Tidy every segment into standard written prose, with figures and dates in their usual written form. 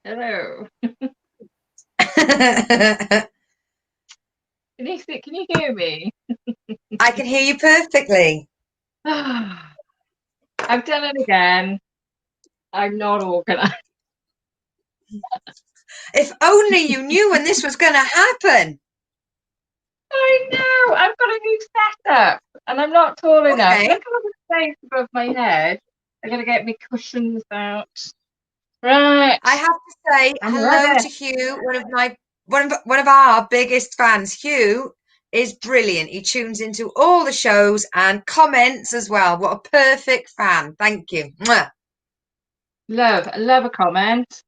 Hello. I Can you hear me? can hear you perfectly. I've done it again. I'm not organized. If only you knew when this was going to happen. I know. I've got a new setup, and I'm not tall enough. Look Okay. at all the space above my head. I'm gonna get me cushions out. Right. I have to say I'm hello ready. to Hugh, one of our biggest fans. Hugh is brilliant. He tunes into all the shows and comments as well. What a perfect fan. Thank you. Mwah. I love a comment.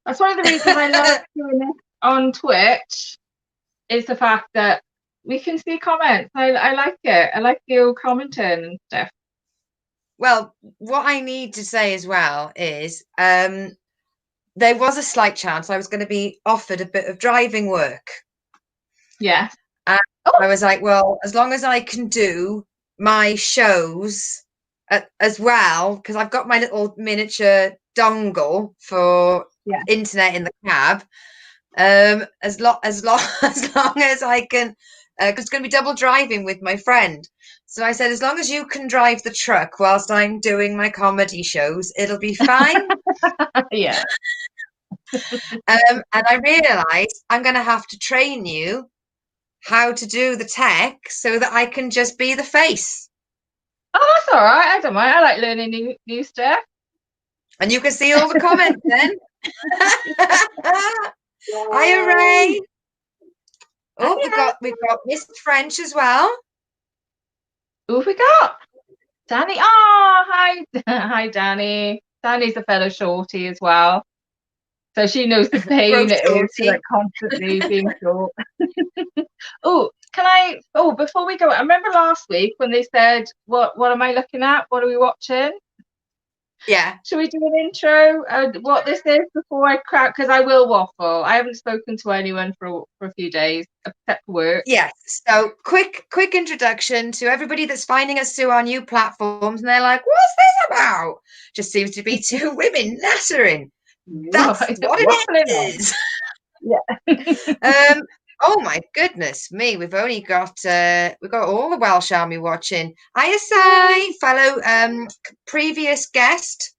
That's one of the reasons I love doing this on Twitch. Is the fact that we can see comments. I like it. I like you commenting and stuff. Well, what I need to say as well is there was a slight chance I was going to be offered a bit of driving work. Yes. And Oh, I was like, well, as long as I can do my shows as well, because I've got my little miniature dongle for yeah. internet in the cab. As long as I can, because it's going to be double driving with my friend. So I said, as long as you can drive the truck whilst I'm doing my comedy shows, it'll be fine. Yeah. And I realised I'm going to have to train you how to do the tech so that I can just be the face. Oh, that's all right. I don't mind. I like learning new stuff. And you can see all the comments then. Hiya, Yay! Ray. Oh, we've Hiya. got we've got Miss French as well. Who have we got? Danny. Oh, hi. Hi, Danny. Danny's a fellow shorty as well. So she knows the pain Growth it is to shorty. like constantly being short. Oh, before we go, I remember last week when they said, what am I looking at? What are we watching? Yeah. Should we do an intro? What this is before I crack? Because I will waffle. I haven't spoken to anyone for a few days except for work. Yeah. So quick introduction to everybody that's finding us through our new platforms, and they're like, "What's this about?" Just seems to be two women nattering. That's what it Waffling on. is. Yeah. Um, oh my goodness me, we've got all the Welsh Army watching. ISI, fellow previous guest.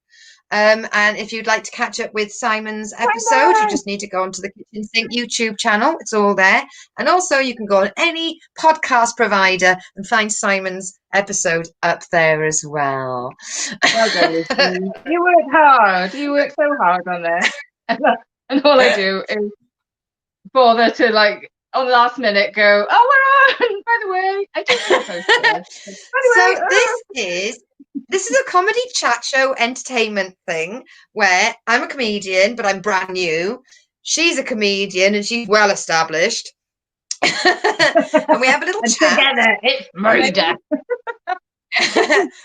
And if you'd like to catch up with Simon's episode, you Bye just need to go onto the Kitchen Sink YouTube channel. It's all there. And also you can go on any podcast provider and find Simon's episode up there as well. Well done, Lucy. You worked hard. You worked so hard on this. And all I do is bother to like on the last minute go, oh, we're on. By the way, I did do a post for this. By the So way, this is a comedy chat show entertainment thing where I'm a comedian, but I'm brand new. She's a comedian and she's well established. And we have a little and chat, together it's and then murder.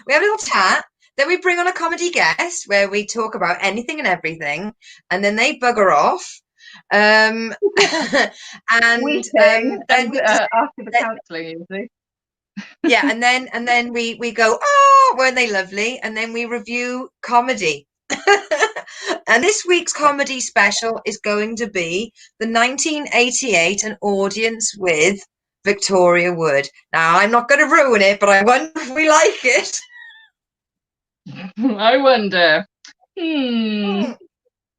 we have a little chat. Then we bring on a comedy guest where we talk about anything and everything, and then they bugger off. Um, and Weeping then and we just after the counselling usually. yeah, and then we go, oh, weren't they lovely? And then we review comedy. And this week's comedy special is going to be the 1988 An Audience with Victoria Wood. Now, I'm not going to ruin it, but I wonder if we like it. I wonder. Hmm.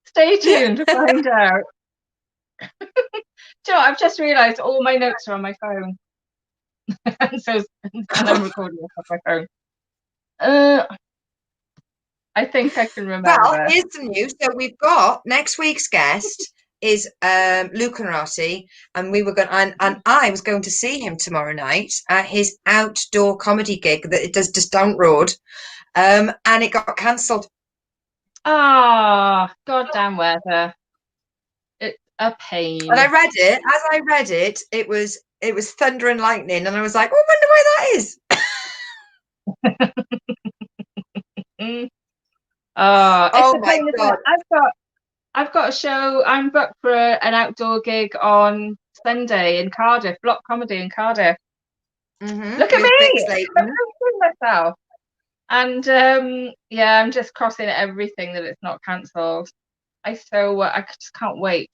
Stay tuned to find out. Do you know, I've just realised all my notes are on my phone. And I'm recording this off my phone. Uh, I think I can Well, remember. here's the news. So we've got next week's guest is Luke and Rossi, and we were going and I was going to see him tomorrow night at his outdoor comedy gig that it does just down road, and it got cancelled. Ah, goddamn weather. It's a And I pain. read it. As I read it, it was thunder and lightning, and I was like, oh, I wonder why that is. Mm. It's Oh a my pain, isn't it? God. I've got a show. I'm booked for an outdoor gig on Sunday in Cardiff, Block Comedy in Cardiff. Look at With Vic me! I'm Slayton. promoting myself. And yeah, I'm just crossing everything that it's not cancelled. I just can't wait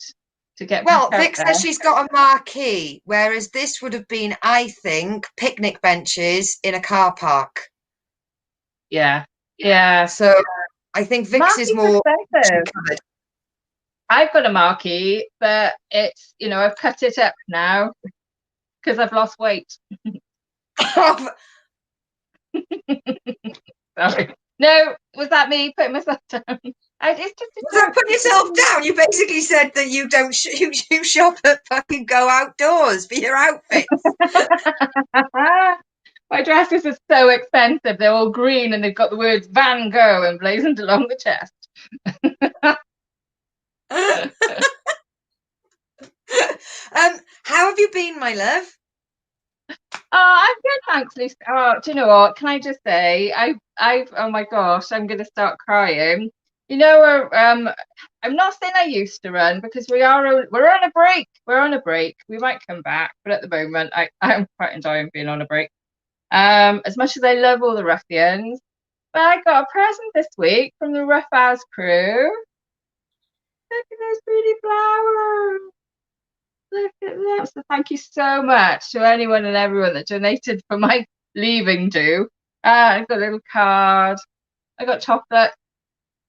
to get back Well, out Vic there. says she's got a marquee, whereas this would have been, I think, picnic benches in a car park. Yeah, yeah. So I think Vic's is Marquee's more expensive. covered. I've got a marquee, but it's, I've cut it up now because I've lost weight. Sorry. No, was that me putting myself down? It's just a Don't put yourself joke. down. You basically said that you don't you shop at fucking go outdoors for your outfits. My dresses are so expensive. They're all green and they've got the words Van Gogh emblazoned along the chest. How have you been, my love? Oh, I'm good, thanks, Lucy. Oh, do you know what? Can I just say, oh my gosh, I'm gonna start crying. I'm not saying I used to run because we're on a break. We're on a break. We might come back, but at the moment, I'm quite enjoying being on a break. As much as I love all the ruffians, but I got a present this week from the Rough House crew. Look at those pretty flowers. Look at them. So thank you so much to anyone and everyone that donated for my leaving do. I got a little card. I got chocolate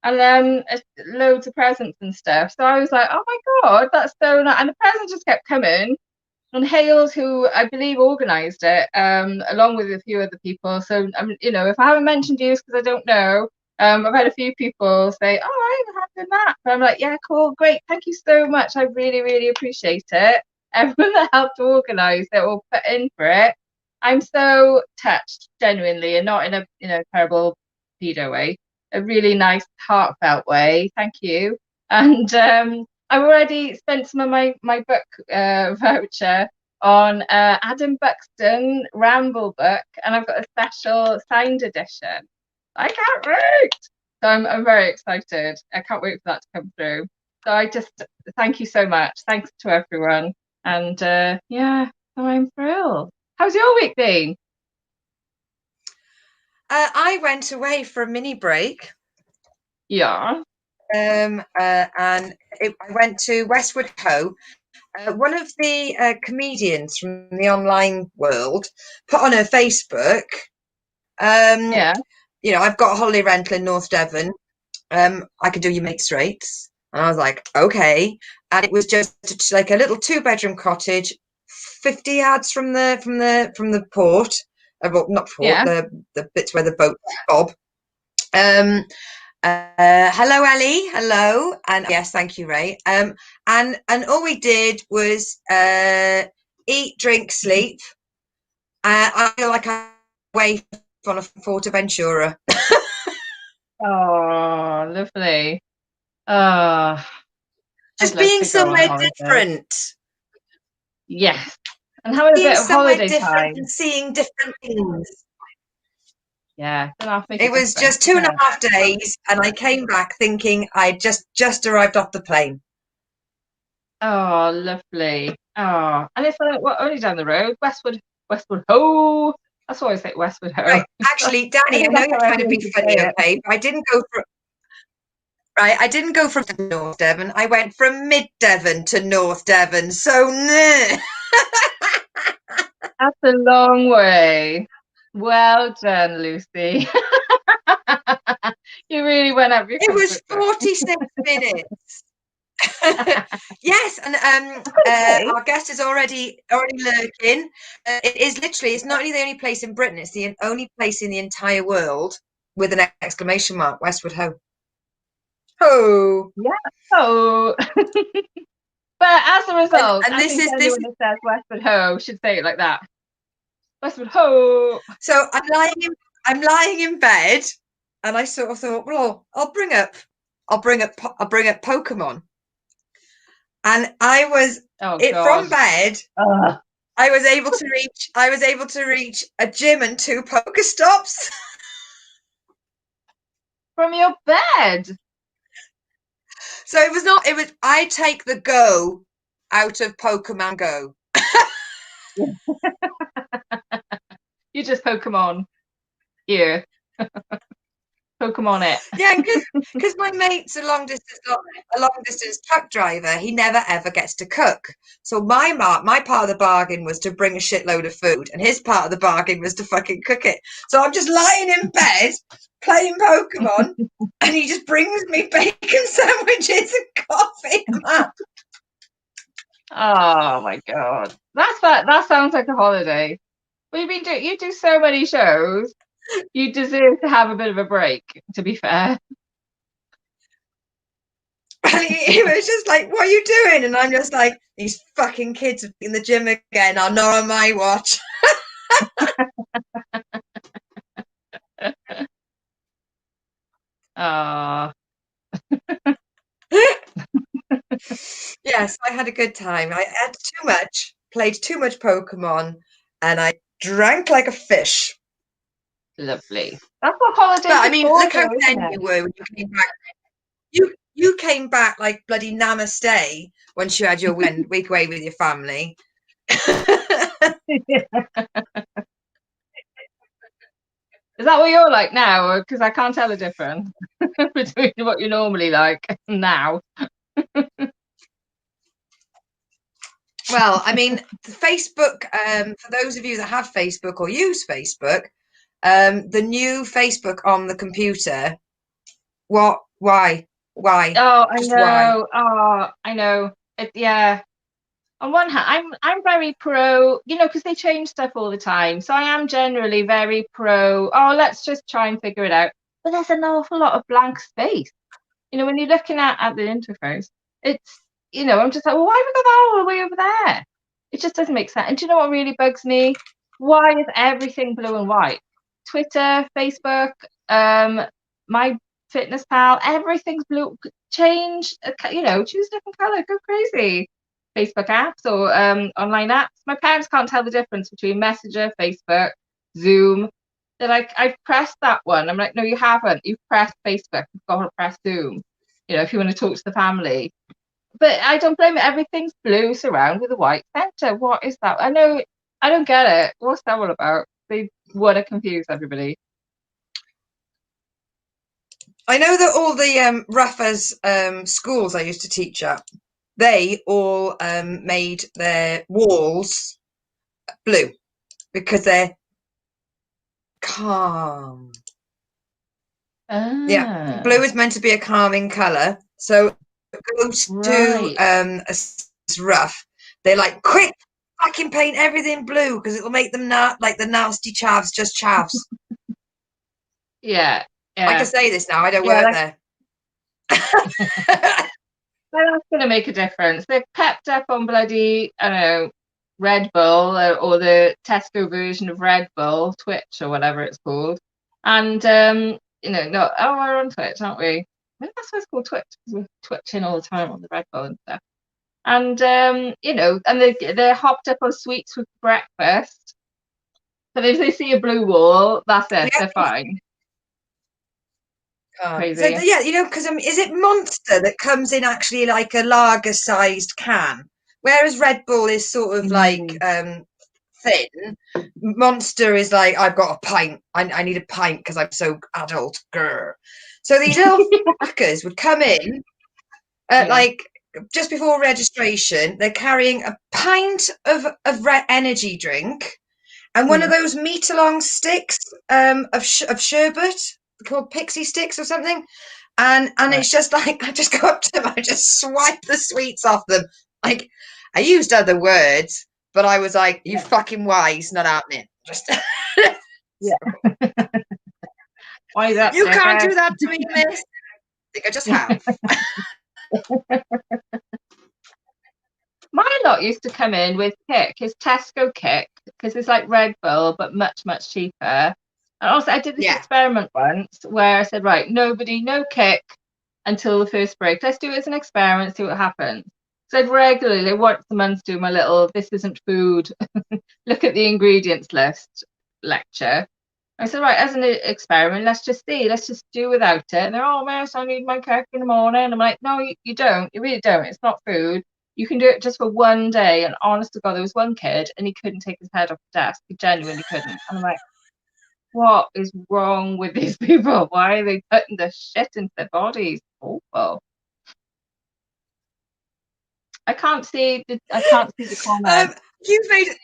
and then loads of presents and stuff. So I was like, oh my God, that's so nice. And the presents just kept coming. And Hales, who I believe organised it, along with a few other people. So, if I haven't mentioned you, it's because I don't know. I've had a few people say, "Oh, I haven't had the map." But I'm like, "Yeah, cool, great, thank you so much. I really, really appreciate it. Everyone that helped organise it or put in for it, I'm so touched, genuinely, and not in a terrible pedo way. A really nice, heartfelt way. Thank you." And I've already spent some of my book voucher on Adam Buxton Ramble book, and I've got a special signed edition. I can't wait. So I'm very excited. I can't wait for that to come through. So I just thank you so much. Thanks to everyone. And yeah, so I'm thrilled. How's your week been? I went away for a mini break. Yeah. And I went to Westwood Ho. One of the comedians from the online world put on her Facebook, Yeah. I've got a holiday rental in North Devon. I could do your mixed rates. And I was like, okay. And it was just like a little 2-bedroom cottage, 50 yards from the port. Well, not port, Yeah. the bits where the boats bob. Hello, Ellie. Hello, and yes, thank you, Ray. And all we did was eat, drink, sleep. I feel like I'm away on a Fortaventura. Oh, lovely. Oh, I'd Just love being to go on somewhere holiday. different. Yes. And having a Being bit of somewhere holiday different time. and seeing different things. Yeah, doesn't have to make a It was difference, just two and doesn't a it? half days, and I came back thinking I just arrived off the plane. Oh, lovely. Oh, and it's like, what, only down the road, Westwood Ho. That's why I say Westwood Ho. Right, actually, I Danny, I think know that's you're how trying to everyone be should funny, say it. okay, but I didn't go for right. I didn't go from North Devon. I went from Mid Devon to North Devon. So nah. That's a long way. Well done, Lucy. You really went up your It was comfort zone. 46 minutes. Yes, and Okay. our guest is already lurking. It is literally. It's not only the only place in Britain. It's the only place in the entire world with an exclamation mark. Westwood Ho. Ho. Yeah. Oh. But as a result, And I this think is this. anyone that says Westwood Ho should say it like that. Westwood Ho. So I'm lying in bed, and I sort of thought, well, I'll bring up Pokemon, and I was Oh it from God. bed. Ugh. I was able to reach a gym and 2 Pokestops. From your bed. So it was not. It was. I take the go out of Pokemon Go. You just Pokemon here. Pokemon it. Yeah, because my mate's a long distance truck driver. He never ever gets to cook. So my part of the bargain was to bring a shitload of food, and his part of the bargain was to fucking cook it. So I'm just lying in bed playing Pokemon, and he just brings me bacon sandwiches and coffee. Oh my god, that sounds like a holiday. You do so many shows. You deserve to have a bit of a break, to be fair. And he was just like, "What are you doing?" And I'm just like, "These fucking kids in the gym again are not on my watch." Ah, Yes, I had a good time. I ate too much, played too much Pokemon, and I drank like a fish. lovely. That's what But holidays I are mean, for, look how though, isn't zen you were when you came back. You came back like bloody namaste once you had your week away with your family. it? Is that what you're like now? Because I can't tell the difference between what you're normally like now. Well, I mean, Facebook, for those of you that have Facebook or use Facebook, the new Facebook on the computer, what, why, Oh, I just why? know. Oh, I know. Yeah. On one hand, I'm very pro, because they change stuff all the time. So I am generally very pro. Oh, let's just try and figure it out. But there's an awful lot of blank space. When you're looking at the interface, it's I'm just like, well, why have we got that all the way over there? It just doesn't make sense. And do you know what really bugs me? Why is everything blue and white? Twitter, Facebook, my fitness pal, everything's blue. Change, choose a different color. Go crazy. Facebook apps or online apps. My parents can't tell the difference between Messenger, Facebook, Zoom. They're like, I've pressed that one. I'm like, no, you haven't. You've pressed Facebook. You've got to press Zoom. If you want to talk to the family. But I don't blame it. Everything's blue surround with a white center. What is that? I don't get it. What's that all about? They want to confuse everybody. I know that all the Rafa's schools I used to teach at, they all made their walls blue because they're calm. Yeah, Ah, blue is meant to be a calming colour. So it goes to right. rough. They're like, quick, fucking paint everything blue because it'll make them not like the nasty chavs, just chavs. Yeah, I can yeah, say this now. I don't yeah. work there. That's going to make a difference. They're pepped up on bloody, I don't know, Red Bull or the Tesco version of Red Bull, Twitch or whatever it's called. And, no, oh, we're on Twitch, aren't we? Maybe that's what it's called, Twitch, because we're twitching all the time on the Red Bull and stuff. And, and they're hopped up on sweets with breakfast. But if they see a blue wall, that's it, they're Yeah. fine. So Crazy. yeah, because is it Monster that comes in actually like a lager-sized can, whereas Red Bull is sort of like Mm. thin. Monster is like, I've got a pint. I need a pint because I'm so adult. Grr. So these little fuckers would come in Yeah. like just before registration. They're carrying a pint of energy drink and one of Mm. those meter-long sticks of sherbet called pixie sticks or something. And Right. it's just like I just go up to them, I just swipe the sweets off them. Like I used other words, but I was like, "You Yeah. fucking wise, not happening." Just Yeah. Why is that, you can't jackass? do that to me, miss. I think I just have. My lot used to come in with Kick, his Tesco Kick, because it's like Red Bull, but much, much cheaper. And also, I did this Yeah. experiment once where I said, right, no Kick until the first break. Let's do it as an experiment, see what happens. So I'd regularly, once a month, do my little "this isn't food, look at the ingredients list" lecture. I said, right, as an experiment, let's just see, let's just do without it. And they're, oh, miss, I need my Kick in the morning. I'm like, no, you don't. You really don't. It's not food. You can do it just for one day. And honest to God, there was one kid and he couldn't take his head off the desk. He genuinely couldn't. And I'm like, what is wrong with these people? Why are they putting the shit into their bodies? Awful. I can't see the comment. You've made it.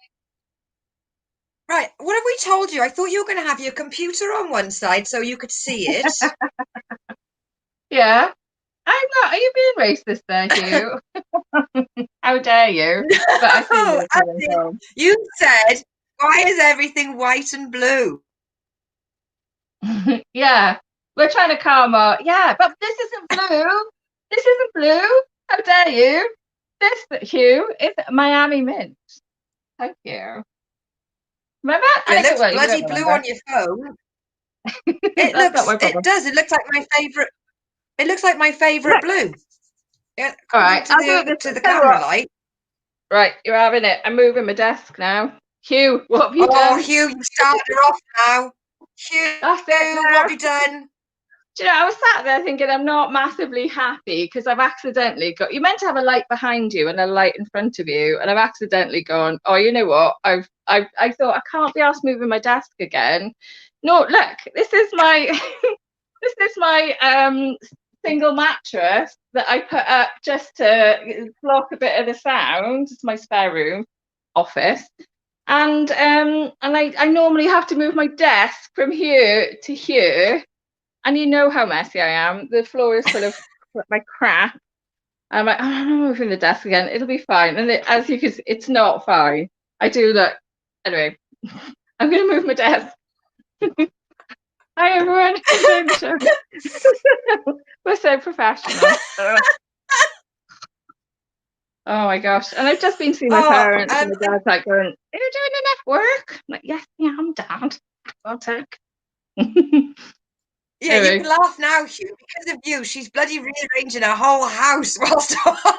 Right, what have we told you? I thought you were going to have your computer on one side so you could see it. Yeah. I'm not. Are you being racist there, Hugh? How dare you? But I see No, where you're coming from. you said, why is everything white and blue? Yeah. We're trying to calm our. Yeah, but this isn't blue. This isn't blue. How dare you? This, Hugh, is Miami mint. Thank you. Remember? It looks Well, you don't bloody blue remember. on your phone. That's not my It problem. does. It looks like my favorite. It looks like my favorite Right. blue. Yeah, All according right. I'll do it to this. the Tell you camera what. light. Right, you're having it. I'm moving my desk now. Hugh, what have you Oh, done? Hugh, you started her off now. That's it Hugh, what now. have you done? Do you know, I was sat there thinking I'm not massively happy because I've accidentally got. You meant to have a light behind you and a light in front of you, and I've accidentally gone. Oh, you know what? I thought I can't be asked moving my desk again. No, look, this is my this is my single mattress that I put up just to block a bit of the sound. It's my spare room office. And I normally have to move my desk from here to here, and you know how messy I am. The floor is full of my crap. I'm like, oh, I'm moving the desk again. It'll be fine. And as you can see, it's not fine. I do look. Anyway, I'm going to move my desk. Hi, everyone. Enjoying the show. We're so professional. Oh my gosh. And I've just been seeing my Oh, parents, and my dad's like going, are you doing enough work? I'm like, yes, yeah, I'm Dad. I'll take. yeah, you Anyway. can laugh now, Hugh, because of you. She's bloody rearranging her whole house whilst on.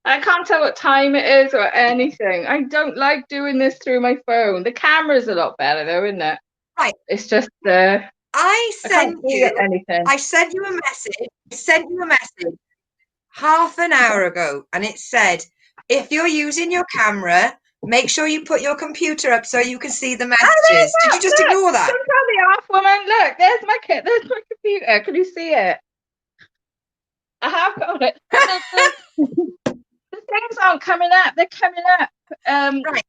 I can't tell what time it is or anything. I don't like doing this through my phone. The camera's a lot better though, isn't it? Right. It's just I can't sent see you anything. I sent you a message. I sent you a message half an hour ago, and it said, if you're using your camera, make sure you put your computer up so you can see the messages. Did you just Look, ignore that? don't tell me off, woman. Look, there's my computer. Can you see it? I have got it. The things aren't coming up. They're coming up. Right.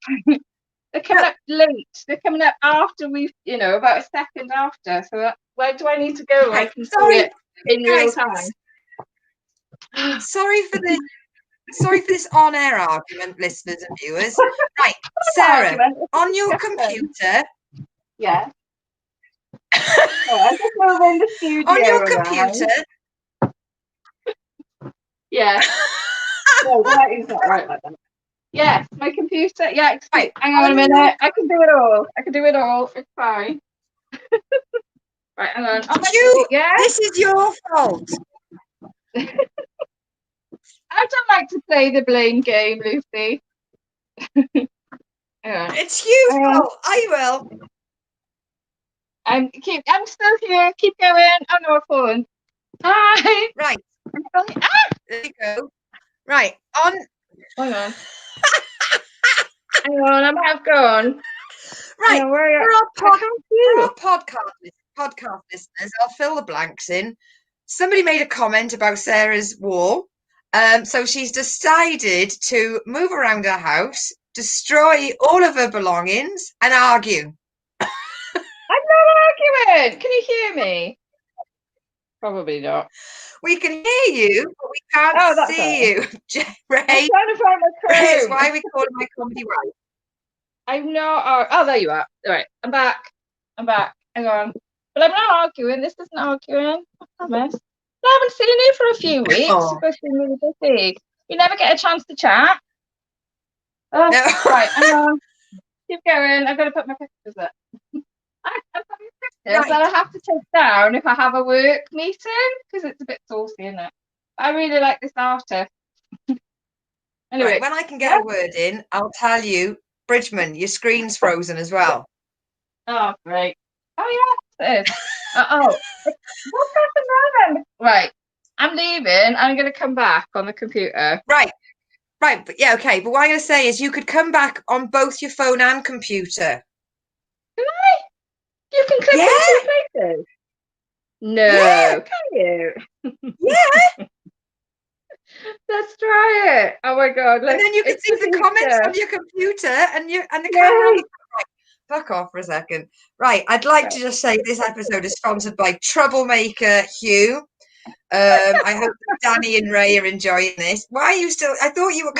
They're coming up late. They're coming up after we've, about a second after. So where do I need to go? Right. I can Sorry, see it in real guys. time. Sorry for this on-air argument, listeners and viewers. Right, Sarah, on your computer. Yeah. I'm just moving the studio On your around. computer. Yeah. No, that is not right like that. Yes, my computer. Yeah, Right. Hang on a minute. I can do it all. It's fine. Right, hang on. Yeah. This is your fault. I don't like to play the blame game, Lucy. It's Hugh's fault. I will. I'm still here. Keep going. Oh no, my phone. Hi. Right. There you go. Right. Hang on. Hang on, I might have gone. Right. For our podcast listeners, I'll fill the blanks in. Somebody made a comment about Sarah's wall. So she's decided to move around her house, destroy all of her belongings, and argue. I'm not arguing. Can you hear me? Probably not. We can hear you, but we can't see you. Ray, I'm trying to find my Chrome. Ray, why we call my comedy right? I'm not. Oh, there you are. All right, I'm back. Hang on. But I'm not arguing. This isn't arguing. I promise. I haven't seen you for a few weeks. Oh. You're supposed to be really busy. You never get a chance to chat. Oh, no. Right, hang on. Keep going. I've got to put my pictures up. I've got pictures that I have to take down if I have a work meeting because it's a bit saucy, isn't it? I really like this artist. Anyway, right, when I can get a word in, I'll tell you, Bridgman, your screen's frozen as well. Oh, great. Oh, yeah, it is. What's happened now then? Right, I'm leaving. I'm going to come back on the computer. Right, but yeah, okay. But what I'm going to say is you could come back on both your phone and computer. You can click Yeah, on two faces. yeah, No, can you? yeah. Let's try it. Oh my god, And let's then you can it's see the the comments on future. your computer and the camera on Yay! the fuck off for a second. Right, I'd like Right. to just say this episode is sponsored by Troublemaker Hugh. I hope that Danny and Ray are enjoying this. Why are you still? I thought you were.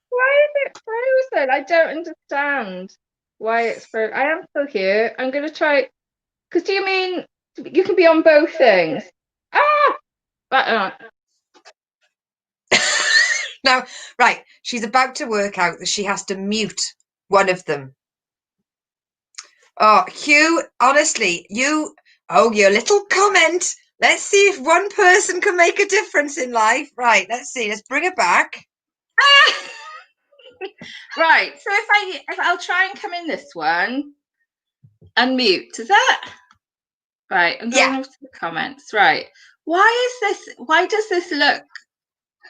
Why is it frozen? I don't understand why it's frozen. I am still here. I'm gonna try. Because do you mean you can be on both things? Ah! But, Now, right, she's about to work out that she has to mute one of them. Oh, Hugh, honestly, your little comment. Let's see if one person can make a difference in life. Right, let's see. Let's bring it back. right. So if I'll try and come in this one and mute, is that right? I'm going Yeah. over to the comments. Right. Why does this look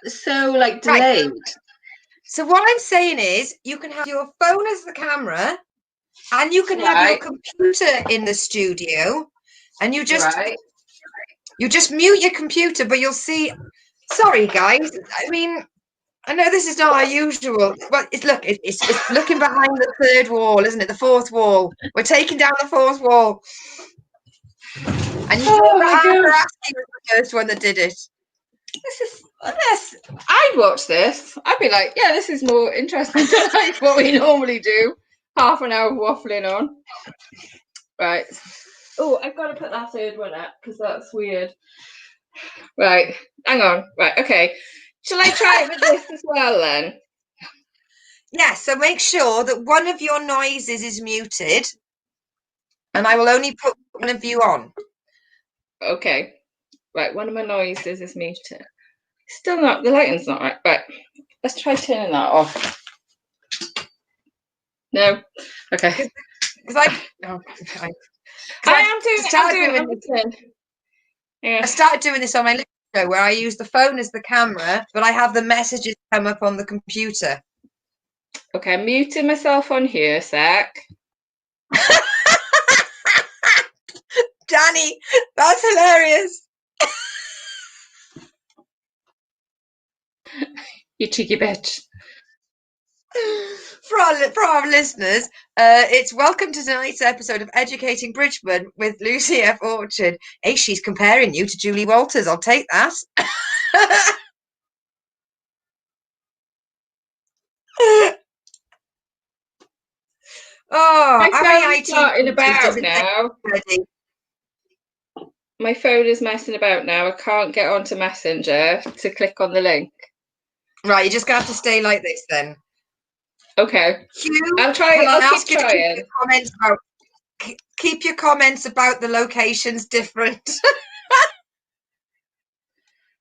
so like Right. delayed? So what I'm saying is you can have your phone as the camera and you can have your computer in the studio and you just mute your computer, but you'll see. Sorry, guys. I mean, I know this is not our usual, but it's looking behind the third wall, isn't it? The fourth wall. We're taking down the fourth wall. And you know that Amber Ashley was the first one that did it. I'd watch this. I'd be like, yeah, this is more interesting than like what we normally do. Half an hour of waffling on. Right. Oh, I've got to put that third one up because that's weird. Right. Hang on. Right. Okay. Shall I try it with this as well then? Yeah, so make sure that one of your noises is muted. And I will only put one of you on. Okay. Right. One of my noises is muted. Still not. The lighting's not right. Right. Let's try turning that off. No. Okay. Because I started doing this on my show where I use the phone as the camera, but I have the messages come up on the computer. Okay, I'm muting myself on here a sec. Danny, that's hilarious. You cheeky bitch. For our listeners, it's welcome to tonight's episode of Educating Bridgman with Lucy F. Orchard. Hey, she's comparing you to Julie Walters. I'll take that. My phone's starting about now. Ready? My phone is messing about now. I can't get onto Messenger to click on the link. Right, you're just gonna have to stay like this then. Okay. Hugh, I'll try. I'll keep trying. Keep your comments about the locations different.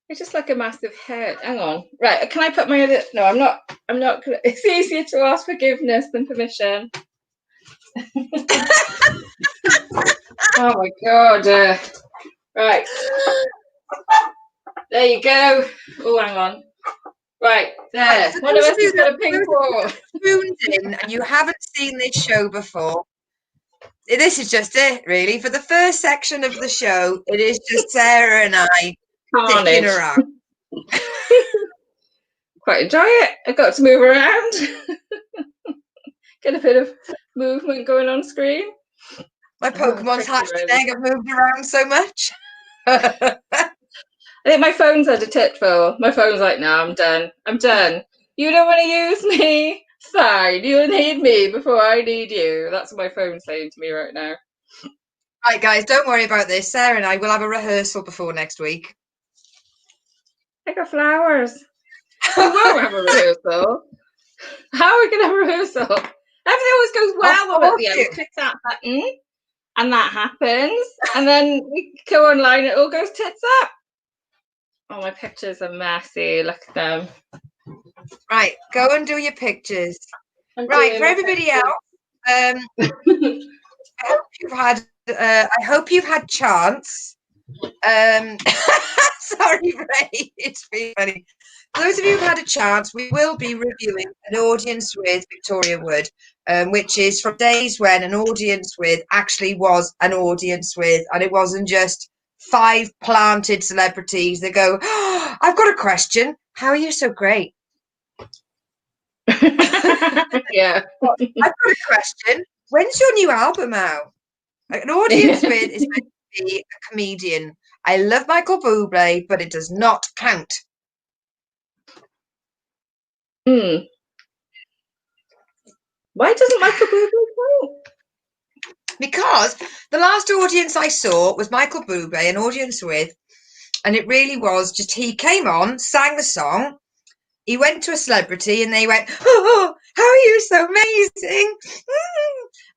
It's just like a massive head. Hang on. Right. Can I put my other? No, I'm not. I'm not. It's easier to ask forgiveness than permission. Oh my god. Right. There you go. Oh, hang on. Right, there. One of us has got a pink ball. Tuned in and you haven't seen this show before. This is just it, really. For the first section of the show, it is just Sarah and I sticking around. Quite enjoy it. I got to move around. Get a bit of movement going on screen. My Pokemon's hatched an egg. I've moved around so much. I think my phone's had a titful. My phone's like, no, I'm done. I'm done. You don't want to use me? Fine. You'll need me before I need you. That's what my phone's saying to me right now. Right, guys, don't worry about this. Sarah and I will have a rehearsal before next week. I got flowers. We won't have a rehearsal. How are we going to have a rehearsal? Everything always goes well at the end. We click that button and that happens. And then we go online and it all goes tits up. Oh, my pictures are messy. Look at them. Right, go and do your pictures. Right, for everybody else, I hope you've had chance Sorry, Ray. It's really funny. For those of you who've had a chance, we will be reviewing An Audience with Victoria Wood, which is from days when an audience with actually was an audience with, and it wasn't just 5 planted celebrities that go, oh, I've got a question. How are you so great? Yeah. I've got a question. When's your new album out? An audience with is meant to be a comedian. I love Michael Bublé, but it does not count. Why doesn't Michael Bublé count? Because the last audience I saw was Michael Bublé, An Audience With, and it really was just he came on, sang the song, he went to a celebrity and they went, oh, how are you so amazing?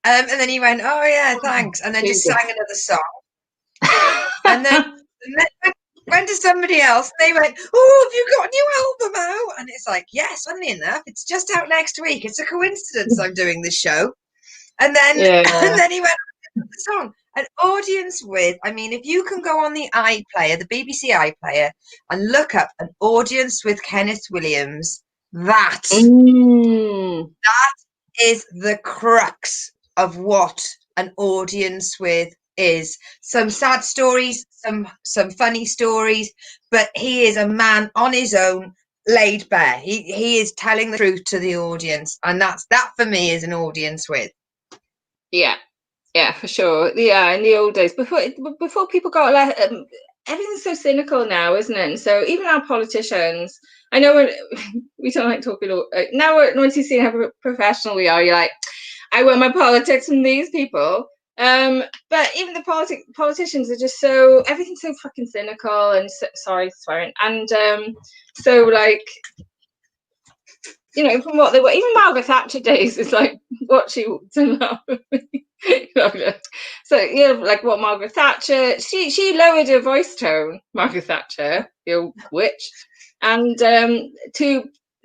And then he went, oh yeah, thanks, and then just sang another song. And then went to somebody else and they went, oh, have you got a new album out? And it's like, yes, funnily enough, it's just out next week. It's a coincidence I'm doing this show. And then and then he went on the song. An audience with, I mean, if you can go on the iPlayer, the BBC iPlayer, and look up An Audience with Kenneth Williams, that is the crux of what An Audience With is. Some sad stories, some funny stories, but he is a man on his own, laid bare. He is telling the truth to the audience, and that for me is An Audience With. Yeah, for sure. Yeah, in the old days, before people got everything's so cynical now, isn't it? And so even our politicians, I know we don't like talking. Now, once you see how professional we are, you're like, I want my politics from these people. But even the politicians are just so, everything's so fucking cynical and sorry swearing, and so like, you know, from what they were, even Margaret Thatcher days is like what she walked along. So, you know, like what Margaret Thatcher, she lowered her voice tone, Margaret Thatcher, the old witch, and that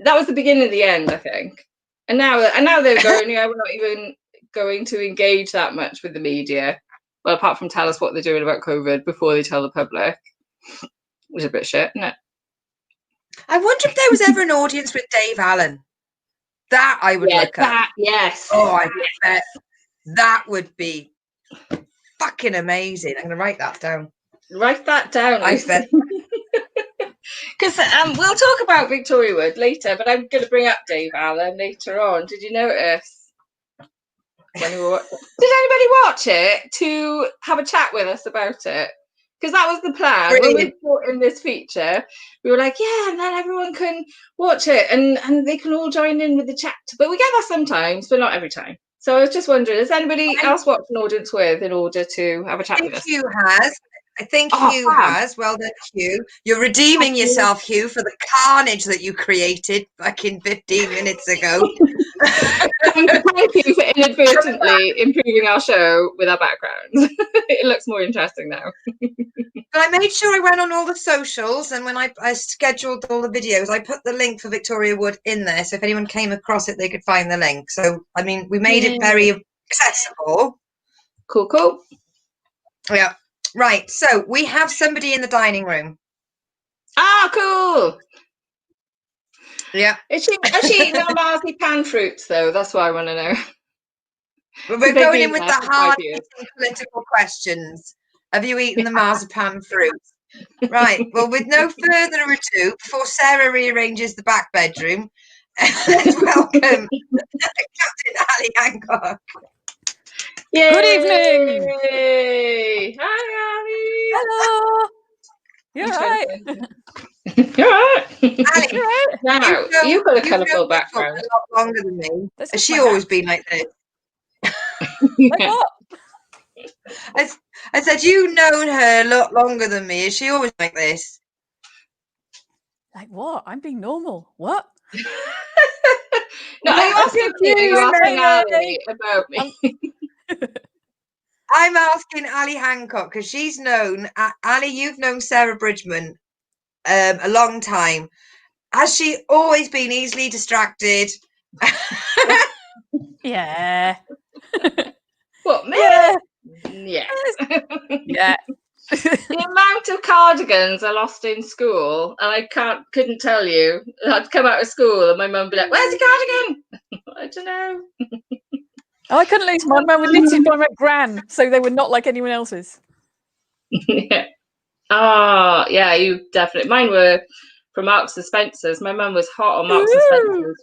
was the beginning of the end, I think. And now they're going, yeah, we're not even going to engage that much with the media. Well, apart from tell us what they're doing about COVID before they tell the public, which is a bit shit, isn't it? I wonder if there was ever an audience with Dave Allen. That I would look up. Yes. Oh, I bet that would be fucking amazing. I'm going to write that down. Write that down. I bet. Because we'll talk about Victoria Wood later, but I'm going to bring up Dave Allen later on. Did you notice? Did anybody watch it to have a chat with us about it? Because that was the plan. Brilliant. When we brought in this feature, we were like, yeah, and then everyone can watch it and they can all join in with the chat. But we get that sometimes, but not every time. So I was just wondering, has anybody else watched An Audience With in order to have a chat with us? Hugh has. I think Hugh has. Well done, Hugh. You're redeeming yourself, Hugh, for the carnage that you created fucking 15 minutes ago. Thank you for inadvertently improving our show with our backgrounds. It looks more interesting now. But I made sure I went on all the socials, and when I scheduled all the videos, I put the link for Victoria Wood in there, so if anyone came across it, they could find the link. So, I mean, we made it very accessible. Cool. Yeah. Right, so we have somebody in the dining room. Ah, cool. Yeah. Is she eating our marzipan fruits, though? That's what I want to know. But we're going in with the hard-hitting political questions. Have you eaten the marzipan fruits? Right, well, with no further ado, before Sarah rearranges the back bedroom, let's welcome Captain Ali Hancock. Yay! Good evening. Hi, Ali. Hello. You're right. You're right. Ali, you're right. Now, you've got a colourful background. A lot longer than me. Has she always been like this? Like what? I said, you've known her a lot longer than me. Is she always like this? Like what? I'm being normal. What? No, are you asking me? Are you asking Ali about me? I'm asking Ali Hancock because she's known, Ali, you've known Sarah Bridgman a long time. Has she always been easily distracted? Yeah. What, me? Yeah. Yeah. Yeah. The amount of cardigans I lost in school, and I couldn't tell you. I'd come out of school and my mum would be like, "Where's your cardigan?" I don't know. Oh, I couldn't lose mine. Mine were knitted by my gran, so they were not like anyone else's. Yeah. Oh, yeah, you definitely. Mine were from Marks and Spencer's. My mum was hot on Marks and Spencer's.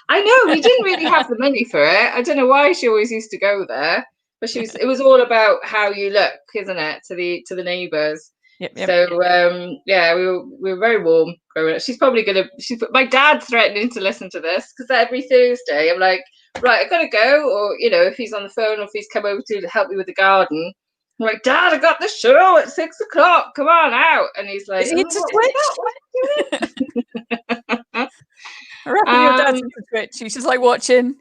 I know, we didn't really have the money for it. I don't know why she always used to go there, but it was all about how you look, isn't it, to the neighbours. Yep. So yeah, we were very warm growing up. She's probably my dad's threatening to listen to this, because every Thursday I'm like, right, I've got to go, or if he's on the phone, or if he's come over to help me with the garden, I'm like, Dad, I got the show at 6 o'clock. Come on out. And he's like, is he into Twitch? I reckon your dad's into Twitch. He's just like watching,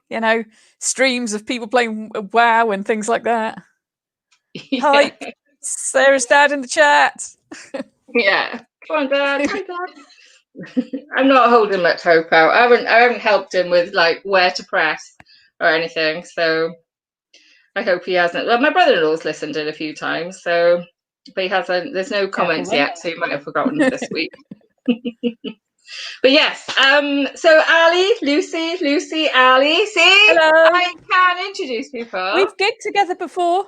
streams of people playing WoW and things like that. Yeah. Hi, Sarah's dad in the chat. Yeah. Come on, Dad. Hi, Dad. I'm not holding much hope out. I haven't helped him with like where to press or anything. So I hope he hasn't. Well, my brother-in-law's listened in a few times, but he hasn't. There's no comments yet, so you might have forgotten this week. But yes, so Ali, Lucy, Ali. See, hello. I can introduce people. We've gigged together before.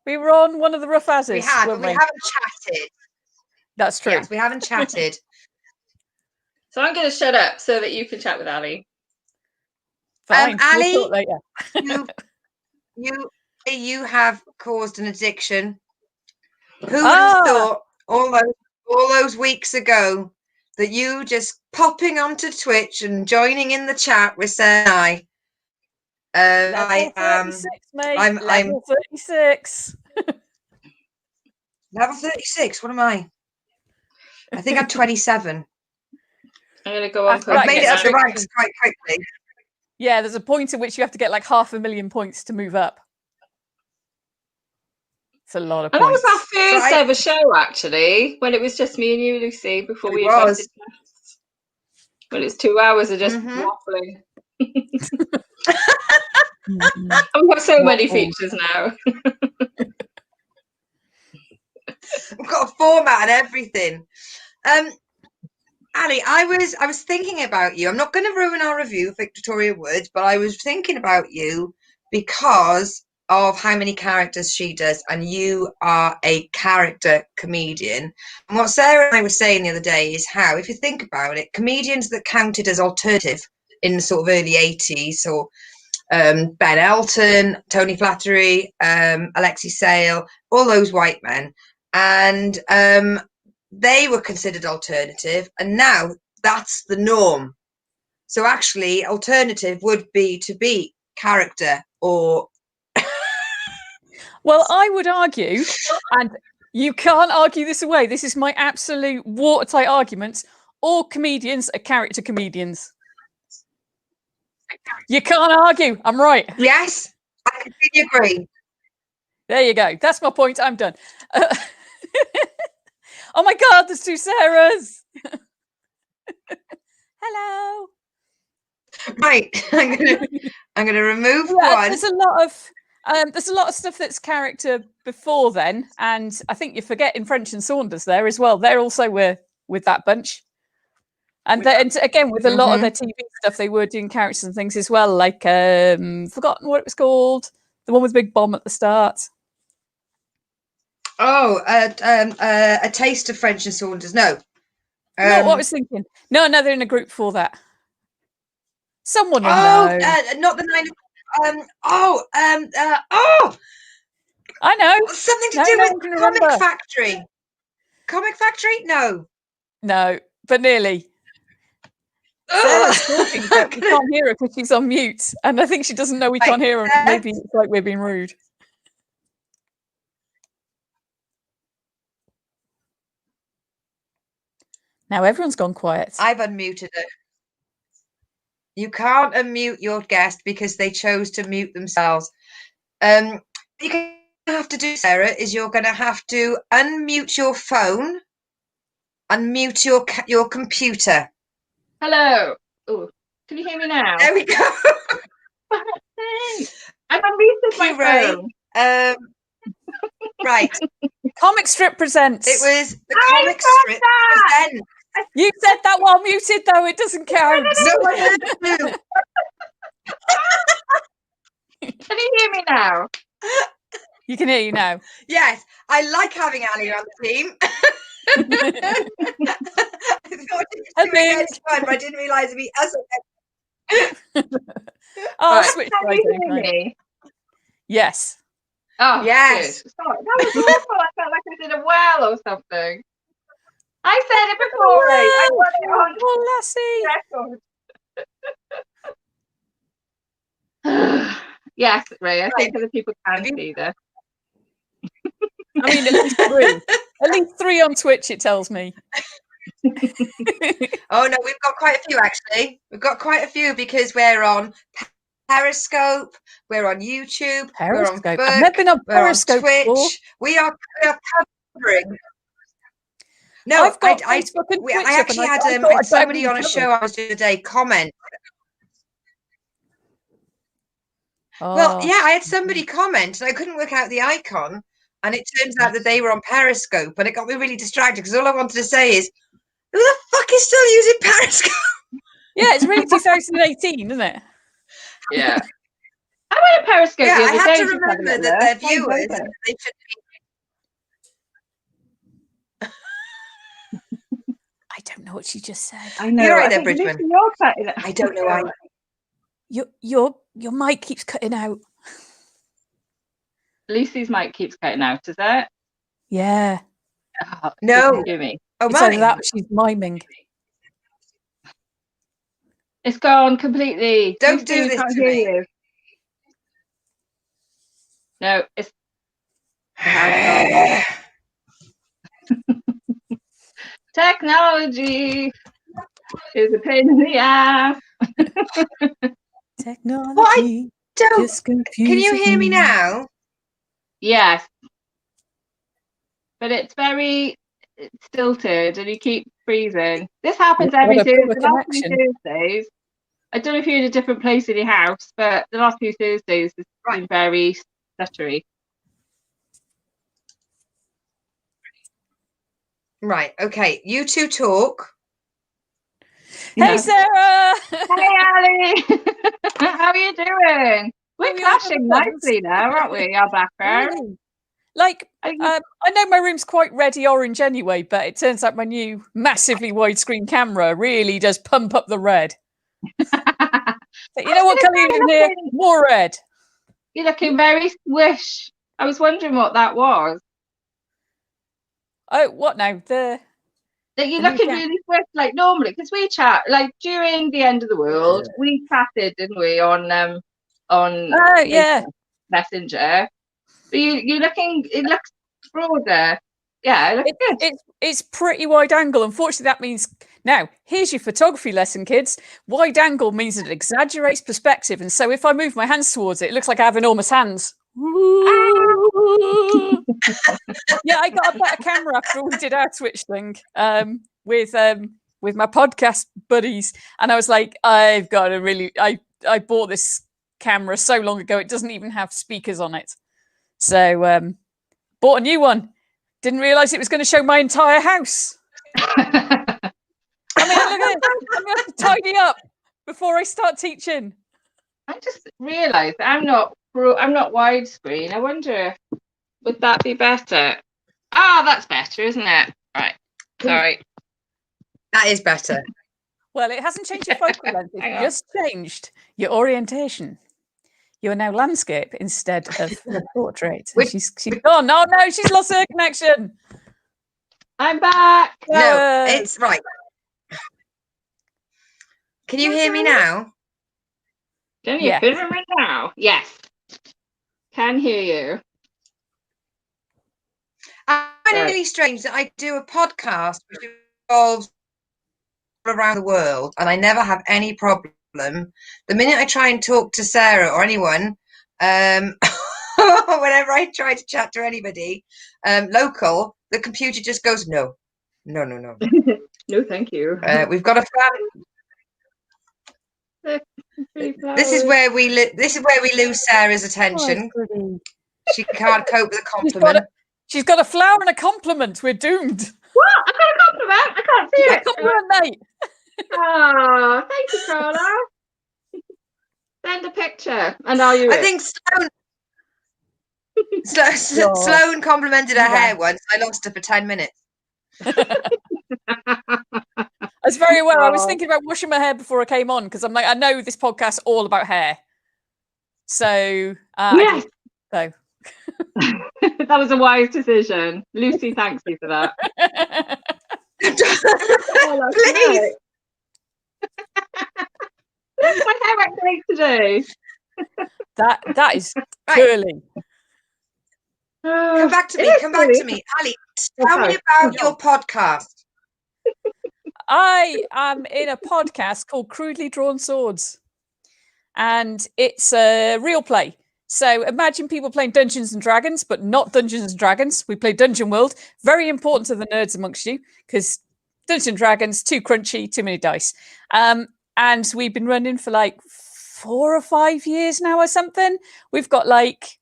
We were on one of the Rough Asses. We had, but we haven't chatted. That's true. Yes, we haven't chatted. So I'm going to shut up so that you can chat with Ali. Fine. Ali, we'll talk later. you have caused an addiction. Who would have thought all those weeks ago that you just popping onto Twitch and joining in the chat with Sarah and I? Level 36, mate. I'm level 36. Level 36. What am I? I think I'm 27. I'm going to go on. I've made it up the ranks quite quickly. Yeah, there's a point at which you have to get like 500,000 points to move up. It's a lot of points. And that was our first ever show, actually, when it was just me and you, Lucy, before we invented guests. When it's 2 hours of just waffling. And we have so many features now. We've got a format and everything. Ali, I was thinking about you. I'm not going to ruin our review of Victoria Wood, but I was thinking about you because of how many characters she does, and you are a character comedian. And what Sarah and I were saying the other day is how, if you think about it, comedians that counted as alternative in the sort of early 80s, or Ben Elton, Tony Flattery, Alexei Sale, all those white men, and they were considered alternative, and now that's the norm. So actually, alternative would be to be character or... Well, I would argue, and you can't argue this away, this is my absolute watertight argument, all comedians are character comedians. You can't argue. I'm right. Yes, I completely agree. There you go. That's my point. I'm done. Oh my God, there's two Sarahs. Hello. Right, I'm gonna remove one. There's a lot of stuff that's character before then, and I think you're forgetting French and Saunders there as well. They're also with that bunch. And again, with a lot of their TV stuff, they were doing characters and things as well, like forgotten what it was called, the one with the big bomb at the start. Oh, a taste of French and Saunders. No, what I was thinking. No, they're in a group for that. Someone will know. Not the 9. I know. Something to do with Comic Factory. Comic Factory? No, but nearly. Sarah's talking, but we can't hear her because she's on mute, and I think she doesn't know we can't hear her. Maybe it's like we're being rude. Now everyone's gone quiet. I've unmuted her. You can't unmute your guest because they chose to mute themselves. What you're going to have to do, Sarah, is you're going to have to unmute your phone, unmute your computer. Hello. Oh, can you hear me now? There we go. I've unmuted my phone. Right. Comic strip presents. It was the comic strip present. You said that while muted, though. It doesn't count. No, I heard you. Can you hear me now? You can hear you now. Yes, I like having Ali on the team. I thought it was doing this fun, but I didn't realise it'd be us. I'll Right, switch can sides you hear anytime. me? Yes. Oh, Yes. good. Sorry, that was awful. I felt like I was in a well or something. I said it before, Ray. I want it on Lassie. record. Yes, Ray. I think other people can see this. I mean, at least 3. At least 3 on Twitch, it tells me. Oh, no, we've got quite a few, actually. We've got quite a few because we're on Periscope, we're on YouTube, we're on Periscope. Book, I've never been on we're on Periscope Twitch. before. We are covering. No, I've got I Facebook and Twitch I actually up, and had I thought somebody I'd on a show I was doing today comment. Oh. Well, yeah, I had somebody comment and I couldn't work out the icon. And it turns out that they were on Periscope, and it got me really distracted because all I wanted to say is, who the fuck is still using Periscope? Yeah, it's really 2018, isn't it? Yeah. I went to Periscope the other I had day. to remember that their viewers, they should be. I don't know what she just said. I know. You're right I there, Bridgman. I don't know why. Your mic keeps cutting out. Lucy's mic keeps cutting out, is it? Yeah. Oh, no. Hear me. Oh, it's either that or she's miming. It's gone completely. Don't Lucy, do this can't to hear me. you. No, it's. Technology is a pain in the ass. Technology. Just Can you hear me now? Yes. But it's very stilted and you keep freezing. This happens every Tuesday. The last few Tuesdays. I don't know if you're in a different place in your house, but the last few Tuesdays has been very stuttery. Right, okay. You two talk. Hey, Sarah! Hey, Ali! How are you doing? We're clashing nicely now, aren't we, our background? Really? Like, I know my room's quite reddy orange anyway, but it turns out my new massively widescreen camera really does pump up the red. But you know what colour you're in here? More red. You're looking very swish. I was wondering what that was. Oh, what now? That you're looking really swift, like normally, because we chat like during the end of the world. We chatted, didn't we, on Messenger. But you're looking. It looks broader. Yeah, it looks good. It's pretty wide angle. Unfortunately, that means now here's your photography lesson, kids. Wide angle means it exaggerates perspective, and so if I move my hands towards it, it looks like I have enormous hands. Yeah, I got a better camera after we did our Twitch thing with my podcast buddies, and I was like, I've got to really. I bought this camera so long ago; it doesn't even have speakers on it. So bought a new one. Didn't realise it was going to show my entire house. I mean, look at it. I'm going to have to tidy up before I start teaching. I just realised I'm not widescreen. I wonder, would that be better? Ah, that's better, isn't it? Right. Sorry. That is better. Well, it hasn't changed your focal length. It's just changed your orientation. You are now landscape instead of portrait. She's gone. Oh no, she's lost her connection. I'm back. No, it's right. Can you hear me now? Can you hear me now? Yes. Can hear you. I find it really strange that I do a podcast which involves around the world and I never have any problem. The minute I try and talk to Sarah or anyone, whenever I try to chat to anybody local, the computer just goes, no. No, thank you. We've got a fan. This is where we lose Sarah's attention. She can't cope with a compliment. She's got a flower and a compliment. We're doomed. What? I got a compliment. I can't see it. Compliment, mate. Oh, thank you, Carla. Send a picture, and I'll use I think Sloan complimented her hair once. I lost her for 10 minutes. That's very well. I was thinking about washing my hair before I came on because I'm like, I know this podcast's all about hair. So, yes. So. That was a wise decision. Lucy, thanks you for that. Please. My hair went great today. That is curly. Come back to me. Come back to me. Ali, tell me about your podcast. I am in a podcast called Crudely Drawn Swords. And it's a real play. So imagine people playing Dungeons and Dragons, but not Dungeons and Dragons. We play Dungeon World. Very important to the nerds amongst you, because Dungeons and Dragons, too crunchy, too many dice. And we've been running for like 4 or 5 years now or something. We've got like...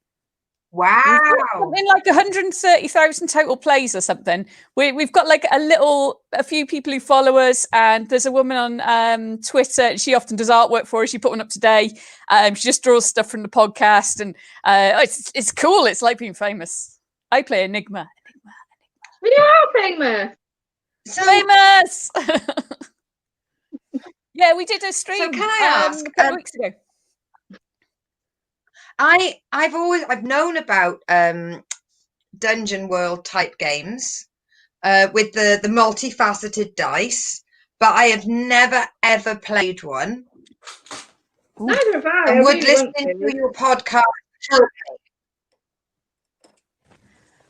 Wow. In like 130,000 total plays or something. We've got like a few people who follow us, and there's a woman on Twitter. She often does artwork for us. She put one up today. She just draws stuff from the podcast, and it's cool. It's like being famous. I play Enigma. We are famous. Famous. Yeah, we did a stream. So can I ask? A couple weeks ago. I've known about Dungeon World type games with the multifaceted dice, but I have never ever played one. Neither have I. And would listening to your podcast help me?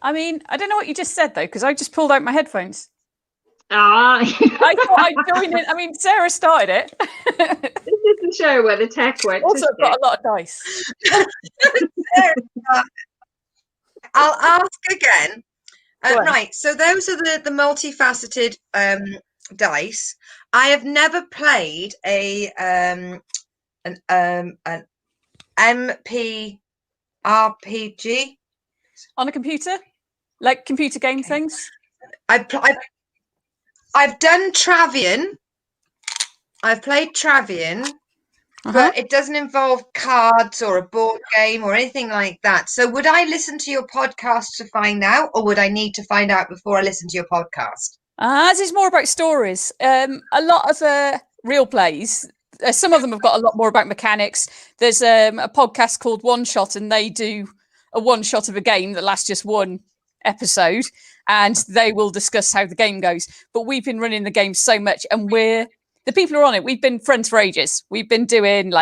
I mean, I don't know what you just said though, because I just pulled out my headphones. I thought I'd join in. I mean, Sarah started it. This is the show where the tech went. Also, I've got a lot of dice. I'll ask again. Right, so those are the multifaceted dice. I have never played an MP RPG On a computer, like computer game things. I've done Travian. I've played Travian, but it doesn't involve cards or a board game or anything like that. So would I listen to your podcast to find out, or would I need to find out before I listen to your podcast? As is more about stories. A lot of the real plays, some of them have got a lot more about mechanics. There's a podcast called One Shot, and they do a one shot of a game that lasts just one episode, and they will discuss how the game goes. But we've been running the game so much, and the people who are on it, we've been friends for ages. We've been doing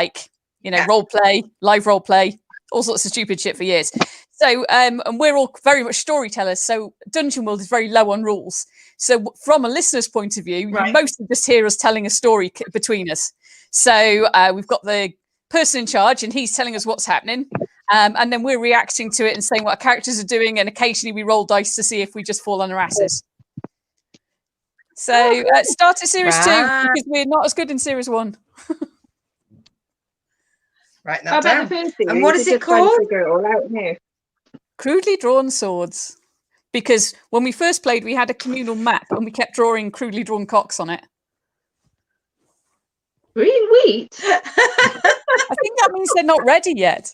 role play, live role play, all sorts of stupid shit for years. So, and we're all very much storytellers. So Dungeon World is very low on rules. So from a listener's point of view, you mostly just hear us telling a story between us. So we've got the person in charge, and he's telling us what's happening. And then we're reacting to it and saying what our characters are doing. And occasionally we roll dice to see if we just fall on our asses. So start at series 2, because we're not as good in series 1. Right now. How about the first series? And what is it called? Figure it all out here. Crudely Drawn Swords. Because when we first played, we had a communal map and we kept drawing crudely drawn cocks on it. Green wheat? I think that means they're not ready yet.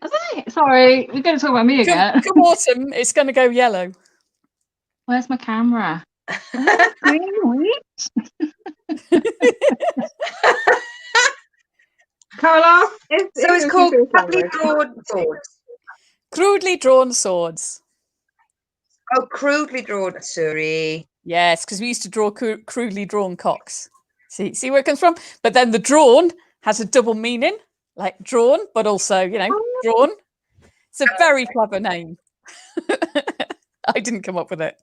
Are they? Sorry, we're going to talk about me again. Come autumn, it's going to go yellow. Where's my camera? Green wheat? Carla? So it's called Crudely Drawn Swords. Crudely Drawn Swords. Oh, crudely drawn. Sorry. Yes, because we used to draw crudely drawn cocks. See where it comes from? But then the drawn has a double meaning, like drawn, but also, drawn. It's a very clever name. I didn't come up with it.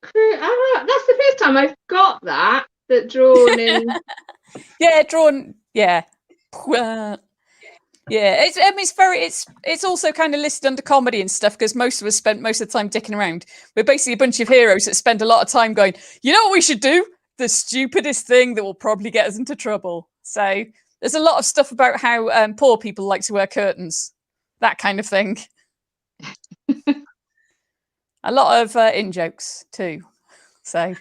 That's the first time I've got that drawn in. Yeah, drawn. Yeah. Yeah, it's also kind of listed under comedy and stuff, because most of us spent most of the time dicking around. We're basically a bunch of heroes that spend a lot of time going, you know what we should do? The stupidest thing that will probably get us into trouble. So There's a lot of stuff about how poor people like to wear curtains, that kind of thing. A lot of in jokes too. So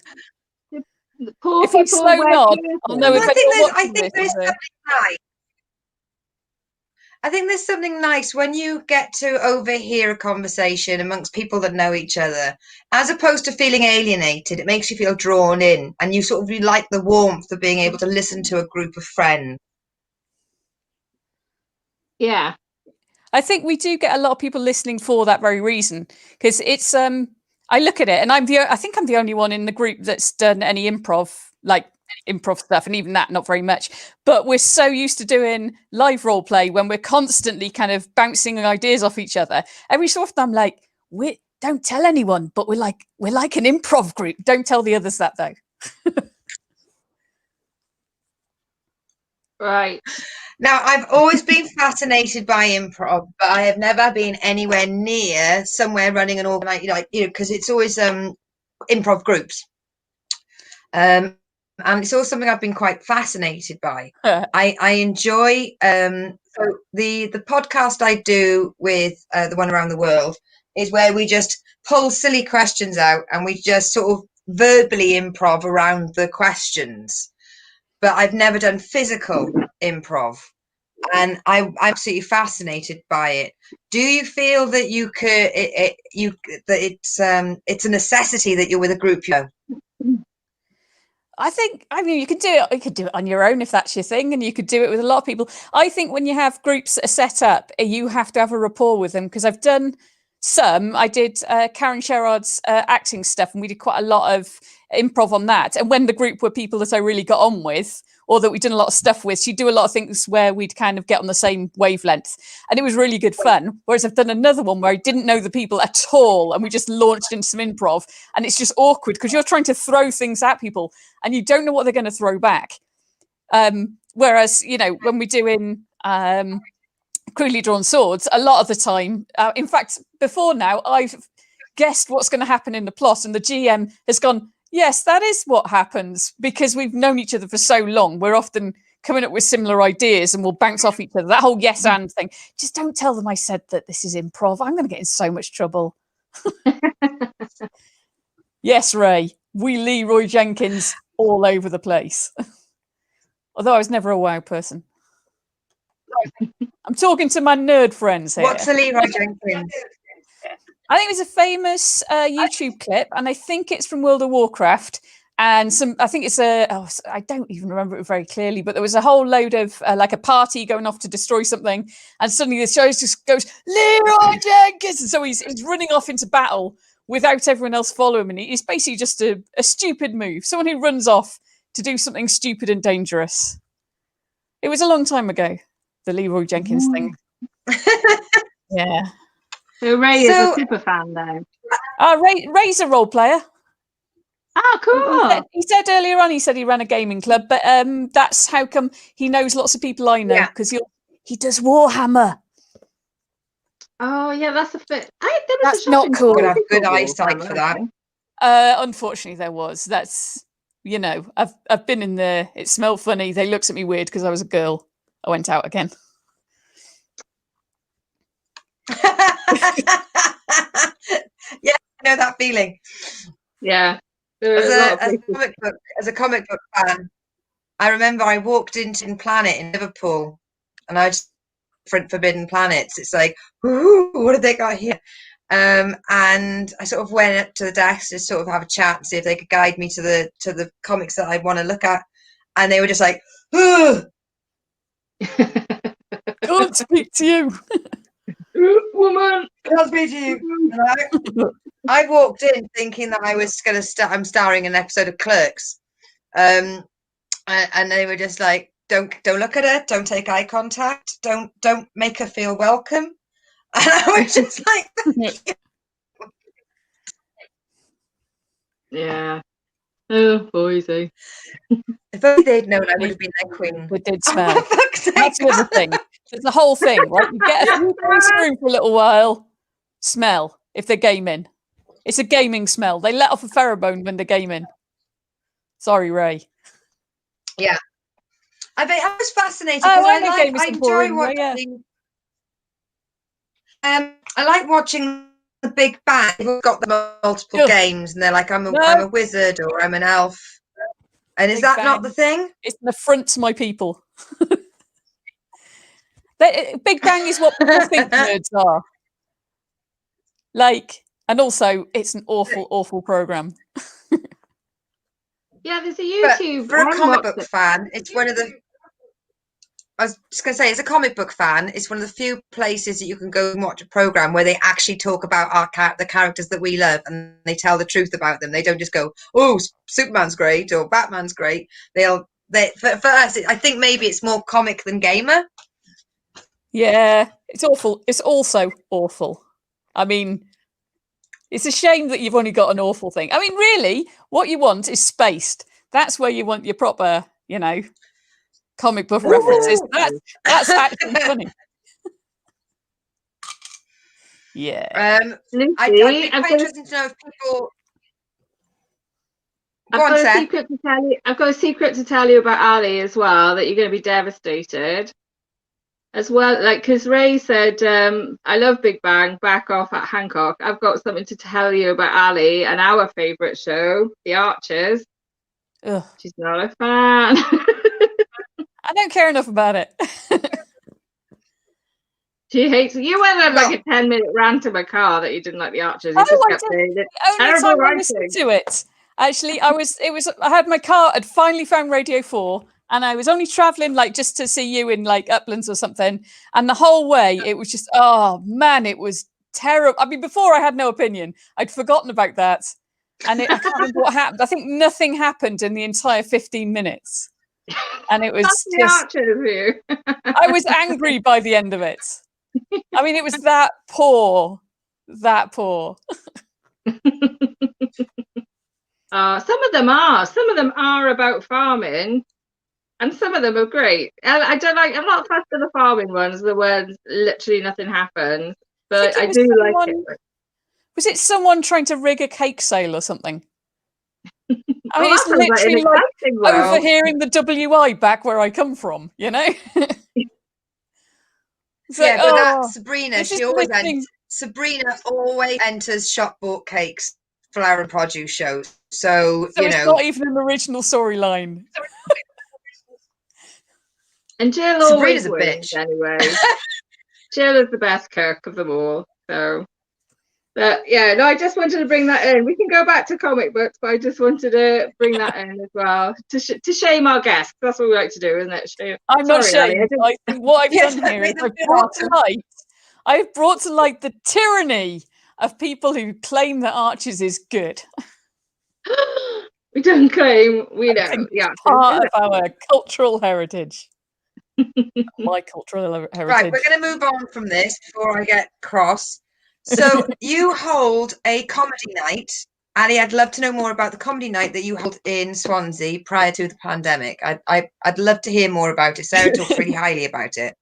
The poor if I people slow wear nod, I'll know curtains. if anyone watching this there's is something nice. I think there's something nice when you get to overhear a conversation amongst people that know each other, as opposed to feeling alienated. It makes you feel drawn in, and you sort of really like the warmth of being able to listen to a group of friends. Yeah. I think we do get a lot of people listening for that very reason, because it's I look at it and I think I'm the only one in the group that's done any improv stuff, and even that not very much, but we're so used to doing live role play when we're constantly kind of bouncing ideas off each other. Every so often I'm like, we don't tell anyone, but we're like an improv group. Don't tell the others that though. Right. Now, I've always been fascinated by improv, but I have never been anywhere near somewhere running an organized, because it's always improv groups. And it's also something I've been quite fascinated by. I enjoy so the podcast I do with the one around the world is where we just pull silly questions out and we just sort of verbally improv around the questions. But I've never done physical improv, and I'm absolutely fascinated by it. Do you feel that you could that it's a necessity that you're with a group, I mean, you could do it. You could do it on your own if that's your thing, and you could do it with a lot of people. I think when you have groups that are set up, you have to have a rapport with them. Because I've done some. I did Karen Sherrod's acting stuff, and we did quite a lot of improv on that. And when the group were people that I really got on with, or that we'd done a lot of stuff with, she'd do a lot of things where we'd kind of get on the same wavelength, and it was really good fun. Whereas I've done another one where I didn't know the people at all, and we just launched into some improv, and it's just awkward because you're trying to throw things at people and you don't know what they're going to throw back. Whereas, when we're doing crudely drawn swords, a lot of the time, in fact, before now, I've guessed what's going to happen in the plot, and the GM has gone, yes, that is what happens, because we've known each other for so long. We're often coming up with similar ideas and we'll bounce off each other. That whole yes and thing. Just don't tell them I said that this is improv. I'm going to get in so much trouble. Yes, Ray. We Leroy Jenkins all over the place. Although I was never a WoW person. I'm talking to my nerd friends here. What's a Leroy Jenkins? I think it was a famous YouTube clip, and I think it's from World of Warcraft. And I think it's I don't even remember it very clearly, but there was a whole load of like a party going off to destroy something, and suddenly the show just goes, Leroy Jenkins! And so he's running off into battle without everyone else following him, and he's basically just a stupid move. Someone who runs off to do something stupid and dangerous. It was a long time ago, the Leroy Jenkins thing. Yeah. So Ray is a super fan though. Ray's a role player. Oh, cool. He said earlier on, he ran a gaming club, but that's how come he knows lots of people I know, because he does Warhammer. Oh yeah, that's a bit. That's not cool. Gotta have good eyesight for that. Unfortunately, there was. That's I've been in there. It smelled funny. They looked at me weird because I was a girl. I went out again. Yeah, I know that feeling. Yeah. As a comic book fan, I remember I walked into Planet in Liverpool, and I just different Forbidden Planets. It's like, ooh, what have they got here? And I sort of went up to the desk to sort of have a chat and see if they could guide me to the comics that I want to look at, and they were just like, ooh. Can't speak to you. Woman, can't speak to you. I walked in thinking that I was going to I'm starring in an episode of Clerks, and they were just like, don't look at her, don't take eye contact, don't make her feel welcome. And I was just like, yeah. Oh, boysy. If only they'd known I would have been their queen. We did smell. That's the other thing. There's the whole thing, right? You get a few guys through for a little while, smell if they're gaming. It's a gaming smell. They let off a pheromone when they're gaming. Sorry, Ray. Yeah. I was fascinated Oh, because I know Game I isn't enjoy boring. Well, yeah. watching. I like watching the Big Bang. People got the multiple Ugh. games, and they're like, I'm No. a wizard or I'm an elf. And is Big that not Bang. the thing? It's an affront to my people. Big Bang is what people think nerds are. Like, and also, it's an awful, awful program. Yeah, there's a But YouTube. for a I comic watched book it. fan, it's one of the. I was just going to say, as a comic book fan, it's one of the few places that you can go and watch a program where they actually talk about the characters that we love, and they tell the truth about them. They don't just go, "Oh, Superman's great" or "Batman's great." For us, I think maybe it's more comic than gamer. Yeah, it's awful. It's also awful. I mean, it's a shame that you've only got an awful thing. I mean, really, what you want is spaced. That's where you want your proper, comic book references. That's actually funny. Yeah. Lucy, I'd be quite interested to know if people. I've got a secret to tell you. I've got a secret to tell you about Ali as well, that you're going to be devastated. As well, like, because Ray said, I love Big Bang, back off at Hancock. I've got something to tell you about Ali and our favourite show, The Archers. Ugh. She's not a fan. I don't care enough about it. She hates it. You went on like a 10-minute rant in my car that you didn't like The Archers. You Oh, just I kept did. saying it. The only Terrible time I writing. listened to it, actually, I had my car, I'd finally found Radio 4, and I was only travelling like just to see you in like Uplands or something. And the whole way, it was just, oh man, it was terrible. I mean, before I had no opinion. I'd forgotten about that. And I can't remember what happened. I think nothing happened in the entire 15 minutes. And it was That's The just, Archers view. I was angry by the end of it. I mean, it was that poor. That poor. Some of them are. Some of them are about farming, and some of them are great. I don't like. I'm not fussed with the farming ones. The ones literally nothing happens, but I do like it. Was it someone trying to rig a cake sale or something? I mean, that it's sounds like an literally like exciting world. overhearing the WI back where I come from. It's Yeah, like, but that Sabrina, this is Sabrina always enters shop bought cakes, flower and produce shows. So it's not even an original storyline. And Jill Sabrina's always a wins bitch. anyway. Jill is the best cook of them all. So, but yeah, no, I just wanted to bring that in. We can go back to comic books, but I just wanted to bring that in as well to shame our guests. That's what we like to do, isn't it? Shame. I'm not Sorry, shamed. I think what I've done here is I've brought to light the tyranny of people who claim that Archers is good. We don't claim. We know. Yeah, part of our cultural heritage. My cultural heritage. Right, we're going to move on from this before I get cross. So you hold a comedy night. Ali, I'd love to know more about the comedy night that you held in Swansea prior to the pandemic. I'd love to hear more about it. Sarah talks really highly about it.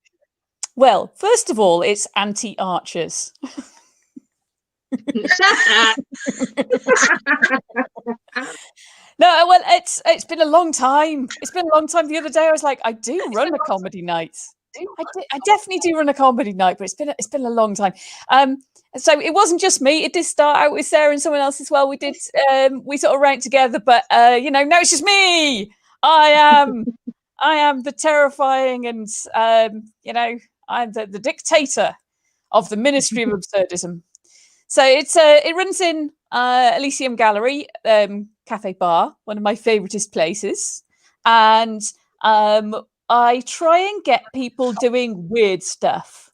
Well, first of all, it's anti-Archers. No, well, it's been a long time. It's been a long time. The other day, I was like, I do run a comedy night. I definitely do run a comedy night, but it's been a long time. So it wasn't just me. It did start out with Sarah and someone else as well. We did we sort of ranked together, but now it's just me. I am the terrifying and I'm the dictator of the Ministry of Absurdism. So it runs in Elysium Gallery, cafe bar, one of my favouriteest places, and I try and get people doing weird stuff.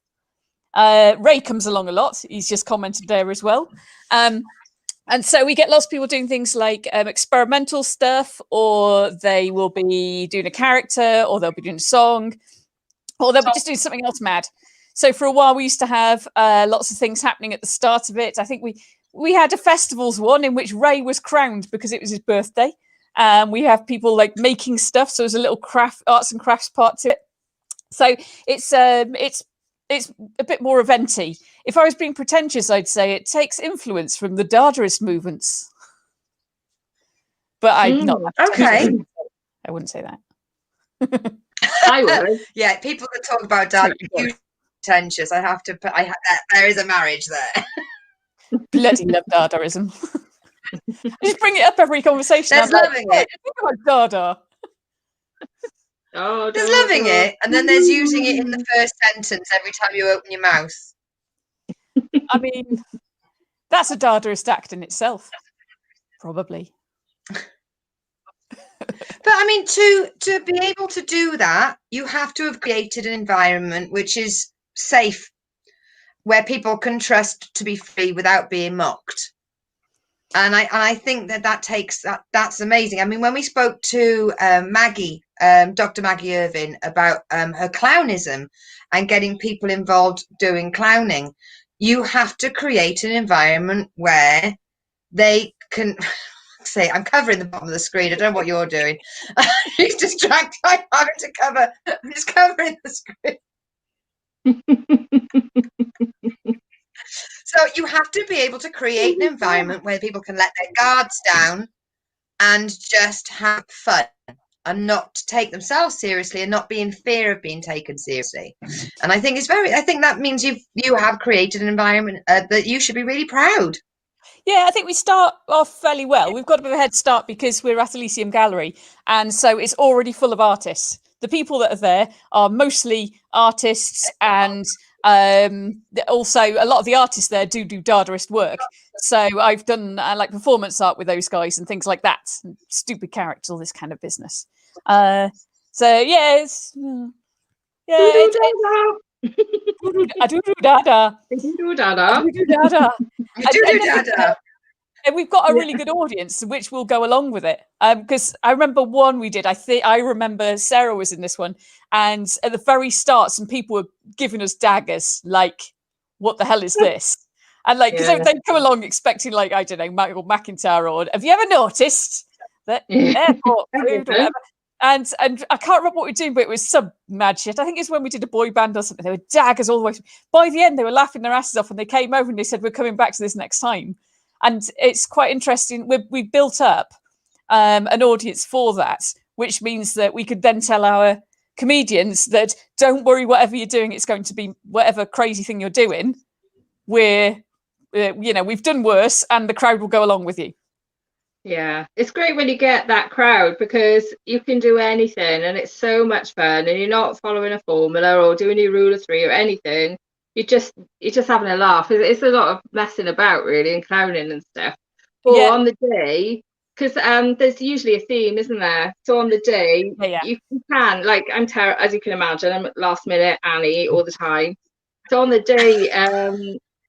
Ray comes along a lot. He's just commented there as well. And so we get lots of people doing things like experimental stuff, or they will be doing a character, or they'll be doing a song, or they'll be just doing something else mad. So for a while, we used to have lots of things happening at the start of it. I think we had a festivals one in which Ray was crowned because it was his birthday. We have people like making stuff, so there's a little arts and crafts part to it. So it's a bit more eventy. If I was being pretentious, I'd say it takes influence from the Dadaist movements. But I'm not. Okay. I wouldn't say that. I would. Yeah, people that talk about dad are hugely pretentious. I have to put. There is a marriage there. Bloody love Dadaism. I just bring it up every conversation. There's loving it. Think about Dada. Oh, There's loving it, and then there's using it in the first sentence every time you open your mouth. I mean, that's a Dadaist act in itself, probably. But I mean, to be able to do that, you have to have created an environment which is safe, where people can trust to be free without being mocked. And I think that takes that's amazing. I mean, when we spoke to Maggie, Dr. Maggie Irvin, about her clownism and getting people involved doing clowning, you have to create an environment where they can say, I'm covering the bottom of the screen. I don't know what you're doing. He's distracted. I'm having to cover. I'm just covering the screen. So you have to be able to create an environment where people can let their guards down and just have fun and not take themselves seriously and not be in fear of being taken seriously. And I think I think that means you have created an environment that you should be really proud. Yeah, I think we start off fairly well. We've got a bit of a head start because we're at Elysium Gallery, and so it's already full of artists. The people that are there are mostly artists, and also a lot of the artists there do Dadaist work. So I've done like performance art with those guys and things like that. Stupid characters, all this kind of business. So yeah, I do dada. Do dada. I do dada. Dada. And we've got a really good audience, which will go along with it. Because I remember one we did. I remember Sarah was in this one, and at the very start, some people were giving us daggers, like, "What the hell is this?" And like, because they come along expecting, like, I don't know, Michael McIntyre, or have you ever noticed that airport food or whatever? And I can't remember what we were doing, but it was some mad shit. I think it's when we did a boy band or something. There were daggers all the way. By the end, they were laughing their asses off, and they came over and they said, "We're coming back to this next time." And it's quite interesting. We've built up an audience for that, which means that we could then tell our comedians that don't worry, whatever you're doing, it's going to be whatever crazy thing you're doing. We've done worse, and the crowd will go along with you. Yeah, it's great when you get that crowd because you can do anything and it's so much fun, and you're not following a formula or doing your rule of three or anything. You're just having a laugh. It's a lot of messing about really and clowning and stuff. Or on the day, because there's usually a theme, isn't there? So on the day, you can, like, I'm terrible, as you can imagine, I'm last minute Annie all the time. So on the day,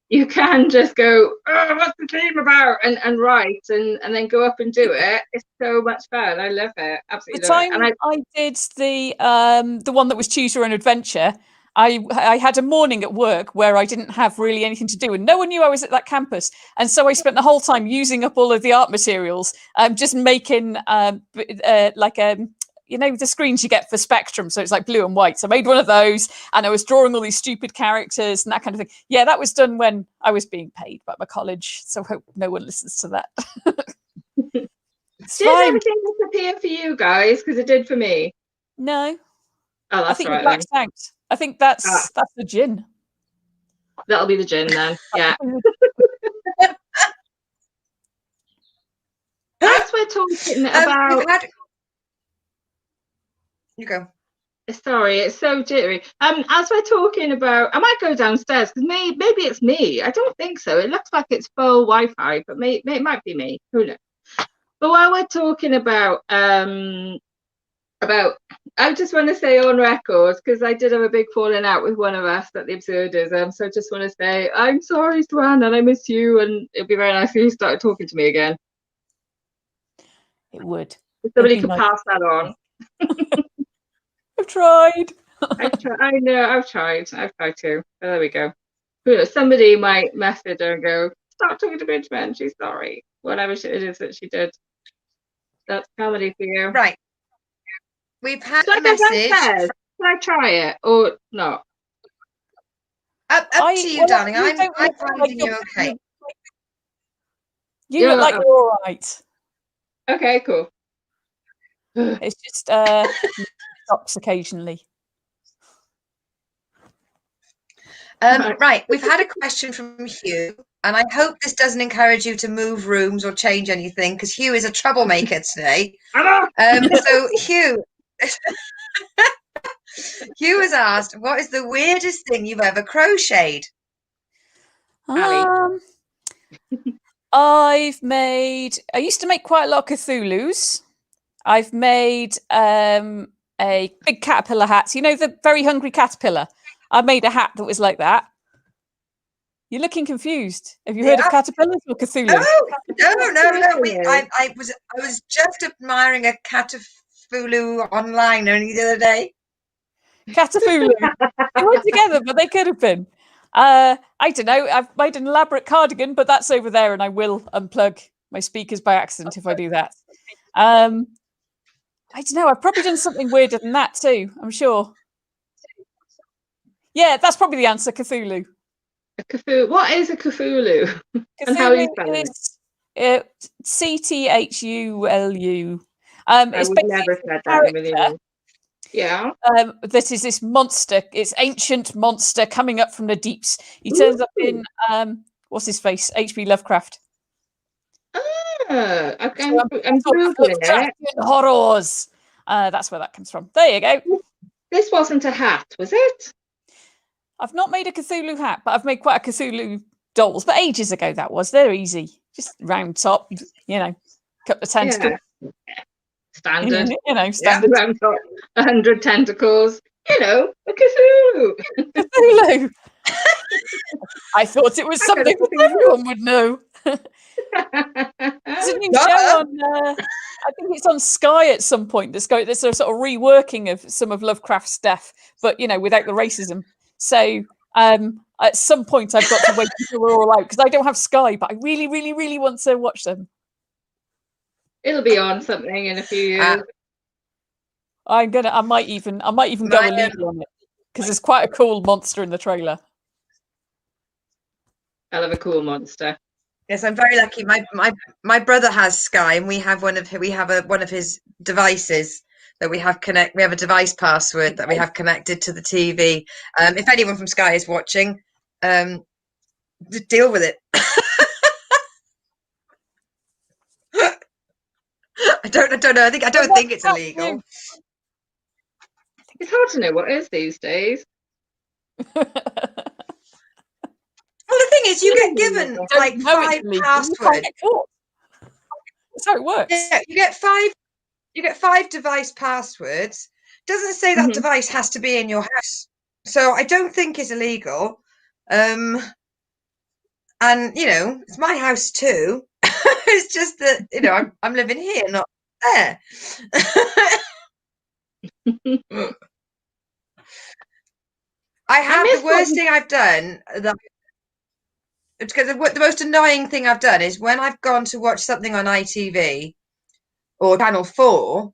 you can just go, oh, what's the theme about? And write and then go up and do it. It's so much fun. I love it. Absolutely. The time I did the one that was Choose Your Own Adventure, I had a morning at work where I didn't have really anything to do, and no one knew I was at that campus. And so I spent the whole time using up all of the art materials, just making the screens you get for Spectrum, so it's like blue and white. So I made one of those, and I was drawing all these stupid characters and that kind of thing. Yeah, that was done when I was being paid by my college, so I hope no one listens to that. Did everything disappear for you guys? Because it did for me. No. Oh, that's I think right. Black's out. I think that's the gin. That'll be the gin then. Yeah. As we're talking about. You go. Sorry, it's so jittery. As we're talking about, I might go downstairs because maybe it's me. I don't think so. It looks like it's full Wi-Fi, but it might be me. Who knows? But while we're talking about, I just want to say on record, because I did have a big falling out with one of us at the Absurdism. So I just want to say I'm sorry, Swan, and I miss you. And it'd be very nice if you started talking to me again. It would. If somebody could pass that on. I've tried. I know, I've tried too. But there we go. Somebody might message her and go, stop talking to Bridgman, she's sorry. Whatever it is that she did. That's comedy for you. Right. We've had a message. Can I try it or not? Up to you, darling. I'm finding you okay. You look like you're all right. Okay, cool. It's just socks occasionally. Right, we've had a question from Hugh, and I hope this doesn't encourage you to move rooms or change anything, because Hugh is a troublemaker today. So Hugh has asked, what is the weirdest thing you've ever crocheted? I used to make quite a lot of Cthulhu's. I've made a big caterpillar hat. You know, the very hungry caterpillar. I made a hat that was like that. You're looking confused. Have you heard of caterpillars or Cthulhu? Oh, no. I was just admiring a Cthulhu online only the other day. Cthulhu. They weren't together, but they could have been. I don't know. I've made an elaborate cardigan, but that's over there, and I will unplug my speakers by accident if I do that. I don't know. I've probably done something weirder than that too, I'm sure. Yeah, that's probably the answer, Cthulhu. A Cthulhu. What is a Cthulhu? And how you spell it? Cthulhu. I would never said that in a million years. Yeah. That is this monster. It's ancient monster coming up from the deeps. He turns up in what's his face? H.P. Lovecraft. I'm Googling it. Horrors. That's where that comes from. There you go. This wasn't a hat, was it? I've not made a Cthulhu hat, but I've made quite a Cthulhu dolls. But ages ago that was. They're easy. Just round top, you know, couple of tentacles. Yeah. Standard. You know, standard. Yeah, round top, 100 tentacles. You know, a Cthulhu. Cthulhu. I thought it was something that everyone would know. There's a new show on, I think it's on Sky at some point. There's a sort of reworking of some of Lovecraft's stuff, but you know, without the racism. So at some point, I've got to wait until we're all out because I don't have Sky, but I really, really, really want to watch them. It'll be on something in a few years. I might even go illegal on it because there's quite a cool monster in the trailer. I love a cool monster. Yes, I'm very lucky. My brother has Sky, and we have one of his devices that we have connect. We have a device password that we have connected to the TV. If anyone from Sky is watching, deal with it. I don't know. I don't think it's illegal. It's hard to know what is these days. Well, the thing is, you get given like 5 passwords. That's how it works. Yeah, you get 5 device passwords. Doesn't say that device has to be in your house, so I don't think it's illegal. And you know, it's my house too. It's just that, you know, I'm living here, not there. I have the worst thing I've done. Because the most annoying thing I've done is when I've gone to watch something on ITV or Channel 4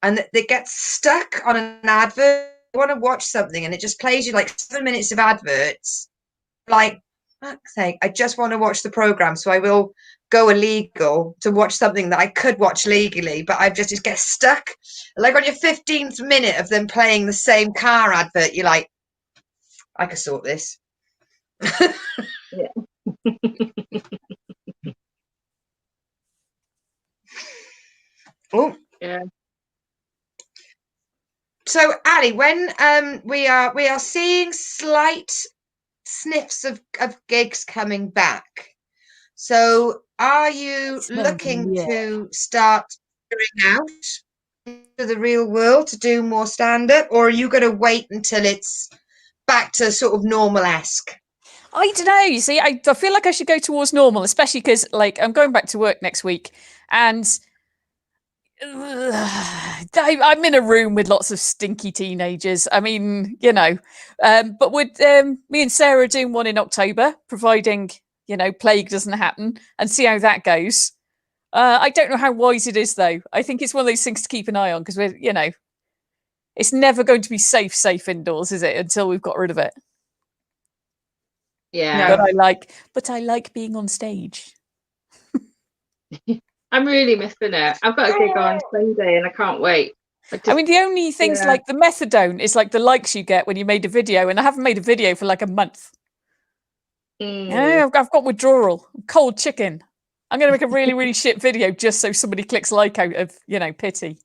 and it gets stuck on an advert. I want to watch something and it just plays you like 7 minutes of adverts. Like, fuck's sake, I just want to watch the program, so I will go illegal to watch something that I could watch legally, but I just get stuck. Like on your 15th minute of them playing the same car advert, you're like, I could sort this. Yeah. Oh yeah. So Ali, when we are seeing slight sniffs of gigs coming back. So are you looking to start figuring out into the real world to do more stand-up, or are you going to wait until it's back to sort of normal-esque? I don't know. You see, I feel like I should go towards normal, especially because like I'm going back to work next week, and I'm in a room with lots of stinky teenagers. I mean, you know, but with me and Sarah doing one in October, providing, you know, plague doesn't happen, and see how that goes. I don't know how wise it is, though. I think it's one of those things to keep an eye on because we're, you know, it's never going to be safe indoors, is it? Until we've got rid of it. Yeah. But I like being on stage. I'm really missing it. I've got a gig on Sunday and I can't wait. I mean, the only things yeah. like the methadone is like the likes you get when you made a video, and I haven't made a video for like a month. I've got withdrawal, cold chicken. I'm going to make a really, really shit video just so somebody clicks like out of, pity.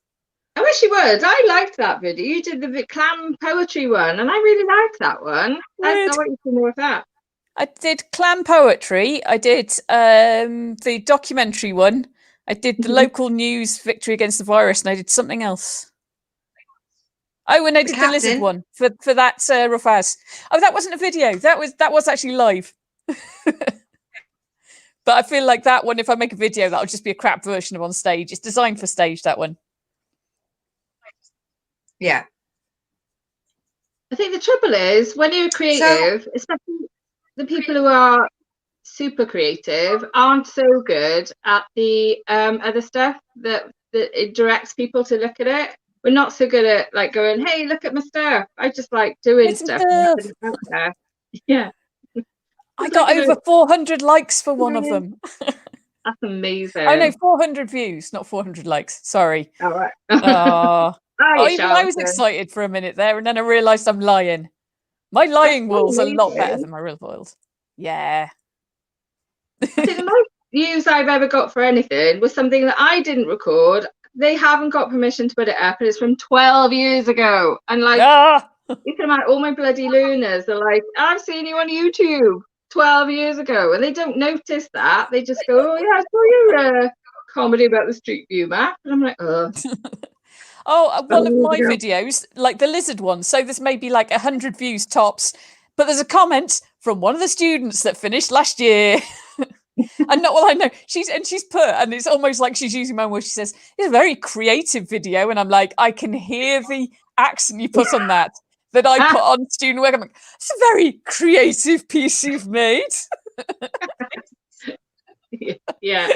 I wish you would. I liked that video. You did the clam poetry one, and I really liked that one. I want you to know of that. I did clam poetry. I did the documentary one. I did the local news victory against the virus, and I did something else. Oh, and I did the lizard one for that Rafaz. Oh, that wasn't a video. That was actually live. But I feel like that one, if I make a video, that'll just be a crap version of on stage. It's designed for stage, that one. Yeah. I think the trouble is when you're creative, especially the people who are super creative aren't so good at the other stuff that it directs people to look at it. We're not so good at like going, hey, look at my stuff. I just like doing stuff. Yeah. I got over 400 likes for one of them. That's amazing. Oh no, 400 views, not 400 likes. Sorry. All right. Even I was excited for a minute there, and then I realised I'm lying. My lying wool's a lot better than my real world. Yeah. I think the most views I've ever got for anything was something that I didn't record. They haven't got permission to put it up, and it's from 12 years ago. And like, you can imagine all my bloody Lunars are like, I've seen you on YouTube 12 years ago, and they don't notice that. They just go, oh yeah, I saw your comedy about the Street View map, and I'm like, oh. One of my videos, like the lizard one, so this may be like 100 views tops, but there's a comment from one of the students that finished last year. And not, well, I know she's put, and it's almost like she's using my word. She says it's a very creative video, and I'm like, I can hear the accent you put on that I put on student work. I'm like, it's a very creative piece you've made. Yeah.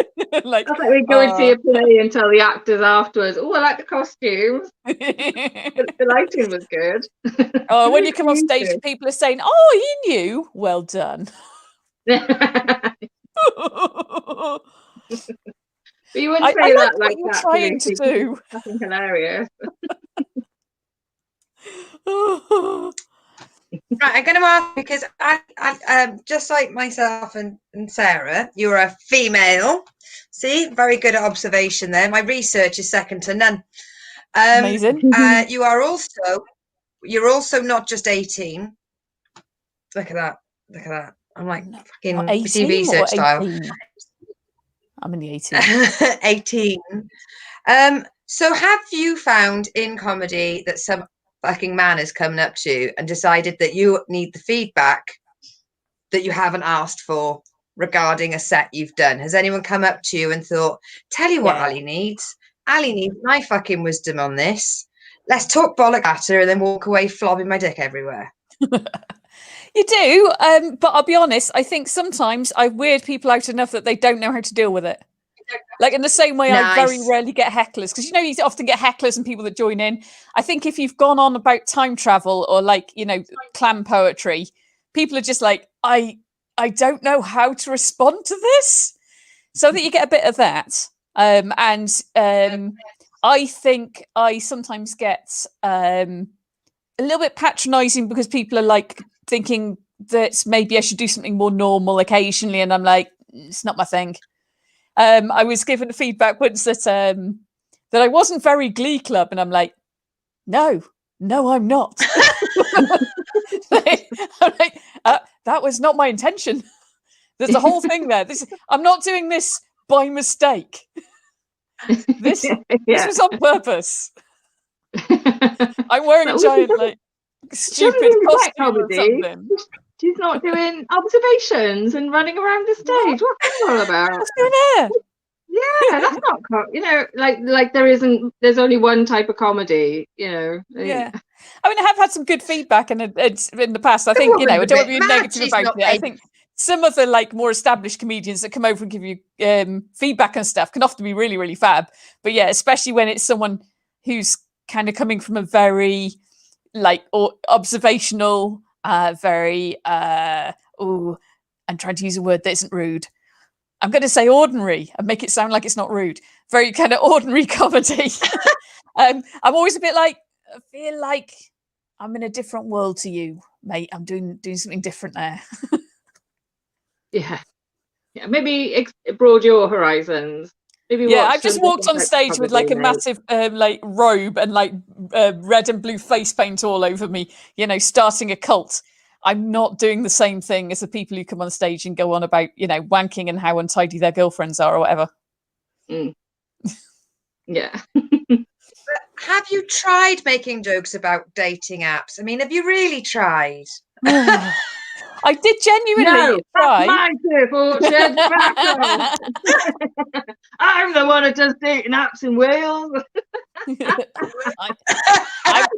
Like, that's like we go and see a play and tell the actors afterwards, oh, I like the costumes. The lighting was good. Oh, when you come on stage, people are saying, oh, you knew. Well done. But you wouldn't say that like what that. You're trying to do. Fucking hilarious. Right, I'm going to ask, because I just like myself and Sarah, you're a female. See, very good observation there. My research is second to none. Amazing. You're also not just 18. Look at that. Look at that. I'm like fucking research style. I'm in the 18. 18. So have you found in comedy that some fucking man is coming up to you and decided that you need the feedback that you haven't asked for regarding a set you've done? Has anyone come up to you and thought, tell you what Ali needs? Ali needs my fucking wisdom on this. Let's talk bollock at her and then walk away flobbing my dick everywhere. You do, but I'll be honest, I think sometimes I weird people out enough that they don't know how to deal with it. Like in the same way, I very rarely get hecklers, because you often get hecklers and people that join in. I think if you've gone on about time travel or like, clam poetry, people are just like, I don't know how to respond to this. So that you get a bit of that. I think I sometimes get a little bit patronizing because people are like thinking that maybe I should do something more normal occasionally. And I'm like, it's not my thing. I was given feedback once that I wasn't very Glee Club, and I'm like, no, I'm not. I'm like, that was not my intention. There's a whole thing there. I'm not doing this by mistake. This was on purpose. I'm wearing a giant like stupid costume or something. She's not doing observations and running around the stage. What's that all about? What's going on? Yeah, that's not like there's only one type of comedy, Yeah. I mean, I have had some good feedback and it's in the past. I think, I don't want to be negative about it. I think some of the like more established comedians that come over and give you feedback and stuff can often be really, really fab. But yeah, especially when it's someone who's kind of coming from a very like observational, very I'm trying to use a word that isn't rude. I'm going to say ordinary and make it sound like it's not rude. Very kind of ordinary comedy. I'm always a bit like, I feel like I'm in a different world to you, mate. I'm doing something different there. Yeah. Yeah. Maybe broad your horizons. Maybe Yeah, watch I've some just walked different on types of stage with comedy, like a mate. massive like robe and like red and blue face paint all over me, you know, starting a cult. I'm not doing the same thing as the people who come on stage and go on about, you know, wanking and how untidy their girlfriends are or whatever. Mm. Yeah. Have you tried making jokes about dating apps? I mean, have you really tried? I did genuinely No, that's try. my tip, Orchard. Back off. I'm the one who does dating apps in Wales.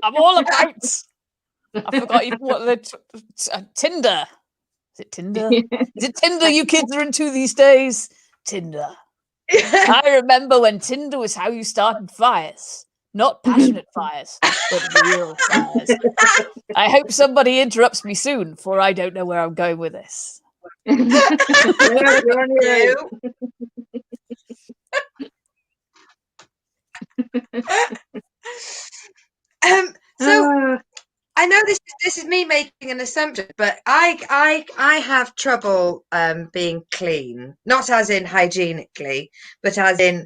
I'm all about. I forgot even what the Tinder. Is it Tinder? Is it Tinder you kids are into these days? Tinder. I remember when Tinder was how you started fires. Not passionate fires, but real fires. I hope somebody interrupts me soon, for I don't know where I'm going with this. You're on your own. So I know this is me making an assumption, but I have trouble being clean, not as in hygienically, but as in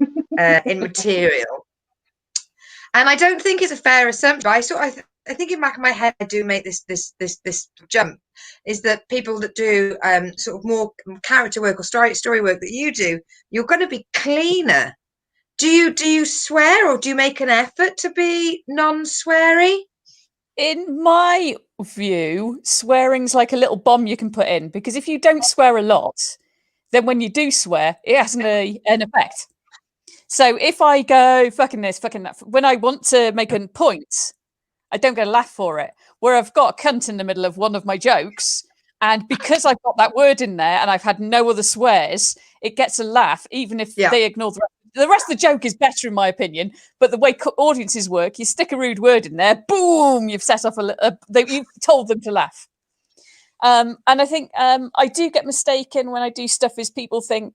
material. And I don't think it's a fair assumption. I think in the back of my head I do make this jump, is that people that do sort of more character work or story work that you do, you're going to be cleaner. Do you swear, or do you make an effort to be non-sweary? In my view, swearing's like a little bomb you can put in, because if you don't swear a lot, then when you do swear, it has an effect. So if I go fucking this, fucking that, when I want to make a point, I don't get a laugh for it. Where I've got a cunt in the middle of one of my jokes, and because I've got that word in there and I've had no other swears, it gets a laugh, even if they ignore the rest of the joke is better, in my opinion. But the way audiences work, you stick a rude word in there, boom, you've set off you've told them to laugh. And I think I do get mistaken when I do stuff. Is people think,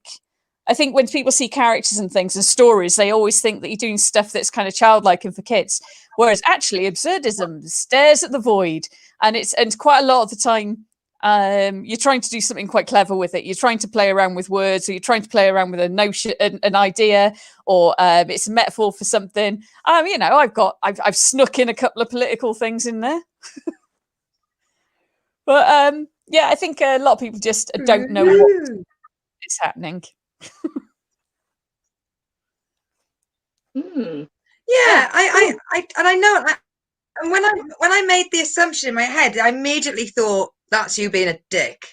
I think when people see characters and things and stories, they always think that you're doing stuff that's kind of childlike and for kids. Whereas actually, absurdism stares at the void, and quite a lot of the time, you're trying to do something quite clever with it. You're trying to play around with words, or you're trying to play around with a notion, an idea, or it's a metaphor for something. You know, I've snuck in a couple of political things in there, but yeah, I think a lot of people just don't know what is happening. Yeah, and I know. And when I made the assumption in my head, I immediately thought that's you being a dick,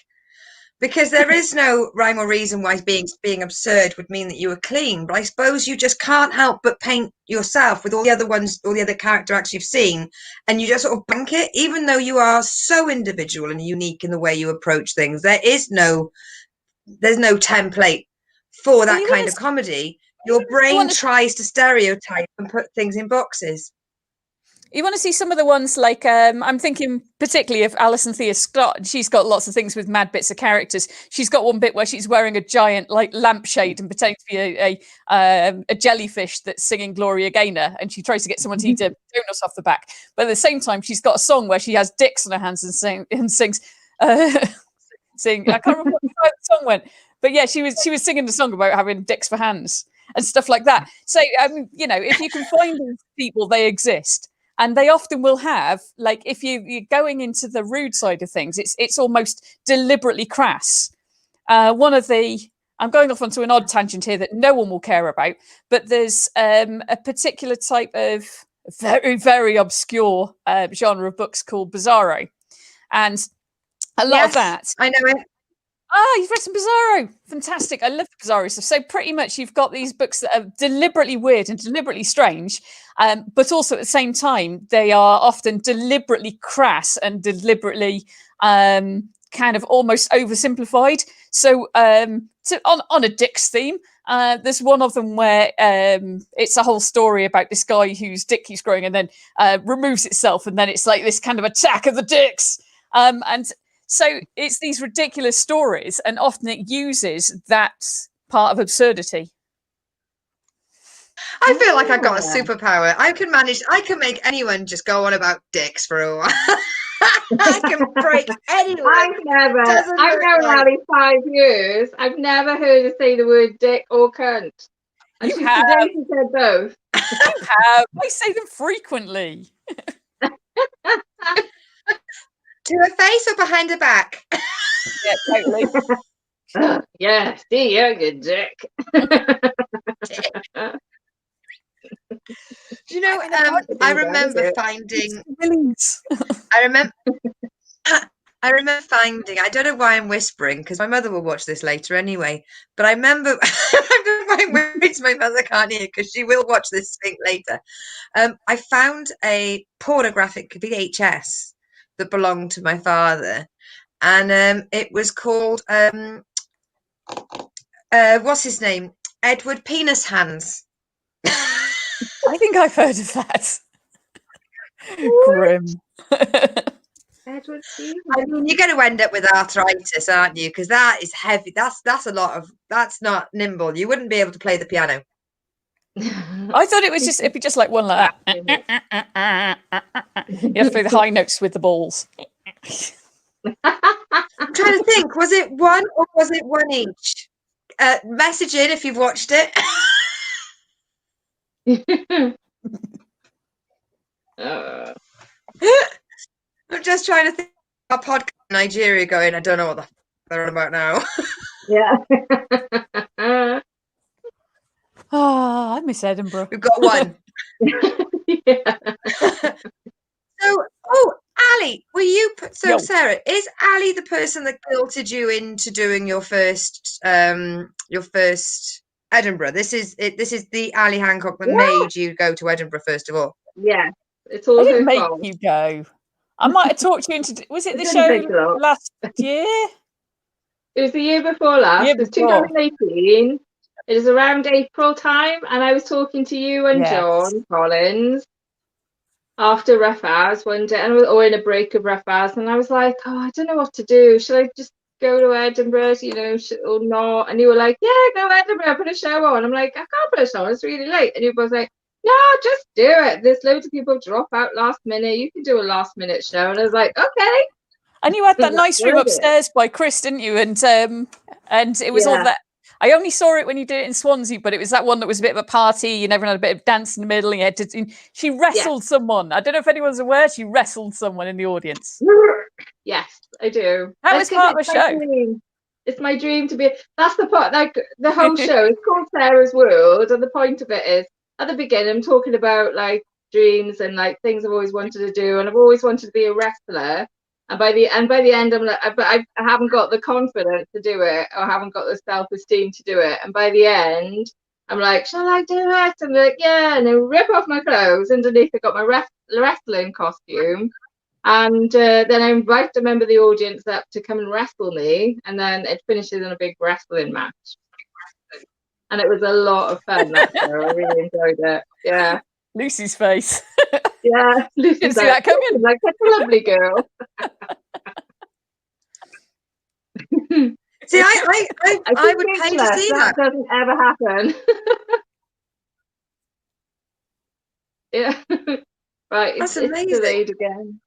because there is no rhyme or reason why being absurd would mean that you were clean. But I suppose you just can't help but paint yourself with all the other character acts you've seen, and you just sort of bank it, even though you are so individual and unique in the way you approach things. There's no template for that kind of comedy. Your brain tries to stereotype and put things in boxes. You want to see some of the ones like I'm thinking particularly of Alison Thea Scott. She's got lots of things with mad bits of characters. She's got one bit where she's wearing a giant like lampshade and pretending to be a jellyfish that's singing Gloria Gaynor, and she tries to get someone to eat a donut off the back. But at the same time, she's got a song where she has dicks in her hands and sings. Sing. I can't remember how the song went, but yeah, she was singing the song about having dicks for hands and stuff like that. So you know, if you can find these people, they exist. And they often will have, like, if you're going into the rude side of things, it's almost deliberately crass. I'm going off onto an odd tangent here that no one will care about, but there's a particular type of very, very obscure genre of books called Bizarro. And a lot of that. I know it. You've read some Bizarro. Fantastic. I love the Bizarro stuff. So pretty much you've got these books that are deliberately weird and deliberately strange, but also at the same time, they are often deliberately crass and deliberately kind of almost oversimplified. So on a Dick's theme, there's one of them where it's a whole story about this guy whose dick keeps growing and then removes itself. And then it's like this kind of attack of the dicks. And so it's these ridiculous stories, and often it uses that part of absurdity. I feel like I've got a superpower. I can make anyone just go on about dicks for a while. I can break anyone. I've known Ali 5 years. I've never heard her say the word dick or cunt. And today she said both. You have. I say them frequently. To her face or behind her back? Yeah, totally. Yeah, see, you're a good dick. Do you know, I remember finding, I remember finding, I don't know why I'm whispering, because my mother will watch this later anyway, but I remember, finding words my mother can't hear, because she will watch this thing later. I found a pornographic VHS that belonged to my father, and it was called, what's his name? Edward Penis Hands. I think I've heard of that. Grim. Edward Penis. I mean, you're going to end up with arthritis, aren't you? Because that is heavy. That's a lot of. That's not nimble. You wouldn't be able to play the piano. I thought it'd be just like one like that. You have to play the high notes with the balls. I'm trying to think. Was it one or was it one each? Message in if you've watched it. I'm just trying to think. Our podcast in Nigeria going. I don't know what the f they're on about now. Yeah. I miss Edinburgh. We've got one. Yeah. So, Ali, were you? So, Sarah, is Ali the person that guilted you into doing your first Edinburgh? This is it. This is the Ali Hancock that made you go to Edinburgh first of all. Yeah, it's all I didn't her make fault. you go. I might have talked you into. Was it the show last year? It was the year before last. It was 2018. It was around April time, and I was talking to you and John Collins after Rough Hours one day, or in a break of Rough Hours, and I was like, "Oh, I don't know what to do. Should I just go to Edinburgh, or not?" And you were like, "Yeah, go to Edinburgh, put a show on." I'm like, "I can't put a show on. It's really late." And you both like, "No, just do it. There's loads of people drop out last minute. You can do a last minute show." And I was like, "Okay." And you had that nice room upstairs by Chris, didn't you? And it was all that. I only saw it when you did it in Swansea, but it was that one that was a bit of a party and everyone had a bit of dance in the middle. And she wrestled someone. I don't know if anyone's aware. She wrestled someone in the audience. Yes, I do. That was part of the show. It's my dream to be. That's the part. Like the whole show is called Sarah's World, and the point of it is at the beginning I'm talking about like dreams and like things I've always wanted to do, and I've always wanted to be a wrestler. And by the end, I'm like, but I haven't got the confidence to do it, or I haven't got the self-esteem to do it. And by the end, I'm like, shall I do it? And they're like, yeah. And they rip off my clothes. Underneath, I got my wrestling costume. And then I invite a member of the audience up to come and wrestle me. And then it finishes in a big wrestling match. And it was a lot of fun, that show. I really enjoyed it. Yeah. Lucy's face. Yeah, Lucy's didn't see that coming. Like, that's a lovely girl. See, I would pay to see that. That doesn't ever happen. Yeah. Right, it's delayed again.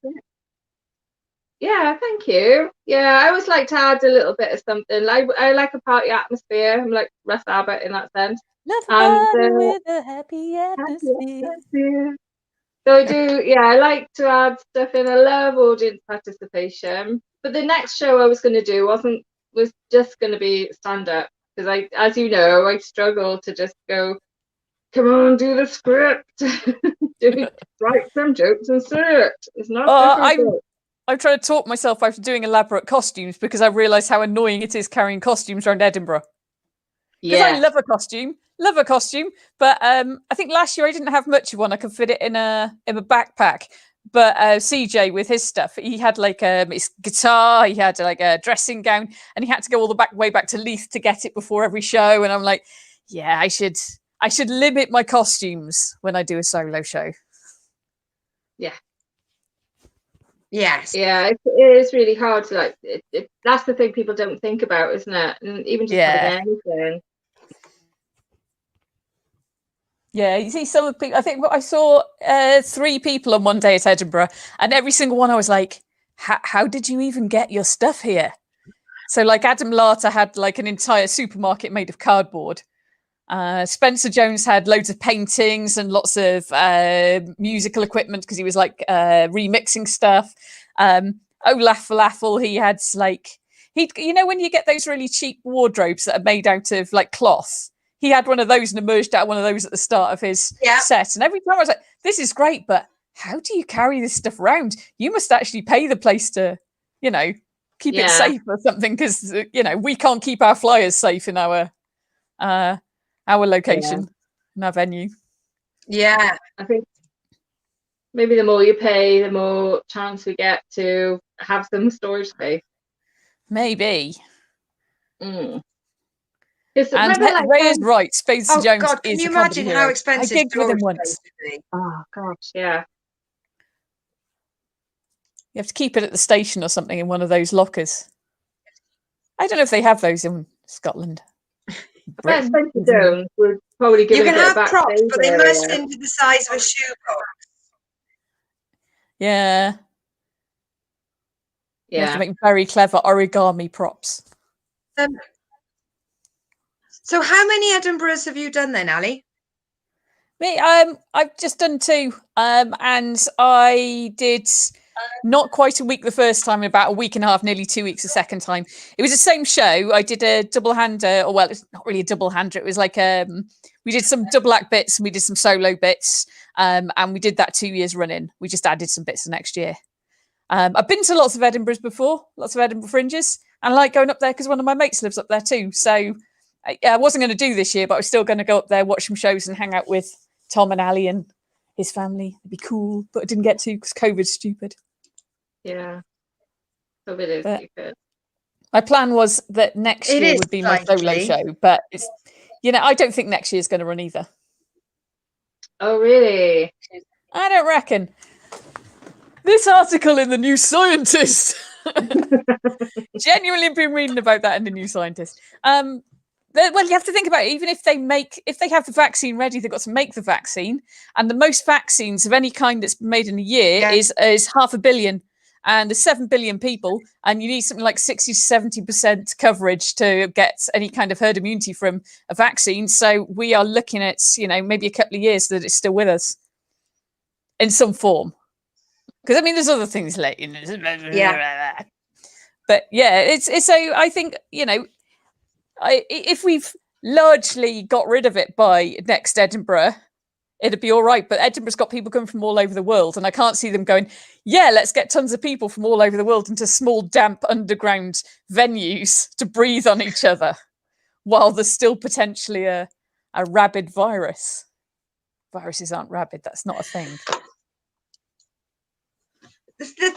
Yeah, thank you. Yeah, I always like to add a little bit of something. Like I like a party atmosphere. I'm like Russ Abbott in that sense. Love a party with a happy atmosphere. So I do, I like to add stuff in. I love audience participation. But the next show I was going to do was just going to be stand up, because as you know, I struggle to just go, come on, do the script, write some jokes and say it. It's not difficult. I'm trying to talk myself out of doing elaborate costumes because I realise how annoying it is carrying costumes around Edinburgh. Because I love a costume, but I think last year I didn't have much of one. I could fit it in a backpack. But CJ with his stuff, he had like his guitar, he had like a dressing gown, and he had to go all the way back to Leith to get it before every show. And I'm like, yeah, I should limit my costumes when I do a solo show. Yeah. Yes. Yeah, it is really hard to like. That's the thing people don't think about, isn't it? And even just having anything. Yeah, you see some of the people. I think I saw 3 people on one day at Edinburgh, and every single one I was like, how did you even get your stuff here? So like Adam Larter had like an entire supermarket made of cardboard. Spencer Jones had loads of paintings and lots of musical equipment because he was like remixing stuff. Olaf Falafel, he had like when you get those really cheap wardrobes that are made out of like cloth. He had one of those and emerged out one of those at the start of his set. And every time I was like, this is great, but how do you carry this stuff around? You must actually pay the place to, keep it safe or something, because we can't keep our flyers safe in our location and our venue. Yeah, I think maybe the more you pay, the more chance we get to have some storage space. Maybe. And Ray is right. Spencer Jones God, can is you a comedy imagine hero. how expensive I gigged with him storage once. space would be? Oh gosh, yeah. You have to keep it at the station or something in one of those lockers. I don't know if they have those in Scotland. I bet Spencer Jones would probably give You it can a bit have of props, but they area. must be the size of a shoebox. Yeah. You have to make very clever origami props. So how many Edinburghs have you done then, Ali? Me, I've just done 2. And I did not quite a week the first time, and about a week and a half, nearly 2 weeks the second time. It was the same show. I did a double hander, or well, it's not really a double hander. It was like we did some double act bits and we did some solo bits. And we did that 2 years running. We just added some bits the next year. I've been to lots of Edinburghs before, lots of Edinburgh Fringes, and I like going up there because one of my mates lives up there too. So I wasn't going to do this year, but I was still going to go up there, watch some shows and hang out with Tom and Ali and his family. It'd be cool, but I didn't get to because COVID's stupid. Yeah. COVID is stupid. My plan was that next year would be my solo show, but it's, I don't think next year's going to run either. Oh, really? I don't reckon. This article in the New Scientist. Genuinely been reading about that in the New Scientist. Well, you have to think about it. Even if they have the vaccine ready, they've got to make the vaccine. And the most vaccines of any kind that's been made in a year is 500 million. And there's 7 billion people, and you need something like 60 to 70% coverage to get any kind of herd immunity from a vaccine. So we are looking at, maybe a couple of years that it's still with us in some form. Because there's other things like, but yeah, it's so I think if we've largely got rid of it by next Edinburgh, it'd be all right. But Edinburgh's got people coming from all over the world, and I can't see them going, let's get tons of people from all over the world into small, damp, underground venues to breathe on each other while there's still potentially a rabid virus. Viruses aren't rabid. That's not a thing.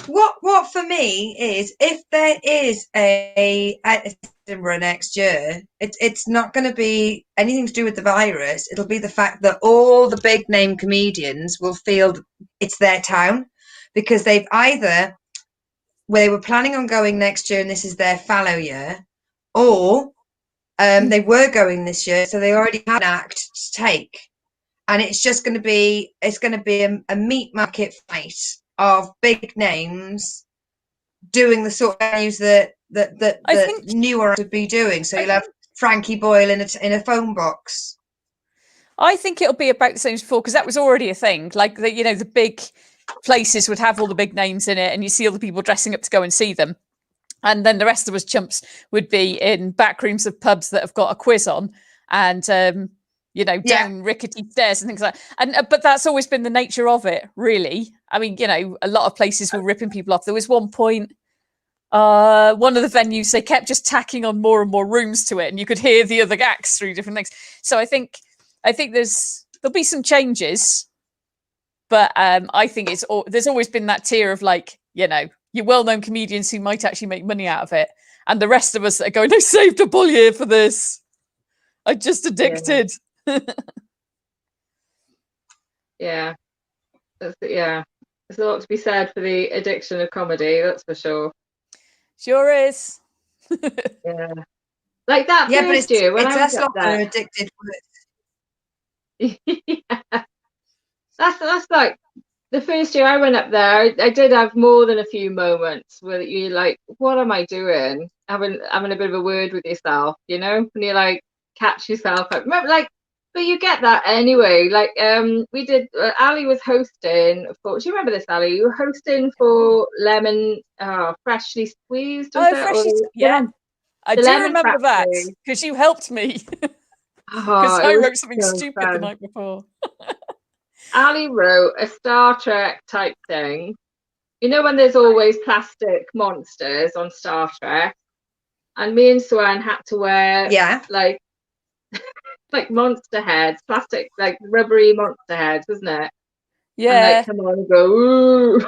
What for me is, if there is a Edinburgh next year, it's not going to be anything to do with the virus. It'll be the fact that all the big name comedians will feel it's their town, because they were planning on going next year and this is their fallow year, or they were going this year, so they already had an act to take, and it's just going to be a meat market fight of big names doing the sort of venues that newer would be doing. So you'll have Frankie Boyle in a phone box. I think it'll be about the same as before, because that was already a thing. Like the big places would have all the big names in it, and you see all the people dressing up to go and see them. And then the rest of us chumps would be in back rooms of pubs that have got a quiz on, and down rickety stairs and things like that. And but that's always been the nature of it, really. A lot of places were ripping people off. There was one point, one of the venues, they kept just tacking on more and more rooms to it, and you could hear the other acts through different things. So I think there'll be some changes, but I think there's always been that tier of your well-known comedians who might actually make money out of it, and the rest of us that are going, I saved up all year for this. I'm just addicted. Yeah. There's a lot to be said for the addiction of comedy, that's for sure. Sure is. Yeah. Like that first year when I was up there. Addicted. Yeah. That's like the first year I went up there. I did have more than a few moments where you're like, "What am I doing?" Having a bit of a word with yourself, you know, when you like catch yourself up. Remember, like, but you get that anyway. Like, we did. Ali was hosting for. Do you remember this, Ali? You were hosting for lemon, freshly squeezed, was Oh, it, or freshly, yeah. I the do lemon remember that factory? because you helped me Oh, because it I was wrote something so stupid the fun. night before. Ali wrote a Star Trek type thing. You know when there's always plastic monsters on Star Trek, and me and Swan had to wear Yeah. like monster heads, plastic like rubbery monster heads, wasn't it? And like Yeah. come on and go, ooh.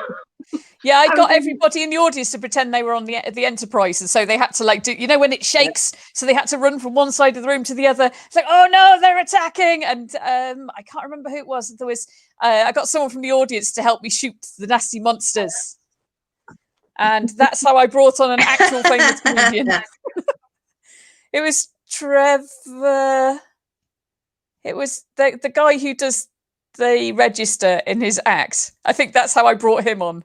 Yeah, I I was got everybody in the audience to pretend they were on the Enterprise, and so they had to like do, you know, when it shakes, so they had to run from one side of the room to the other. It's like, oh no, they're attacking, and I can't remember who it was. There was I got someone from the audience to help me shoot the nasty monsters, and that's how I brought on an actual famous comedian. It was Trevor. It was the guy who does the register in his act. I think that's how I brought him on.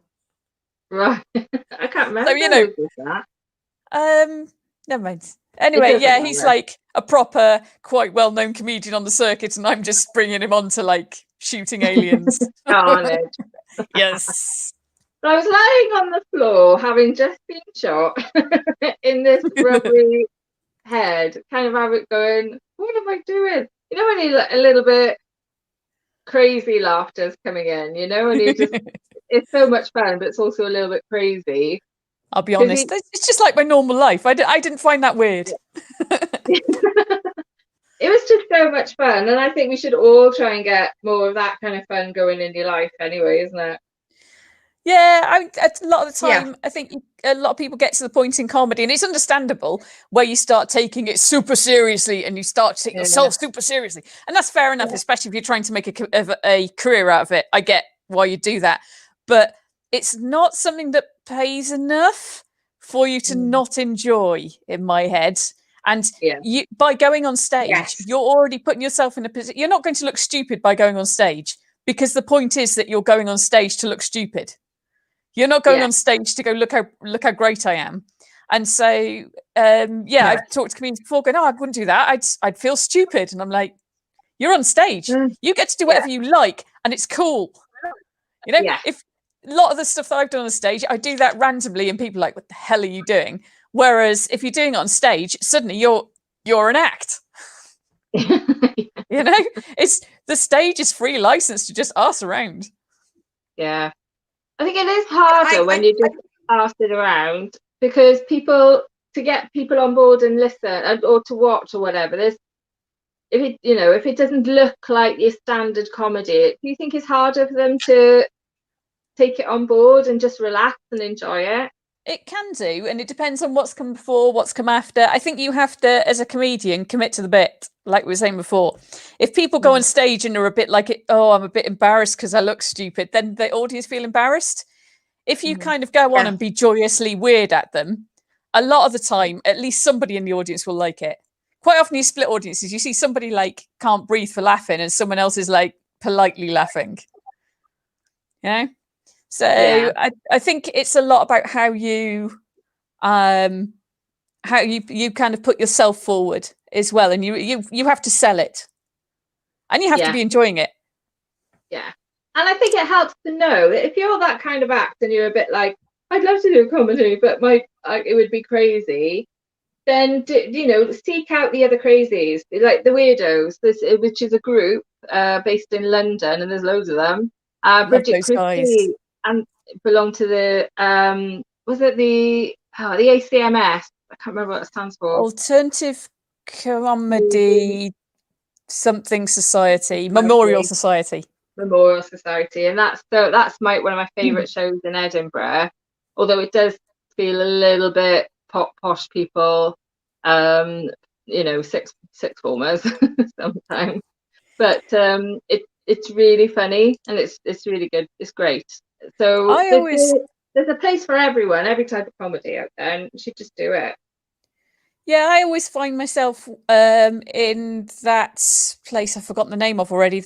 right. I can't So remember you know, who did that. never mind. It Anyway, doesn't yeah, he's matter. like a proper, quite well-known comedian on the circuit, and I'm just bringing him on to like shooting aliens. Carnage. Yes. But I was lying on the floor, having just been shot in this rubbery head, kind of have it going, what am I doing? You know, when you a little bit crazy laughter's coming in, you know, and you just, it's so much fun, but it's also a little bit crazy. I'll be Because honest, it's just like my normal life. I didn't find that weird. it was just so much fun. And I think we should all try and get more of that kind of fun going in your life anyway, isn't it? Yeah, a lot of the Yeah. time, I think a lot of people get to the point in comedy, and it's understandable, where you start taking it super seriously and you start to take Yeah. yourself super seriously. And that's fair enough, especially if you're trying to make a career out of it. I get why you do that. But it's not something that pays enough for you to not enjoy, in my head. And Yeah. you, by going on stage, Yes. you're already putting yourself in a position. You're not going to look stupid by going on stage, because the point is that you're going on stage to look stupid. You're not going Yeah. on stage to go look how great I am. And so No. I've talked to comedians before going, oh, I wouldn't do that. I'd feel stupid. And I'm like, you're on stage. You get to do whatever you like, and it's cool. You know, Yeah. if a lot of the stuff that I've done on stage, I do that randomly, and people are like, what the hell are you doing? Whereas if you're doing it on stage, suddenly you're an act. You know, it's the stage is free license to just ass around. Yeah. I think it is harder when I you just pass it around, because to get people on board and listen or to watch or whatever, there's if it doesn't look like your standard comedy, do you think it's harder for them to take it on board and just relax and enjoy it? It can do, and it depends on what's come before, what's come after. I think you have to, as a comedian, commit to the bit, like we were saying before. If people go on stage and are a bit like, oh, I'm a bit embarrassed because I look stupid, then the audience feel embarrassed. If you kind of go on and be joyously weird at them, a lot of the time, at least somebody in the audience will like it. Quite often, you split audiences. You see somebody like can't breathe for laughing, and someone else is like politely laughing. You know? So I think it's a lot about how you kind of put yourself forward as well, and you have to sell it, and you have to be enjoying it. Yeah. And I think it helps to know that if you're that kind of act and you're a bit like, I'd love to do comedy, but it would be crazy, then seek out the other crazies, like the Weirdos, which is a group based in London, and there's loads of them. Love Bridget those guys. Christie and belong to the was it the ACMS? I can't remember what it stands for. Alternative Comedy something Society, Memorial Society. Memorial Society, and that's one of my favourite shows in Edinburgh. Although it does feel a little bit posh people, sixth formers sometimes. But it's really funny, and it's really good. It's great. So there's a place for everyone, every type of comedy out there, and you should just do it. Yeah, I always find myself in that place I've forgotten the name of already.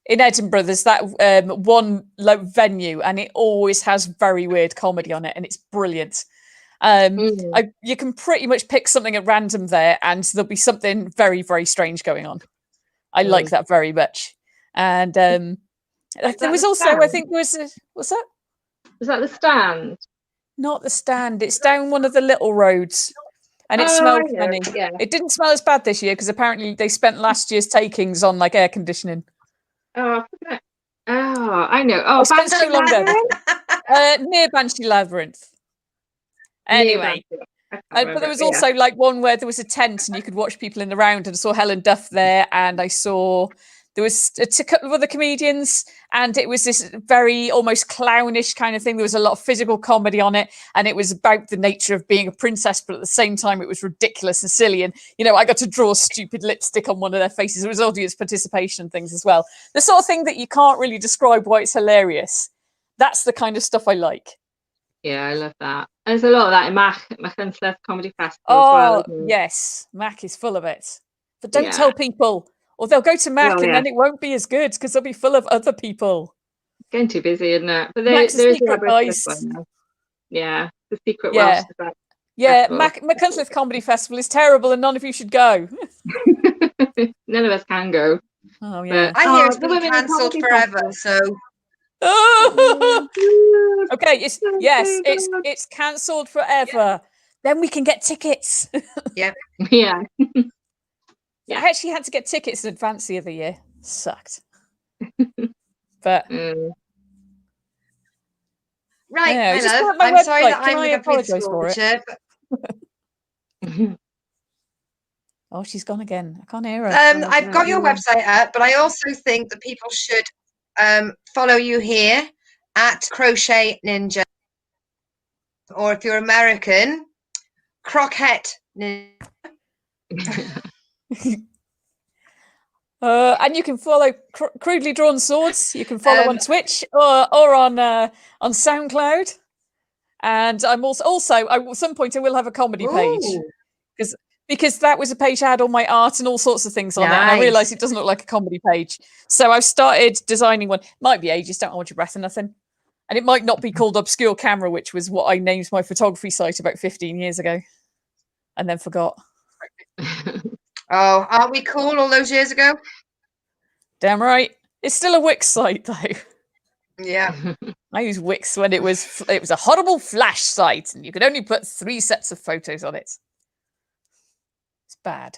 In Edinburgh, there's that one venue, and it always has very weird comedy on it, and it's brilliant. You can pretty much pick something at random there, and there'll be something very, very strange going on. I like that very much. And there was also, I think, what's that? Was that the Stand? Not the Stand. It's down one of the little roads, and it smelled funny. Yeah. It didn't smell as bad this year because apparently they spent last year's takings on like air conditioning. Oh, I know. Oh, Banshee Labyrinth. Near Banshee Labyrinth. Anyway, but there was also like one where there was a tent and you could watch people in the round, and I saw Helen Duff there, and I saw there was a couple of other comedians, and it was this very almost clownish kind of thing. There was a lot of physical comedy on it, and it was about the nature of being a princess, but at the same time it was ridiculous and silly. And I got to draw stupid lipstick on one of their faces. There was audience participation and things as well. The sort of thing that you can't really describe why it's hilarious. That's the kind of stuff I like. Yeah, I love that. There's a lot of that in Machynlleth Comedy Festival as well. Yes, Mac is full of it. But don't tell people, or they'll go to Mac and then it won't be as good because they'll be full of other people. It's getting too busy, isn't it? But Mac's a secret, guys. Yeah, the secret Welsh. Yeah, Machynlleth Comedy Festival is terrible and none of you should go. None of us can go. Oh, yeah. I hear it's been cancelled forever, so... Okay, it's cancelled forever. Then we can get tickets. Yeah. Yeah. I actually had to get tickets in advance the other year. Sucked. But right, yeah, my love. I'm sorry that I'm going to apologise for it. Oh, she's gone again. I can't hear her. I've got your website up, but I also think that people should follow you here at Crochet Ninja, or if you're American, Croquette Ninja. And you can follow Crudely Drawn Swords. You can follow on Twitch or on SoundCloud. And I'm also at some point I will have a comedy page because that was a page I had all my art and all sorts of things on it, and I realised it doesn't look like a comedy page. So I've started designing one. Might be ages, don't hold your breath or nothing. And it might not be called Obscure Camera, which was what I named my photography site about 15 years ago, and then forgot. Oh, aren't we cool all those years ago? Damn right. It's still a Wix site though. Yeah. I used Wix when it was a horrible Flash site, and you could only put 3 sets of photos on it. It's bad.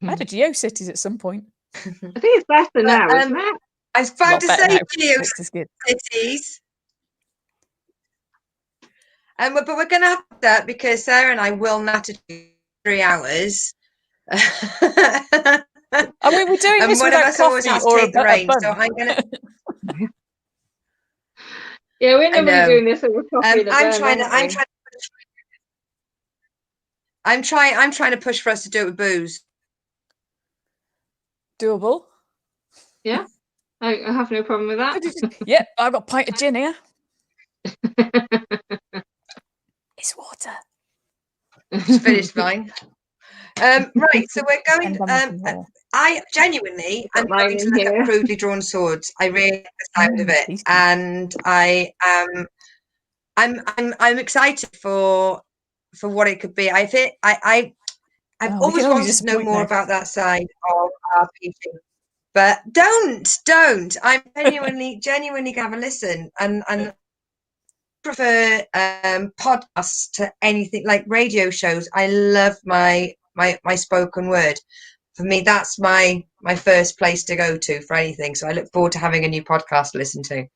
I had a GeoCities at some point. I think it's better now, isn't it? I was about to say GeoCities. But we're going to have that because Sarah and I will natter 3 hours. I mean, we're doing this without coffee or a bun. So I'm going to... Yeah, we're normally doing this over coffee. I'm trying to push for us to do it with booze. Doable. Yeah, I have no problem with that. Yep, I've got a pint of gin here. It's water. Just finished mine. Right, so we're going. I'm going to look at Crudely Drawn Swords. I really like the sound of it, and I'm excited for what it could be. I've always wanted to know more about that side of RPG. But don't. I'm genuinely gonna have a listen, and prefer podcasts to anything like radio shows. I love my spoken word. For me, that's my first place to go to for anything. So I look forward to having a new podcast to listen to.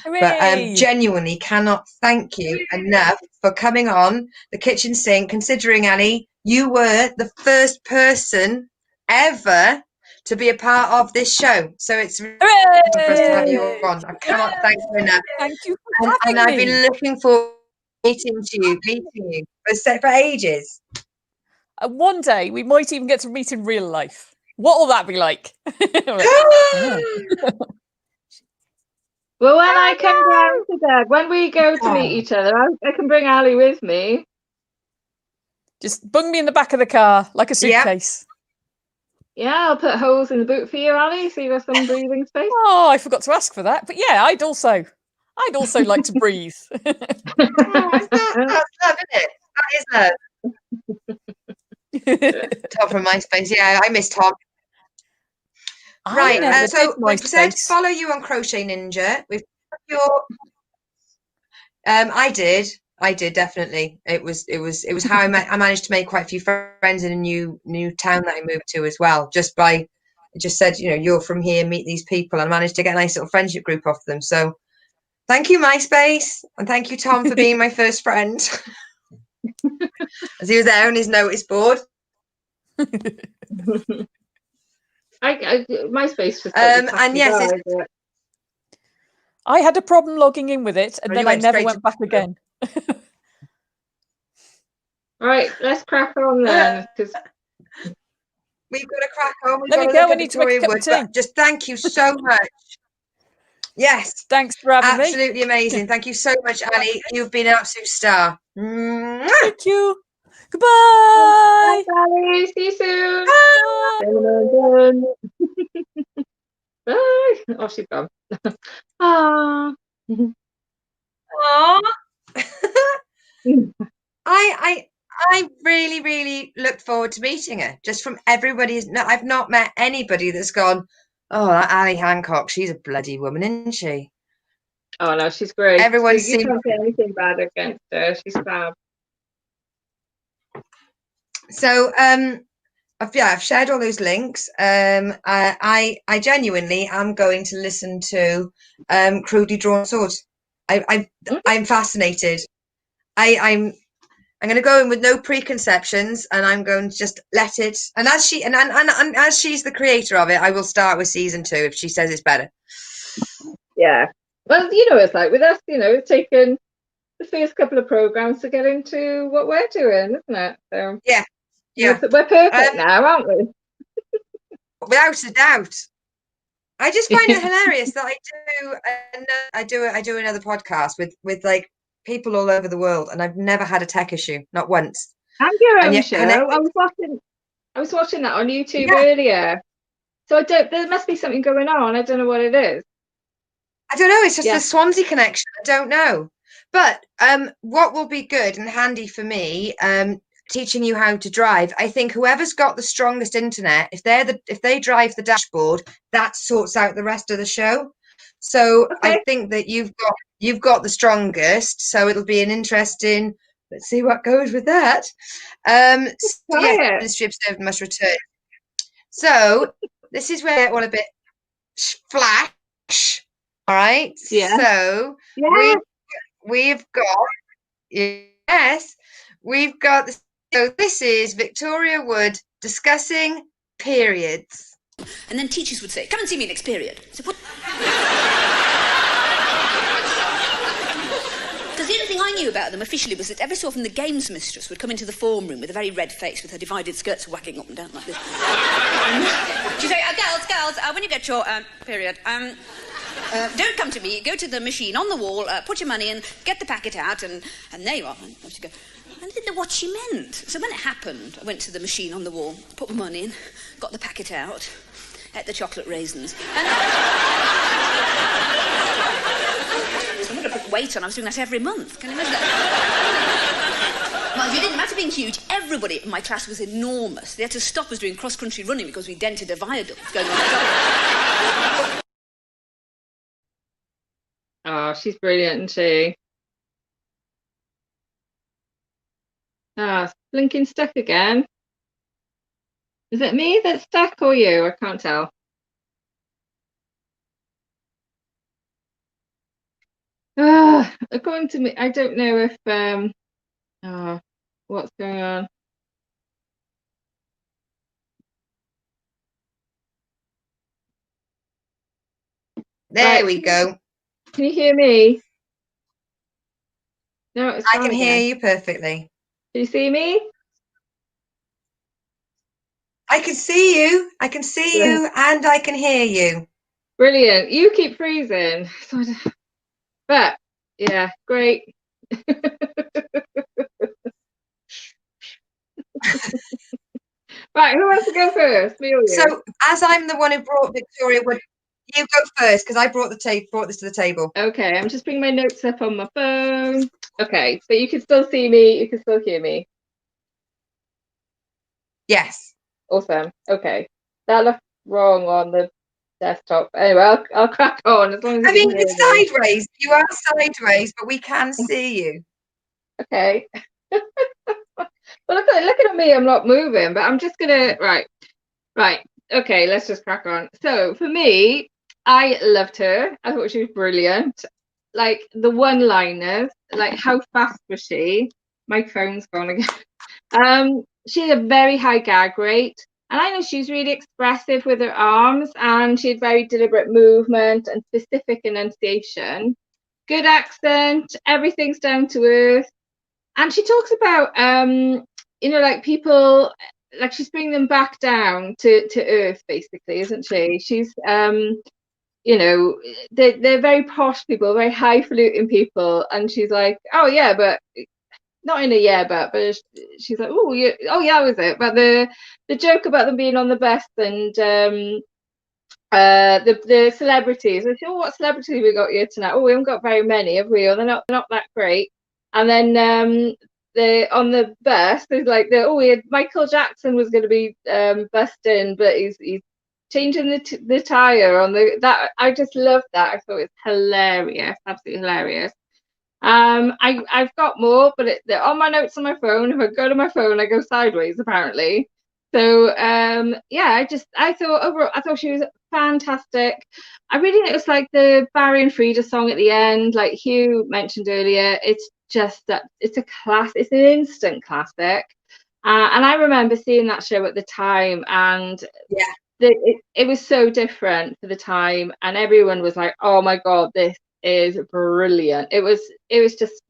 Hooray! But genuinely cannot thank you enough for coming on The Kitchen Sink, considering, Ali, you were the first person ever to be a part of this show. So it's really for us to have you on. I cannot thank you enough. Thank you for having me. I've been looking forward to meeting you for ages. One day we might even get to meet in real life. What will that be like? Well, when I come down to Dad, when we go to meet each other, I can bring Ali with me. Just bung me in the back of the car like a suitcase. Yeah, I'll put holes in the boot for you, Ali, so you have some breathing space. Oh, I forgot to ask for that. But yeah, I'd also like to breathe. Oh, that's love, isn't it? That is love. Tom from MySpace. Yeah, I miss Tom. Right. So we've said follow you on Crochet Ninja. We've got your. I did definitely. It was how I managed to make quite a few friends in a new town that I moved to as well. Just said, you're from here, meet these people, and managed to get a nice little friendship group off them. So thank you, MySpace, and thank you, Tom, for being my first friend. As he was there on his notice board. MySpace just and yes, I had a problem logging in with it, and then I never went back again. All right, let's crack on then, because we've got to crack on. Let me go. I need to make a cup of tea. Just thank you so much. Yes. Thanks for having me. Absolutely amazing. Thank you so much, Ali. You've been an absolute star. Thank you. Goodbye. Bye, Ali. See you soon. Bye. Bye. Oh, she's gone. Aww. I really, really look forward to meeting her. Just from everybody's, I've not met anybody that's gone, oh, that Ali Hancock, she's a bloody woman, isn't she? Oh no, she's great. Everyone you can't say anything bad against her. She's fab. So, I've shared all those links. I genuinely am going to listen to Crudely Drawn Swords. I'm fascinated. I'm going to go in with no preconceptions, and I'm going to just let it. And as she's the creator of it, I will start with season 2 if she says it's better. Yeah. Well, it's like with us, it's taken the first couple of programs to get into what we're doing, isn't it? So yeah. We're perfect now, aren't we? Without a doubt. I just find it hilarious that I do another podcast with like people all over the world, and I've never had a tech issue, not once. And your own show. I was watching that on YouTube earlier. So there must be something going on. I don't know what it is. I don't know. It's just the Swansea connection. I don't know. But what will be good and handy for me, teaching you how to drive, I think whoever's got the strongest internet, if they drive the dashboard, that sorts out the rest of the show. So I think that you've got the strongest. So it'll be an interesting. Let's see what goes with that. Ministry of Servant must return. So this is where I want a bit flash. All right. Yeah. So we've got this. So this is Victoria Wood discussing periods. And then teachers would say, come and see me next period. So what? Because the only thing I knew about them officially was that every so often the games mistress would come into the form room with a very red face with her divided skirts wagging up and down like this. She'd say, girls, when you get your period, don't come to me, go to the machine on the wall, put your money in, get the packet out, and there you are. And she'd go, I didn't know what she meant. So when it happened, I went to the machine on the wall, put my money in, got the packet out, ate the chocolate raisins. And I'm going to put weight on. I was doing that every month. Can you imagine that? Well, it didn't matter being huge. Everybody in my class was enormous. They had to stop us doing cross-country running because we dented a viaduct going on. Oh, she's brilliant, isn't she? It's blinking stuck again. Is it me that's stuck or you? I can't tell. According to me, I don't know if what's going on. There we go. Can you hear me? No, it's I can hear you perfectly. Do you see me? I can see you. I can see you, and I can hear you. Brilliant. You keep freezing. But yeah, great. Right, who wants to go first? Me or you? So, as I'm the one who brought Victoria, you go first because I brought this to the table. Okay, I'm just bringing my notes up on my phone. Okay, but you can still see me. You can still hear me. Yes. Awesome. Okay, that looked wrong on the desktop. Anyway, I'll crack on as long as I you mean, can hear it's me. sideways. You are sideways, but we can see you. Okay. Well, looking at me, I'm not moving, but I'm just gonna right. Okay, let's just crack on. So for me, I loved her. I thought she was brilliant. Like the one-liners, like how fast was she? My phone's gone again. She had a very high gag rate, and I know she's really expressive with her arms, and she had very deliberate movement and specific enunciation. Good accent, everything's down to earth, and she talks about like people, like she's bringing them back down to earth, basically, isn't she? She's you know, they're very posh people, very highfalutin people, and she's like, oh yeah, but not in a but she's like, oh yeah, was it? But the joke about them being on the best, and the celebrities. I said, oh, what celebrities we got here tonight? Oh, we haven't got very many, have we? Or they're not that great. And then the on the bus, there's like we had Michael Jackson was going to be busting, but he's changing the tire on that. I just loved that. I thought it was hilarious, absolutely hilarious. I've got more, but they're on my notes on my phone. If I go to my phone, I go sideways apparently. So yeah, I thought overall, I thought she was fantastic. I really noticed like the Barry and Frida song at the end, like Hugh mentioned earlier. It's just that it's a class. It's an instant classic. And I remember seeing that show at the time, and Yeah. it was so different for the time, and everyone was like, "Oh my god, this is brilliant." It was just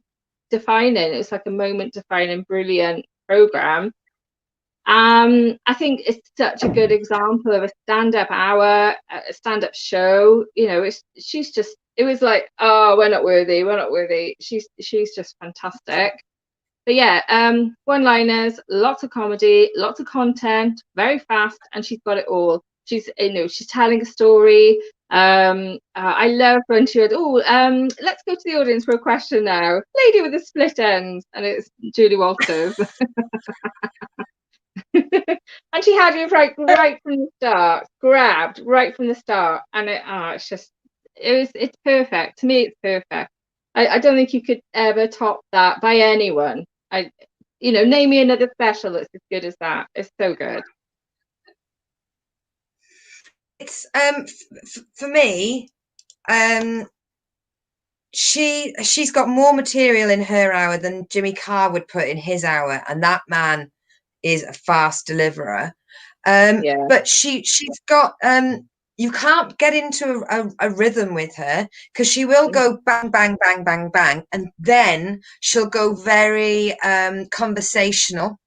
defining. It was like a moment defining, brilliant program. I think it's such a good example of a stand-up hour, a stand-up show. She's just. It was like, oh, we're not worthy. We're not worthy. She's just fantastic. But yeah, one-liners, lots of comedy, lots of content, very fast, and she's got it all. She's telling a story. I love when she would, let's go to the audience for a question now. Lady with the split ends, and it's Julie Walters. And she had you right from the start, grabbed right from the start, and it's perfect. To me, it's perfect. I don't think you could ever top that by anyone. Name me another special that's as good as that. It's so good. It's for me, she's got more material in her hour than Jimmy Carr would put in his hour, and that man is a fast deliverer. But she's got you can't get into a rhythm with her, because she will go bang bang bang bang bang, and then she'll go very conversational.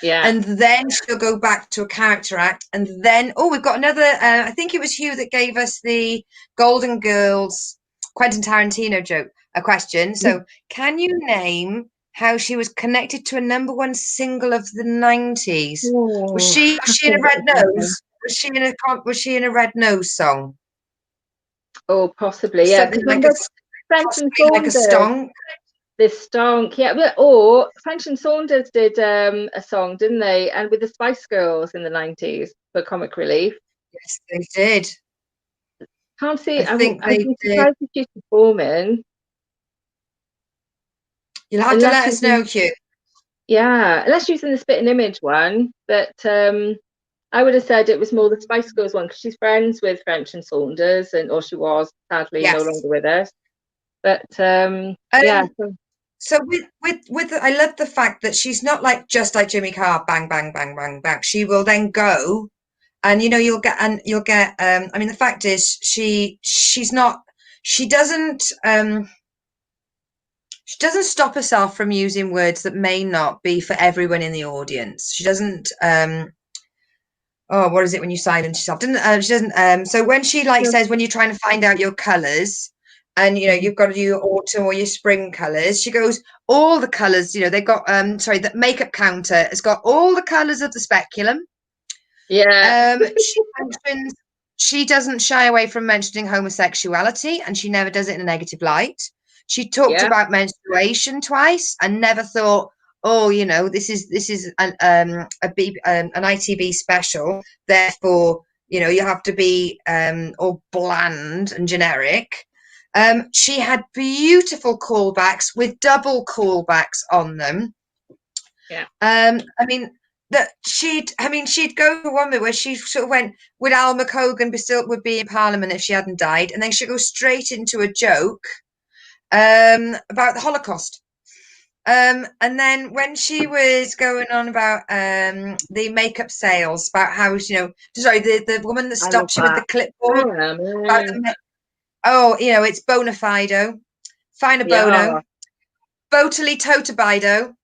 Yeah. And then she'll go back to a character act, and then we've got another. I think it was Hugh that gave us the Golden Girls Quentin Tarantino question. So, can you name how she was connected to a #1 single of the 90s? Was she in a Red Nose? Was she in a Red Nose song? Oh, possibly, yeah. Something like a stonk. This stonk, yeah. Or French and Saunders did a song, didn't they? And with the Spice Girls in the 90s for comic relief. Yes, they did. Can't see. I think I'd be surprised if she's performing. You'll have to let us know, Hugh. Yeah, unless she's in the Spitting Image one, but I would have said it was more the Spice Girls one, because she's friends with French and Saunders, or she was sadly no longer with us. But yeah. So with I love the fact that she's not just like Jimmy Carr, bang bang bang bang bang. She will then go, and you'll get. I mean, the fact is, she doesn't stop herself from using words that may not be for everyone in the audience. She doesn't. What is it when you silence yourself? She doesn't. So when she says, when you're trying to find out your colours, and you've got to do your autumn or your spring colours. She goes, all the colours, they got the makeup counter has got all the colours of the speculum. Yeah. She mentions she doesn't shy away from mentioning homosexuality, and she never does it in a negative light. She talked Yeah. about menstruation twice and never thought, oh, this is an ITV special, therefore you have to be all bland and generic. She had beautiful callbacks with double callbacks on them. Yeah. I mean that she'd go to one bit where she sort of went, would Al McCogan would be in Parliament if she hadn't died, and then she'd go straight into a joke about the Holocaust. And then when she was going on about the makeup sales, about how the woman that stopped you with the clipboard, it's bona fido, fina bono, botally totabido.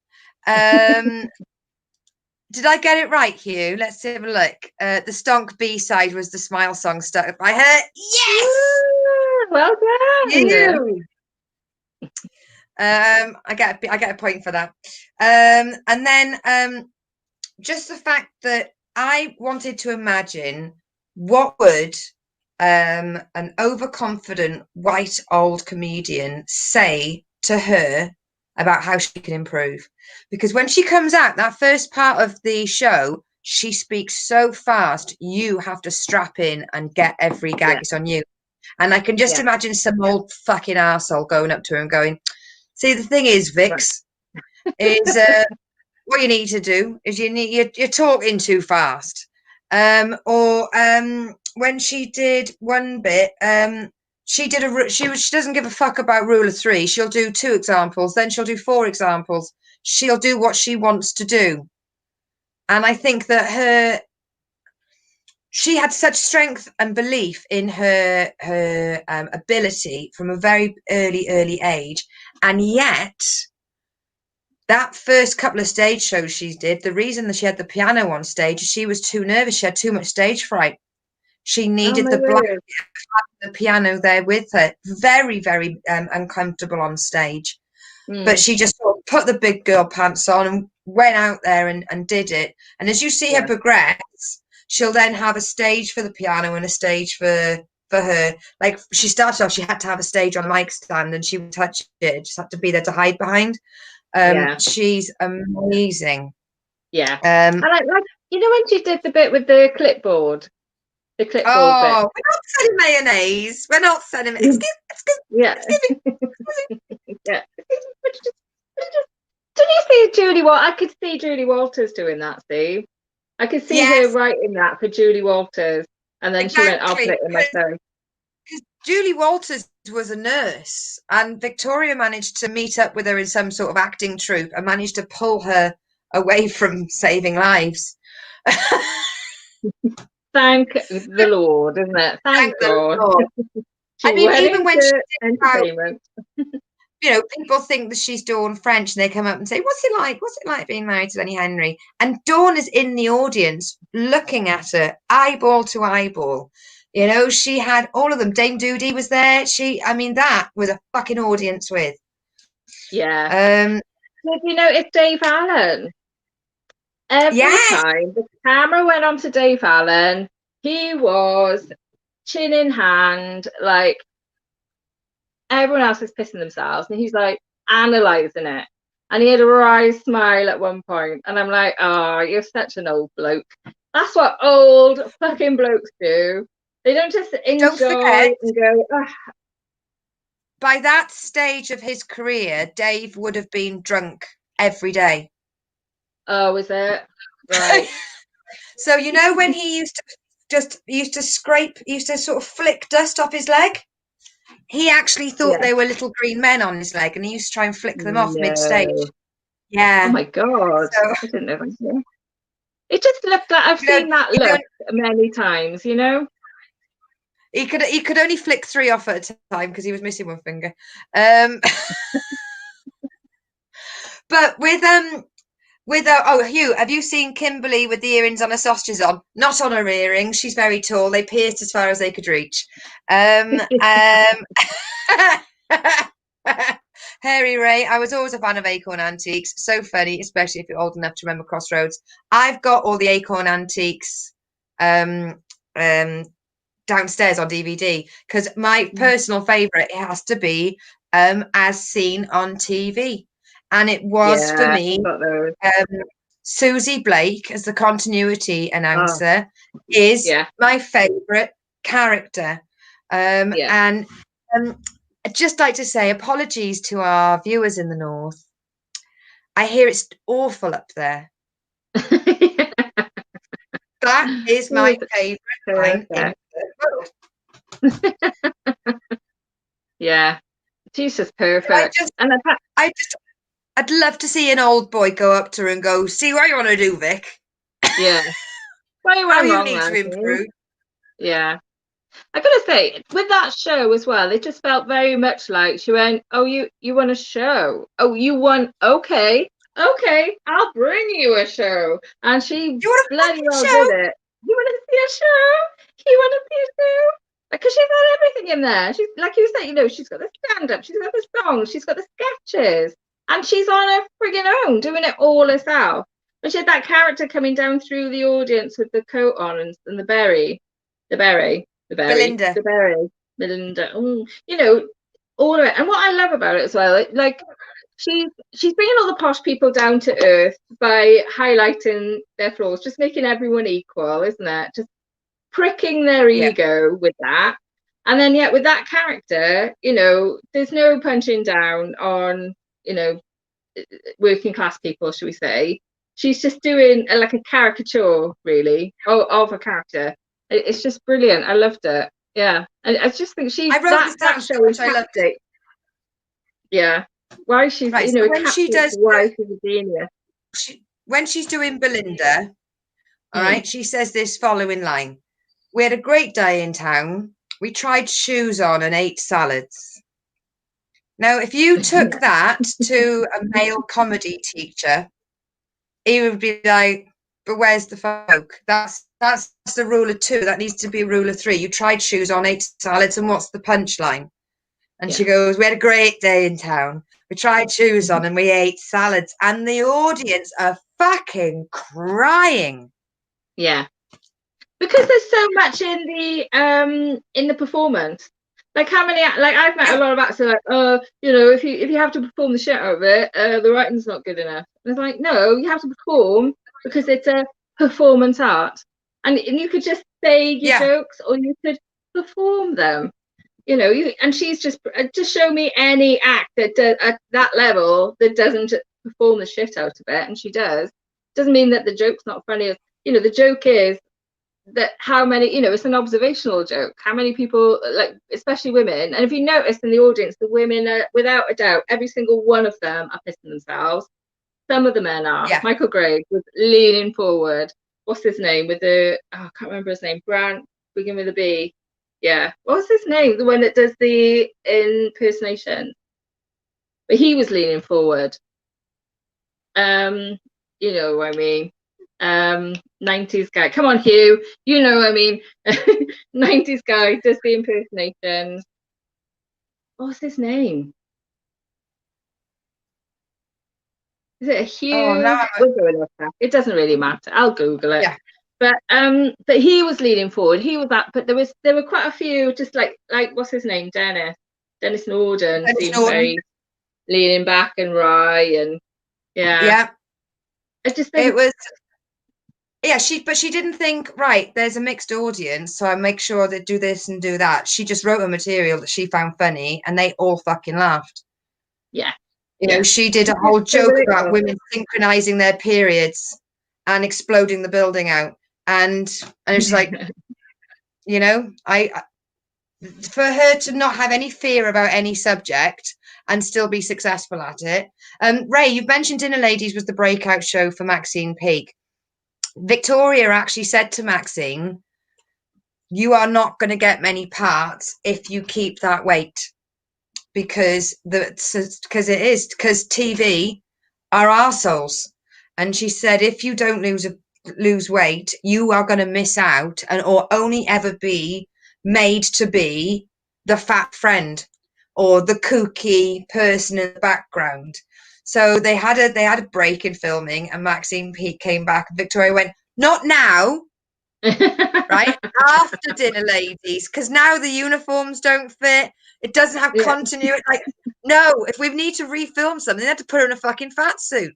Did I get it right, Hugh? Let's have a look. The Stonk B-side was the Smile song stuck by her. Yes! Well done. You. I get a point for that. And then just the fact that I wanted to imagine what would an overconfident white old comedian say to her about how she can improve. Because when she comes out, that first part of the show, she speaks so fast, you have to strap in and get every gag. It's on you. And I can just imagine some old fucking arsehole going up to her and going, see, the thing is, Vix, is what you need to do is you're talking too fast. Or when she did one bit, she doesn't give a fuck about rule of three. She'll do 2 examples, then she'll do 4 examples. She'll do what she wants to do. And I think that she had such strength and belief in her ability from a very early age. And yet that first couple of stage shows she did, the reason that she had the piano on stage is she was too nervous. She had too much stage fright. She needed the piano there with her. Very, very uncomfortable on stage. But she just sort of put the big girl pants on and went out there and did it. And as you see her progress, she'll then have a stage for the piano and a stage for her. Like, she started off, she had to have a stage on a mic stand and she would touch it. Just had to be there to hide behind. She's amazing. Yeah. And like when she did the bit with the clipboard. The clipboard bit. Oh, we're not selling mayonnaise. We're not selling excuse me. Yeah. Yeah. Did you see Julie I could see Julie Walters doing that, Steve. I could see her writing that for Julie Walters. And then she went, I'll put it in my phone. Because Julie Walters was a nurse, and Victoria managed to meet up with her in some sort of acting troupe and managed to pull her away from saving lives. Thank the Lord, isn't it? Thank God. The Lord. I mean, even when she entertainment. People think that she's Dawn French, and they come up and say, what's it like being married to Lenny Henry? And Dawn is in the audience looking at her eyeball to eyeball. She had all of them. Dame Doody was there. That was a fucking audience with. Yeah. Did you notice Dave Allen? Every time the camera went on to Dave Allen, he was chin in hand, like everyone else was pissing themselves, and he's like analysing it. And he had a wry smile at one point, and I'm like, oh, you're such an old bloke. That's what old fucking blokes do. They don't just enjoy and go, ugh. By that stage of his career, Dave would have been drunk every day. Oh, is it? Right. So when he used to sort of flick dust off his leg, he actually thought they were little green men on his leg, and he used to try and flick them off mid-stage. Yeah. Oh my God. I didn't know that. It just looked like I've seen that look many times, He could only flick 3 off at a time because he was missing one finger. But with With Hugh, have you seen Kimberly with the earrings on her sausages on? Not on her earrings. She's very tall. They pierced as far as they could reach. Harry Ray, I was always a fan of Acorn Antiques. So funny, especially if you're old enough to remember Crossroads. I've got all the Acorn Antiques downstairs on DVD because my personal favourite, it has to be As Seen on TV. And it was for me Susie Blake as the continuity announcer is my favourite character. And I'd just like to say apologies to our viewers in the north. I hear it's awful up there. That is my favourite line in the world. Yeah, she's just perfect. I'd love to see an old boy go up to her and go, "See what you want to do, Vic." Yeah. How you need to improve. Yeah. I gotta say, with that show as well, it just felt very much like she went, "Oh, you want a show? Oh, you want? Okay, I'll bring you a show." And she bloody well did it. You want to see a show? You want to see a show? Because she's got everything in there. She's like you said, she's got the stand-up, she's got the songs, she's got the sketches, and she's on her friggin' own, doing it all herself. And she had that character coming down through the audience with the coat on and the berry. Melinda. Oh, all of it. And what I love about it as well, like she's bringing all the posh people down to earth by highlighting their flaws, just making everyone equal, isn't it? Just pricking their ego with that. And then yet with that character, there's no punching down on, working class people, shall we say. She's just doing like a caricature, really, of a character. It's just brilliant. I loved it. Yeah, and I just think that show is fantastic. Yeah, why she's so when she does why she's a genius. When she's doing Belinda, all right, she says this following line: "We had a great day in town. We tried shoes on and ate salads." Now, if you took that to a male comedy teacher, he would be like, "But where's the folk? That's the rule of 2. That needs to be rule of 3. You tried shoes on, ate salads, and what's the punchline?" And she goes, "We had a great day in town. We tried shoes on and we ate salads." And the audience are fucking crying. Yeah. Because there's so much in the performance. Like how many, like I've met a lot of actors like, if you have to perform the shit out of it, the writing's not good enough. And it's like, no, you have to perform because it's a performance art, and you could just say your jokes or you could perform them. And she's just show me any act that at that level that doesn't perform the shit out of it, and she does. Doesn't mean that the joke's not funny. The joke is that how many, it's an observational joke. How many people, like especially women, and if you notice in the audience, the women are without a doubt, every single one of them are pissing themselves. Some of the men are. Yeah. Michael Gray was leaning forward. What's his name with the? I can't remember his name. Brant, begin with a B. Yeah. What's his name? The one that does the impersonation. But he was leaning forward. You know what I mean. 90s guy. Come on, Hugh. You know what I mean. 90s guy does the impersonations. What's his name? Is it a Hugh? Oh, no. It doesn't really matter. I'll Google it. Yeah. But he was leaning forward. He was that. But there were quite a few. Just like what's his name? Dennis Norden seemed very leaning back and wry and yeah. I just think it was. Yeah, she didn't think, right, there's a mixed audience, so I make sure they do this and do that. She just wrote a material that she found funny and they all fucking laughed. Yeah. She did a whole joke about women synchronizing their periods and exploding the building out. And it's like, for her to not have any fear about any subject and still be successful at it. Ray, you've mentioned Dinner Ladies was the breakout show for Maxine Peake. Victoria actually said to Maxine, "You are not going to get many parts if you keep that weight, because TV are arseholes, and she said, if you don't lose weight, you are going to miss out or only ever be made to be the fat friend or the kooky person in the background. So they had a break in filming, and Maxine Peake came back, and Victoria went, not now. Right after dinner, ladies, because now the uniforms don't fit. It doesn't have continuity. Like, no, if we need to refilm something, they have to put her in a fucking fat suit.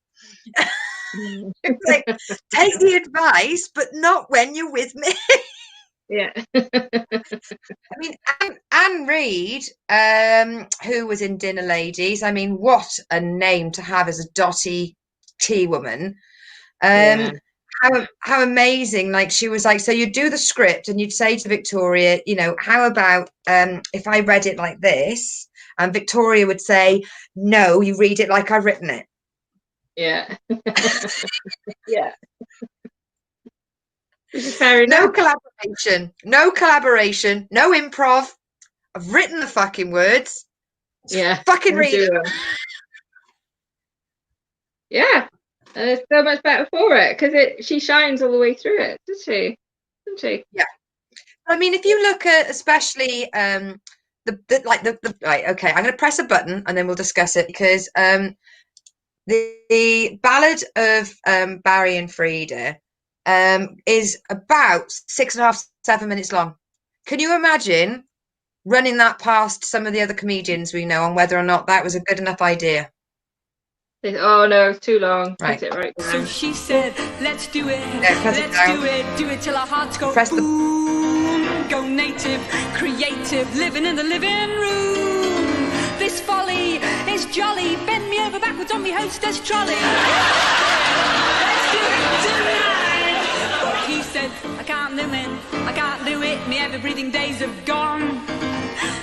It's like, take the advice, but not when you're with me. Yeah. I mean, Anne Reid, who was in Dinner Ladies. I mean, what a name to have as a dotty tea woman. How amazing. Like, she was like, so you'd do the script and you'd say to Victoria, you know, how about if I read it like this? And Victoria would say, no, you read it like I've written it. Yeah. Yeah. Which is fair enough. No collaboration, no improv. I've written the fucking words. Yeah. Fucking read it. Yeah. And it's so much better for it, because she shines all the way through it, doesn't she? Yeah. I mean, if you look at especially right, okay, I'm going to press a button and then we'll discuss it, because the Ballad of Barry and Frida is about 6.5, 7 minutes long. Can you imagine running that past some of the other comedians we know on whether or not that was a good enough idea? Oh no, it's too long. Right. Put it right down. So she said, let's do it. Yeah, let's do it till our hearts go boom. Go native, creative, living in the living room. This folly is jolly. Bend me over backwards on me hostess trolley. Let's do it tonight. But he said, I can't do it. Me ever breathing days have gone.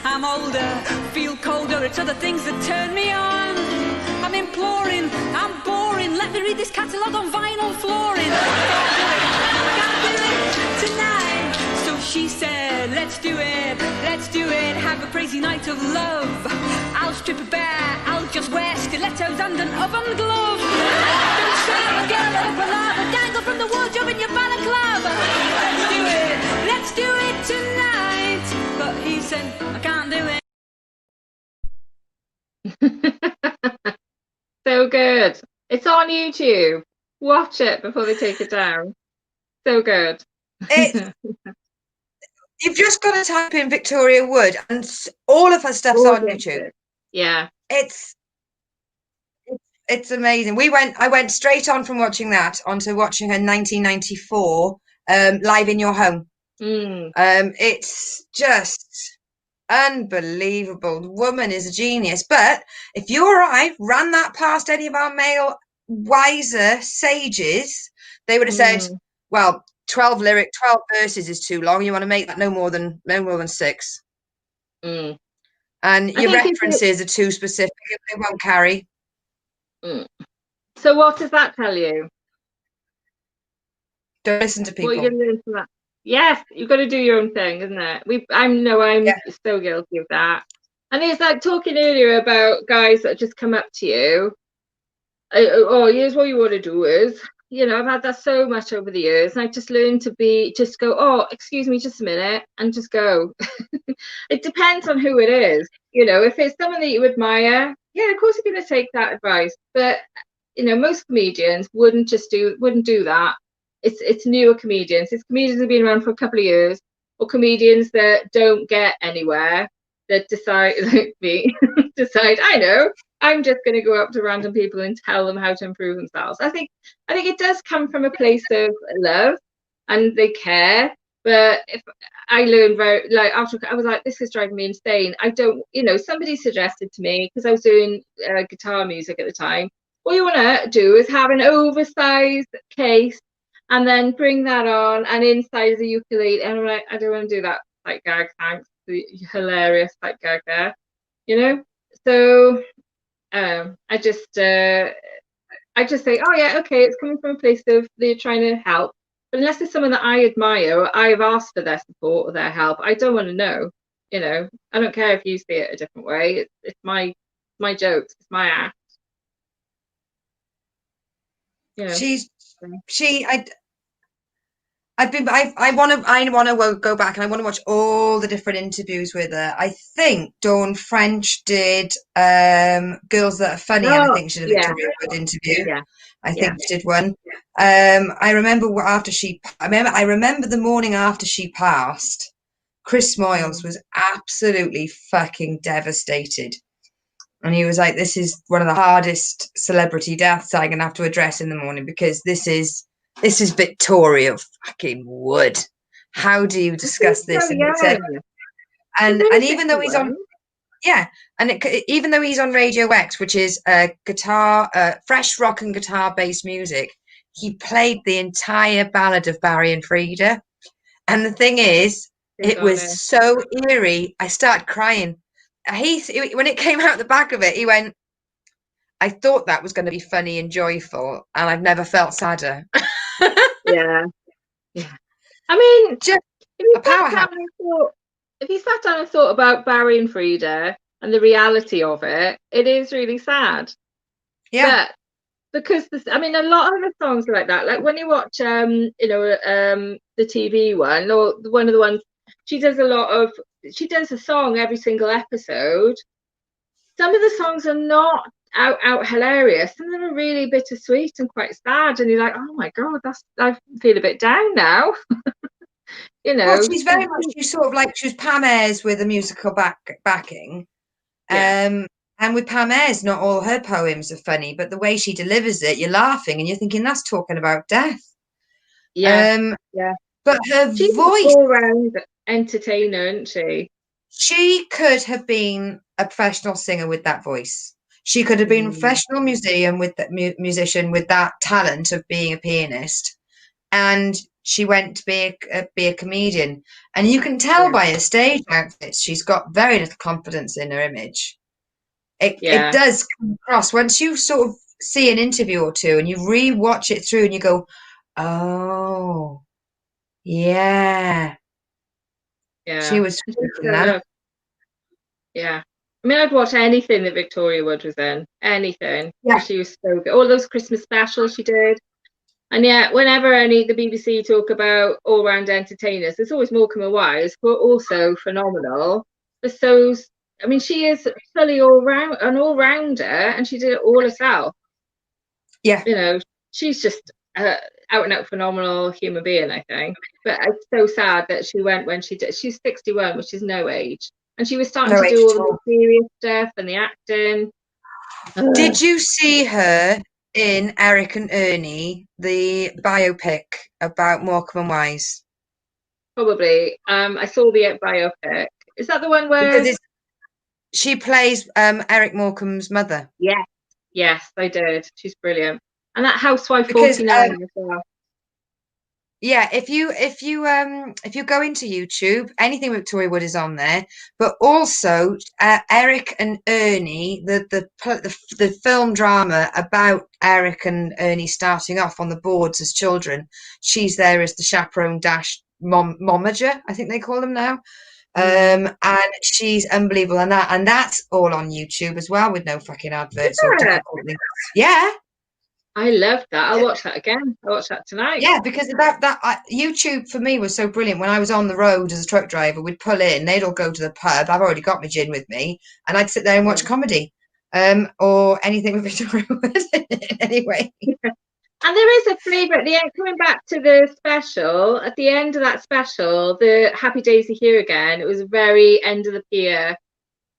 I'm older, feel colder. It's other things that turn me on. I'm imploring, I'm boring. Let me read this catalogue on vinyl flooring. I can't do it tonight. So she said, let's do it. Have a crazy night of love. I'll strip bare, I'll just wear stilettos and an oven glove. Don't say a girl up a lava, dangle from the wardrobe in your balaclava. Let's do it tonight. But he said, I can't do it. So good. It's on YouTube. Watch it before they take it down. So good. You've just got to type in Victoria Wood, and all of her stuff's on YouTube. Yeah. It's amazing. I went straight on from watching that onto watching her 1994 Live in Your Home. It's just unbelievable. The woman is a genius. But if you or I ran that past any of our male wiser sages, they would have said, well, 12 verses is too long. You want to make that no more than 6. And your references are too specific. They won't carry. So what does that tell you? Don't listen to people. What are you going to listen to that? Yes, you've got to do your own thing, isn't it? I'm so guilty of that. And it's like talking earlier about guys that just come up to you. Oh, here's what you want to do is, you know, I've had that so much over the years, and I've just learned to just go, oh, excuse me, just a minute, and just go. It depends on who it is. You know, if it's someone that you admire, yeah, of course you're going to take that advice. But, you know, most comedians wouldn't do that. It's newer comedians. It's comedians that have been around for a couple of years, or comedians that don't get anywhere, that decide, like me, I know, I'm just going to go up to random people and tell them how to improve themselves. I think it does come from a place of love, and they care. But if I learned after I was like, this is driving me insane. I don't, you know, somebody suggested to me, because I was doing guitar music at the time, what you want to do is have an oversized case and then bring that on, and inside is a ukulele. And I'm like, I don't want to do that like gag, thanks. The hilarious like gag there, you know. So I just say, oh yeah, okay, it's coming from a place of they're trying to help. But unless it's someone that I admire, or I've asked for their support or their help, I don't want to know. You know, I don't care if you see it a different way. It's my jokes, it's my act. you know. I want to go back and I want to watch all the different interviews with her. I think Dawn French did Girls That Are Funny, and I Oh, think she did a yeah, Victoria Wood interview. yeah, I yeah. think she did one. I remember I remember the morning after she passed, Chris Moyles was absolutely fucking devastated. And he was like, this is one of the hardest celebrity deaths I'm gonna have to address in the morning, because this is Victoria fucking Wood. How do you discuss this? So And he said, young. and even though he's on, 61. yeah, and even though he's on Radio X, which is fresh rock and guitar based music, he played the entire ballad of Barry and Frida. And the thing is, Good it on was her. so eerie. I started crying. When it came out the back of it, he went, I thought that was going to be funny and joyful, and I've never felt sadder. Yeah, yeah. I mean, Just if you a powerhouse. sat down and thought about Barry and Frida and the reality of it, it is really sad. Yeah. But because I mean, a lot of the songs are like that. Like when you watch, the TV one, or one of the ones, she does a song every single episode. Some of the songs are not out hilarious. Some of them are really bittersweet and quite sad. And you're like, oh my God, I feel a bit down now. Well, she's very much, she's sort of like, she was Pam Ayres with a musical backing. Yeah. And with Pam Ayres, not all her poems are funny, but the way she delivers it, you're laughing and you're thinking that's talking about death. Yeah. But her She's an voice, all-round entertainer, isn't she? she could have been a professional singer with that voice. She could have been a professional musician with that talent of being a pianist, and she went to be a comedian. And you can tell by her stage outfits, she's got very little confidence in her image. It does come across once you sort of see an interview or two and you re-watch it through and you go, oh, yeah. She was freaking that. Yeah. I mean, I'd watch anything that Victoria Wood was in. Anything. Yeah. She was so good. All those Christmas specials she did. And yet, whenever the BBC talk about all-round entertainers, there's always Morecambe and Wise, who are also phenomenal. But I mean, she is fully an all-rounder, and she did it all herself. Yeah. You know, she's just out and out phenomenal human being, I think. But it's so sad that she went when she did. She's 61, which is no age. And she was starting to do all the serious stuff and the acting. Did you see her in Eric and Ernie, the biopic about Morecambe and Wise? Probably. I saw the biopic. Is that the one where she plays Eric Morecambe's mother? Yes, I did. She's brilliant. And that Housewife 49 as well. Yeah, if you go into YouTube, anything Victoria Wood is on there, but also Eric and Ernie, the film drama about Eric and Ernie starting off on the boards as children. She's there as the chaperone dash momager, I think they call them now. And she's unbelievable, and that's all on YouTube as well, with no fucking adverts or difficult links. Yeah. I loved that. I'll watch that again. I'll watch that tonight. Yeah, because that YouTube for me was so brilliant. When I was on the road as a truck driver, we'd pull in, they'd all go to the pub. I've already got my gin with me, and I'd sit there and watch comedy, or anything with Victoria Wood. Anyway. And there is a favourite. Coming back to the special, at the end of that special, the Happy Days Are Here Again. It was very end of the pier,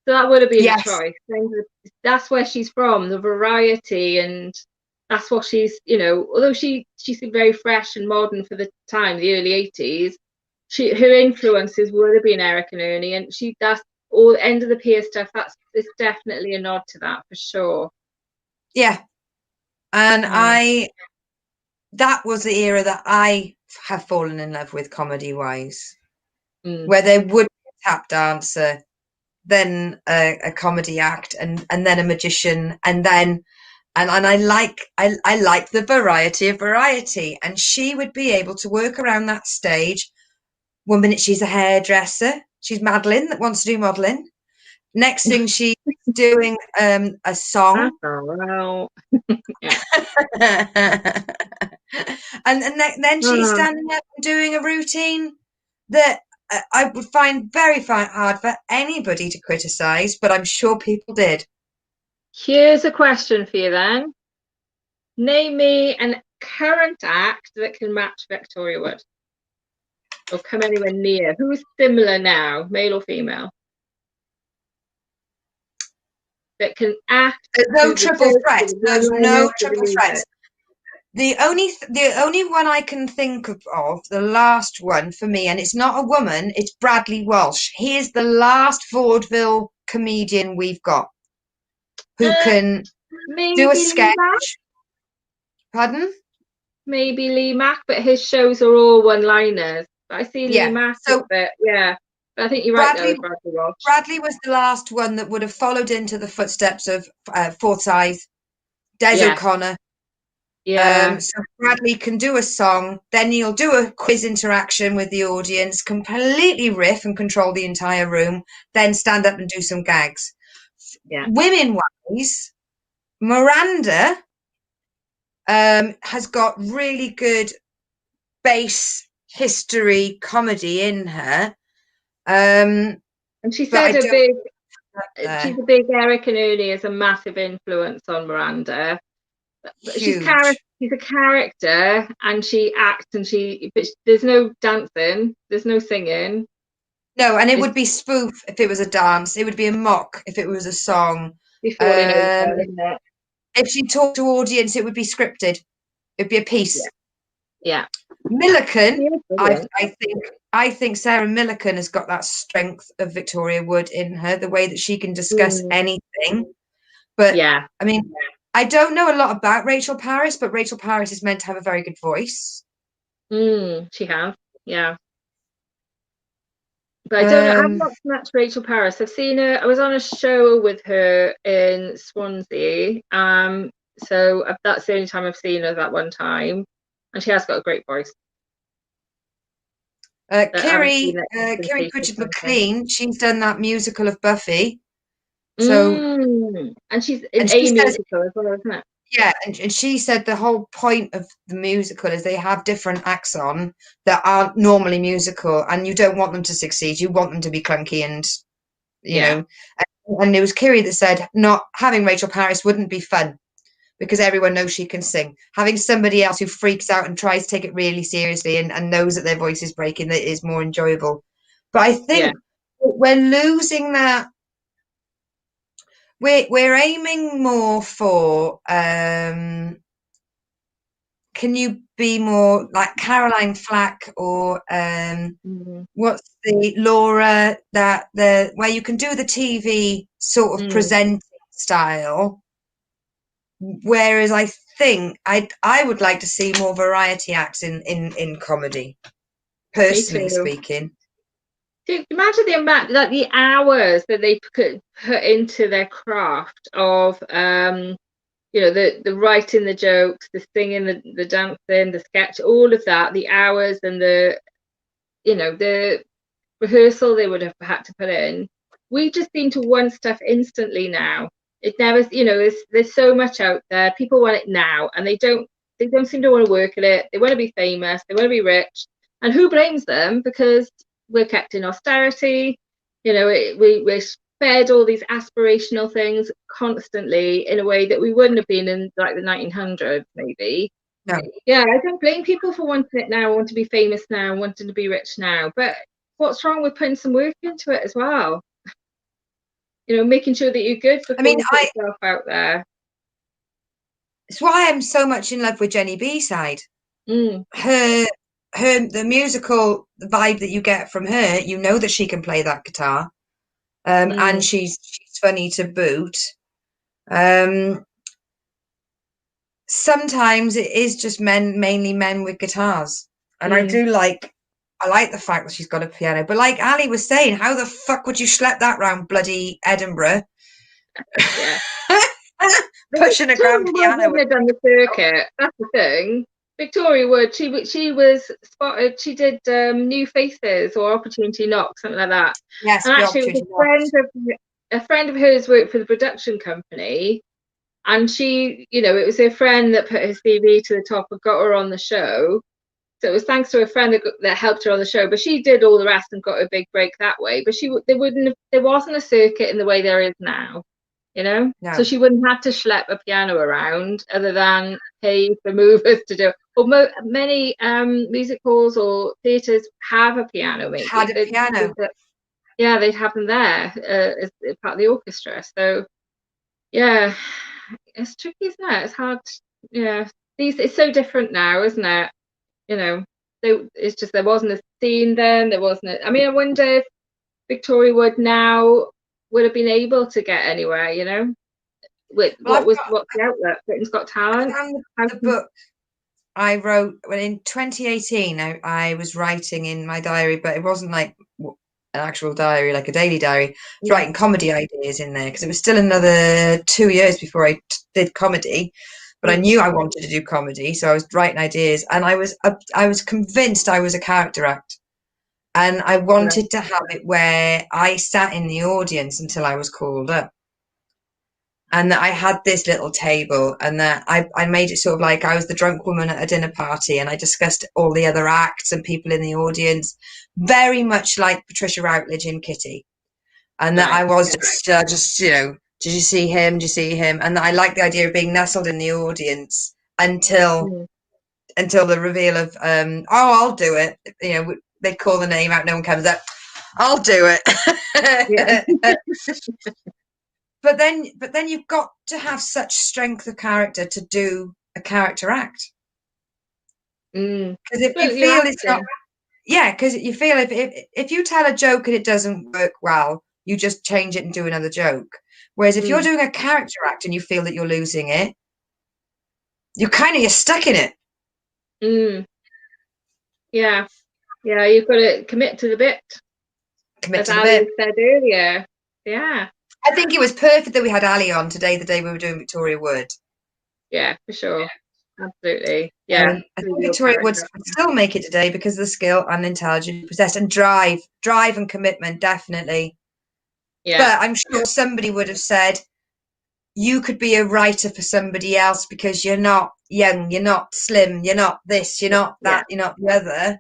so that would have been a choice. That's where she's from, the variety, and that's what she's, although she seemed very fresh and modern for the time, the early 80s, her influences would have been Eric and Ernie, and that's all end of the pier stuff. It's definitely a nod to that for sure. Yeah. And that was the era that I have fallen in love with comedy wise, where there would be a tap dancer, then a comedy act, and then a magician, and then and I like the variety of variety. And she would be able to work around that stage. One minute she's a hairdresser, she's Madeline that wants to do modelling. Next thing she's doing a song. Well, yeah. and then she's standing up and doing a routine that I would find very hard for anybody to criticise, but I'm sure people did. Here's a question for you then. Name me an current act that can match Victoria Wood. Or come anywhere near. Who's similar now, male or female? That can act. There's no triple threat. There's no triple threat. The only one I can think of, the last one for me, and it's not a woman, it's Bradley Walsh. He is the last vaudeville comedian we've got who can do a sketch. Pardon? Maybe Lee Mack, but his shows are all one-liners. I see Lee Mack, but yeah. But I think you're right there with Bradley Walsh. Bradley was the last one that would have followed into the footsteps of Forsyth, Des O'Connor. Yeah. So Bradley can do a song, then he'll do a quiz interaction with the audience, completely riff and control the entire room, then stand up and do some gags. Yeah. Women-wise, Miranda has got really good bass history comedy in her. And she said she's a big Eric and Ernie is a massive influence on Miranda. But she's a character, and she acts, but there's no dancing, there's no singing. No, and it would be spoof if it was a dance. It would be a mock if it was a song. If she talked to audience, it would be scripted. It'd be a piece. Yeah. Milliken, I think Sarah Milliken has got that strength of Victoria Wood in her, the way that she can discuss anything. But yeah, I mean, I don't know a lot about Rachel Parris, but Rachel Parris is meant to have a very good voice. She has, yeah. But I don't know. I've not met Rachel Parris. I've seen her. I was on a show with her in Swansea. So that's the only time I've seen her, that one time, and she has got a great voice. Kiri Pritchard McLean, she's done that musical of Buffy. So and she's in a musical as well, isn't it? Yeah, and she said the whole point of the musical is they have different acts on that aren't normally musical, and you don't want them to succeed. You want them to be clunky and you know. And it was Kiri that said not having Rachel Parris wouldn't be fun because everyone knows she can sing. Having somebody else who freaks out and tries to take it really seriously and knows that their voice is breaking, that is more enjoyable. But I think we're losing that. We're aiming more for can you be more like Caroline Flack or what's the Laura where you can do the TV sort of presenting style, whereas I think I would like to see more variety acts in comedy, personally speaking. Imagine the amount, like the hours that they could put into their craft of, the writing the jokes, the singing, the dancing, the sketch, all of that, the hours and the rehearsal they would have had to put in. We just seem to want stuff instantly now. It never, there's so much out there. People want it now, and they don't seem to want to work at it. They want to be famous. They want to be rich. And who blames them? Because we're kept in austerity, we're fed all these aspirational things constantly in a way that we wouldn't have been in like the 1900s, maybe. No. Yeah, I don't blame people for wanting it now, wanting to be famous now, wanting to be rich now. But what's wrong with putting some work into it as well? Making sure that you're good before you put yourself out there. It's why I'm so much in love with Jenny B-side. The musical vibe that you get from her, that she can play that guitar, and she's funny to boot. Sometimes it is just mainly men with guitars, and I like the fact that she's got a piano. But like Ali was saying, how the fuck would you schlep that round bloody Edinburgh? Yeah. Pushing a grand piano. Would have done the circuit. That's the thing. Victoria Wood, she was spotted. She did New Faces or Opportunity Knocks, something like that. Yes, and actually, it was a friend of hers worked for the production company, and she, it was her friend that put her CV to the top and got her on the show. So it was thanks to a friend that helped her on the show, but she did all the rest and got a big break that way. But there wasn't a circuit in the way there is now, No. So she wouldn't have to schlep a piano around, other than pay for movers to do it. Or many music halls or theatres have a piano, maybe. Had a piano. Yeah, they'd have them there as part of the orchestra. So yeah, it's tricky, isn't it? It's hard. Yeah, it's so different now, isn't it? It's just there wasn't a scene then. There wasn't. I mean, I wonder if Victoria Wood now would have been able to get anywhere. With what's the outlet? Britain's Got Talent. The book I wrote in 2018. I was writing in my diary, but it wasn't like an actual diary, like a daily diary. I was writing comedy ideas in there because it was still another 2 years before I did comedy. But I knew I wanted to do comedy, so I was writing ideas, and I was convinced I was a character act, and I wanted to have it where I sat in the audience until I was called up, and that I had this little table, and that I made it sort of like I was the drunk woman at a dinner party, and I discussed all the other acts and people in the audience, very much like Patricia Routledge in Kitty, and that I was just did you see him? Did you see him? And I like the idea of being nestled in the audience until the reveal of I'll do it. They call the name out, no one comes up. I'll do it. But then you've got to have such strength of character to do a character act. Because if you feel it's not, because you feel if you tell a joke and it doesn't work well, you just change it and do another joke. Whereas if you're doing a character act and you feel that you're losing it, you're stuck in it. Yeah, you've got to commit to the bit. As Ali said earlier. Yeah. I think it was perfect that we had Ali on today, the day we were doing Victoria Wood. Yeah, for sure. Absolutely. Yeah. I think Victoria Wood would still make it today because of the skill and intelligence possessed, and drive and commitment, definitely. Yeah. But I'm sure somebody would have said, you could be a writer for somebody else because you're not young, you're not slim, you're not this, you're not that, you're not the other.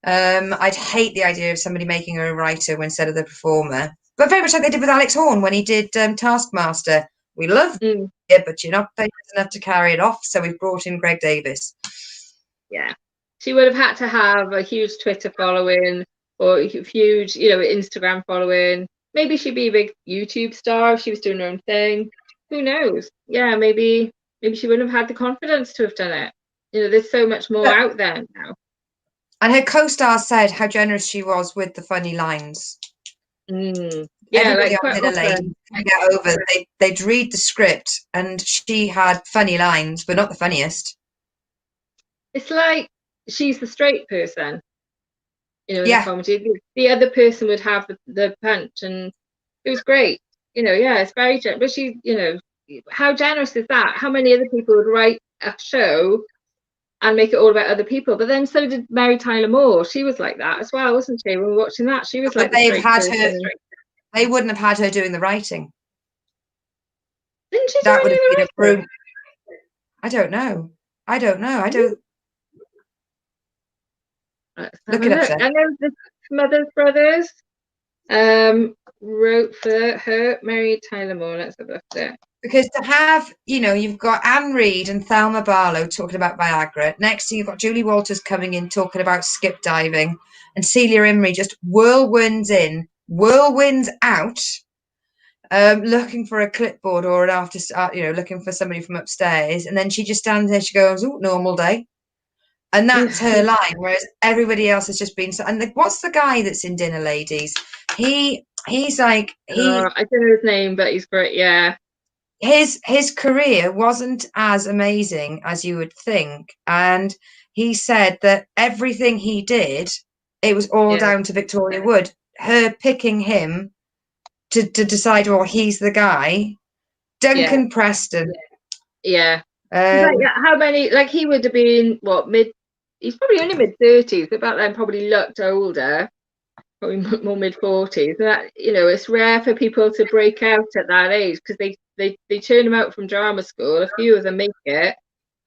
I'd hate the idea of somebody making her a writer instead of the performer. But very much like they did with Alex Horne when he did Taskmaster. We love it, but you're not famous enough to carry it off, so we've brought in Greg Davis. Yeah. She would have had to have a huge Twitter following or a huge, Instagram following. Maybe she'd be a big YouTube star if she was doing her own thing. Who knows? Yeah, maybe she wouldn't have had the confidence to have done it. There's so much more out there now. And her co-star said how generous she was with the funny lines. Yeah, everybody on Dinner Lane can get over. They'd read the script, and she had funny lines, but not the funniest. It's like she's the straight person, in the comedy. The other person would have the punch, and it was great. It's very generous. But she, how generous is that? How many other people would write a show and make it all about other people? But then so did Mary Tyler Moore. She was like that as well, wasn't she? When we were watching that, she was like they wouldn't have had her doing the writing. Didn't she do any of the writing? I don't know. I don't look it up. I know the Smothers Brothers wrote for her, Mary Tyler Moore. Let's have a look at it. Because to have, you've got Anne Reid and Thelma Barlow talking about Viagra. Next thing you've got Julie Walters coming in talking about skip diving, and Celia Imrie just whirlwinds in, whirlwinds out, looking for a clipboard or an after, looking for somebody from upstairs, and then she just stands there. She goes, "Oh, normal day," and that's her line. Whereas everybody else has just been. And what's the guy that's in Dinner Ladies? He's like I don't know his name, but he's great. Yeah. His career wasn't as amazing as you would think, and he said that everything he did, it was all down to Victoria Wood, her picking him to decide, he's the guy. Duncan Preston. Yeah. How many? Like he would have been he's probably only mid-30s. About then, probably looked older. probably more mid-40s. That, you know, it's rare for people to break out at that age because they turn them out from drama school. A few of them make it,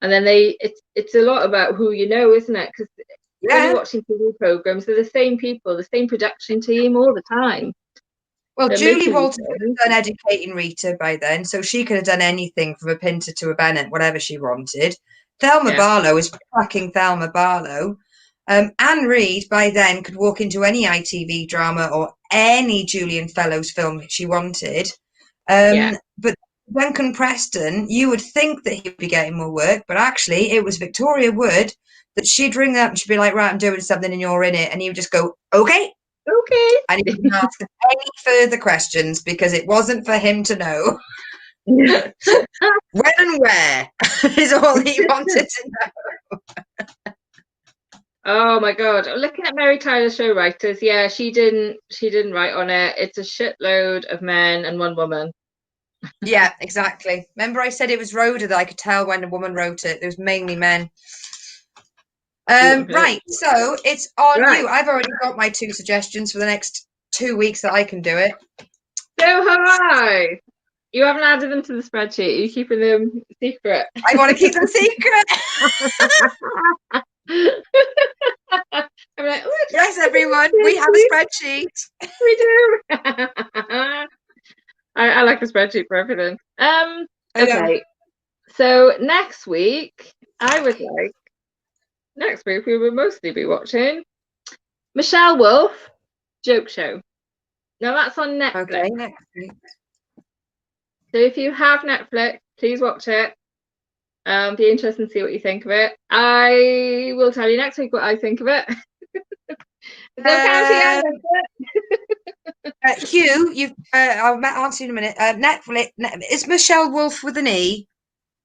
and then it's a lot about who you know, isn't it? Because when you're Yeah. watching TV programs, they're the same people, the same production team all the time. Well, They're Julie making these Walters could things. have done Educating Rita by then, so she could have done anything from a Pinter to a Bennett, whatever she wanted. Thelma Yeah. Barlow is fucking Thelma Barlow. Anne Reid by then could walk into any ITV drama or any Julian Fellows film she wanted. Yeah. But Duncan Preston, you would think that he'd be getting more work, but actually it was Victoria Wood that she'd ring up and she'd be like, right, I'm doing something and you're in it. And he would just go, okay. Okay. And he didn't ask any further questions because it wasn't for him to know. When and where is all he wanted to know. Oh my God. Looking at Mary Tyler show writers, yeah, she didn't write on it. It's a shitload of men and one woman. Yeah, exactly. Remember I said it was Rhoda that I could tell when a woman wrote it. It was mainly men. Right, so it's on you. I've already got my 2 suggestions for the next 2 weeks that I can do it. So have I. You haven't added them to the spreadsheet. You're keeping them secret. I want to keep them secret. I'm like, yes, everyone, we have a spreadsheet. We do. I like a spreadsheet for everything. Okay. So next week, we will mostly be watching Michelle Wolf Joke Show. Now that's on Netflix. Okay, next week. So if you have Netflix, please watch it. Be interested to see what you think of it. I will tell you next week what I think of it. Hugh, I'll answer you in a minute. Netflix is Michelle Wolf with an E?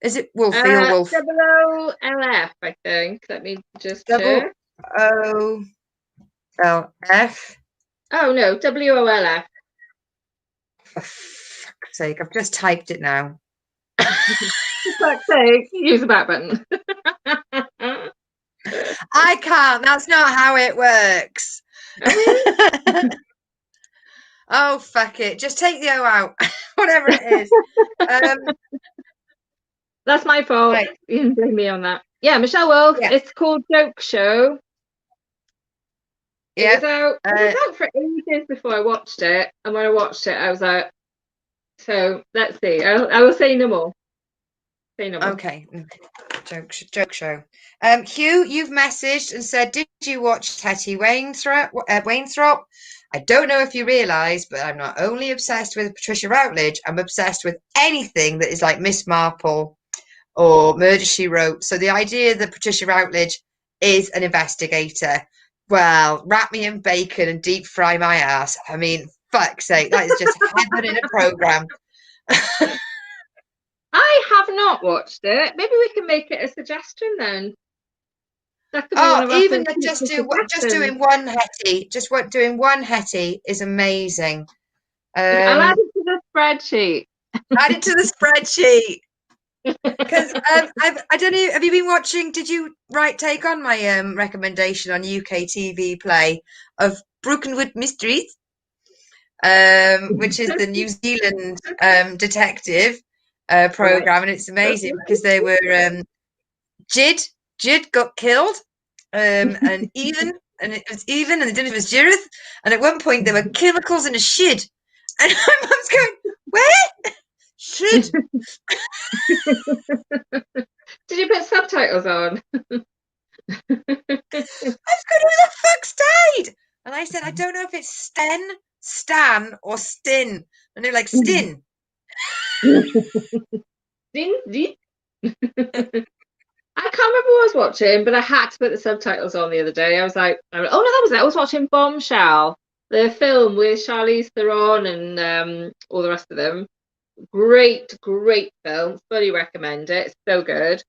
Is it Wolfie or Wolf? WOLF, I think. Let me just check. WOLF. Oh no, WOLF. For fuck's sake, I've just typed it now. For fuck's sake, use the back button. I can't. That's not how it works. Oh, fuck it. Just take the O out. Whatever it is. That's my fault. Right. You can blame me on that. Yeah, Michelle Wolf. Yeah. It's called Joke Show. Yeah. It was out for ages before I watched it. And when I watched it, I was like, so let's see. I will say no more. Say no more. Okay. Joke Show. Hugh, you've messaged and said, did you watch Hetty Wainthropp? I don't know if you realise, but I'm not only obsessed with Patricia Routledge, I'm obsessed with anything that is like Miss Marple or Murder, She Wrote. So the idea that Patricia Routledge is an investigator, well, wrap me in bacon and deep fry my ass. I mean, fuck's sake, that is just heaven in a programme. I have not watched it. Maybe we can make it a suggestion then. Even just doing one Hetty, doing one Hetty is amazing. I'll add it to the spreadsheet. Add it to the spreadsheet. Because I don't know. Have you been watching? Did you take on my recommendation on UK TV Play of Brokenwood Mysteries, which is the New Zealand detective program, and it's amazing because they were Jid got killed, and it was even, and they didn't know it was Jirith, and at one point there were chemicals in a shid, and my mum's going, where? Shid. Did you put subtitles on? I was going, who the fuck's died? And I said, I don't know if it's Stan, or Stin, and they're like, Stin. Stin. I can't remember what I was watching, but I had to put the subtitles on the other day. I was like, oh no, that was it. I was watching Bombshell, the film with Charlize Theron and all the rest of them. Great film. Fully recommend it. It's so good.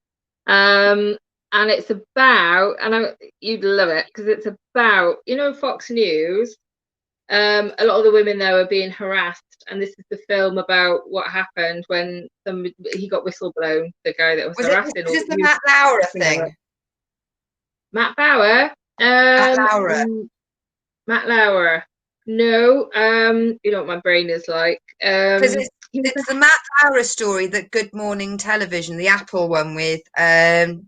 And it's about, you'd love it because it's about, Fox News. A lot of the women there were being harassed, and this is the film about what happened when he got whistleblown. The guy that was harassing. Was this the Matt Lauer thing? Matt Bauer. Matt Lauer. Matt Lauer. No, you know what my brain is like. Because it's the Matt Lauer story that Good Morning Television, the Apple one with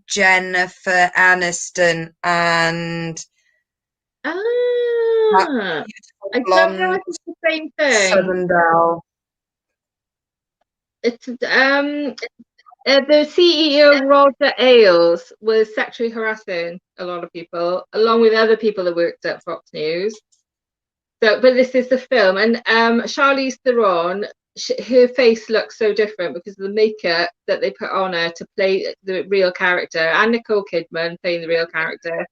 Jennifer Aniston and that beautiful I don't know if blonde it's the same thing. Southern belle. It's the CEO Roger Ailes was sexually harassing a lot of people, along with other people that worked at Fox News. So, but this is the film, and Charlize Theron, her face looks so different because of the makeup that they put on her to play the real character, and Nicole Kidman playing the real character,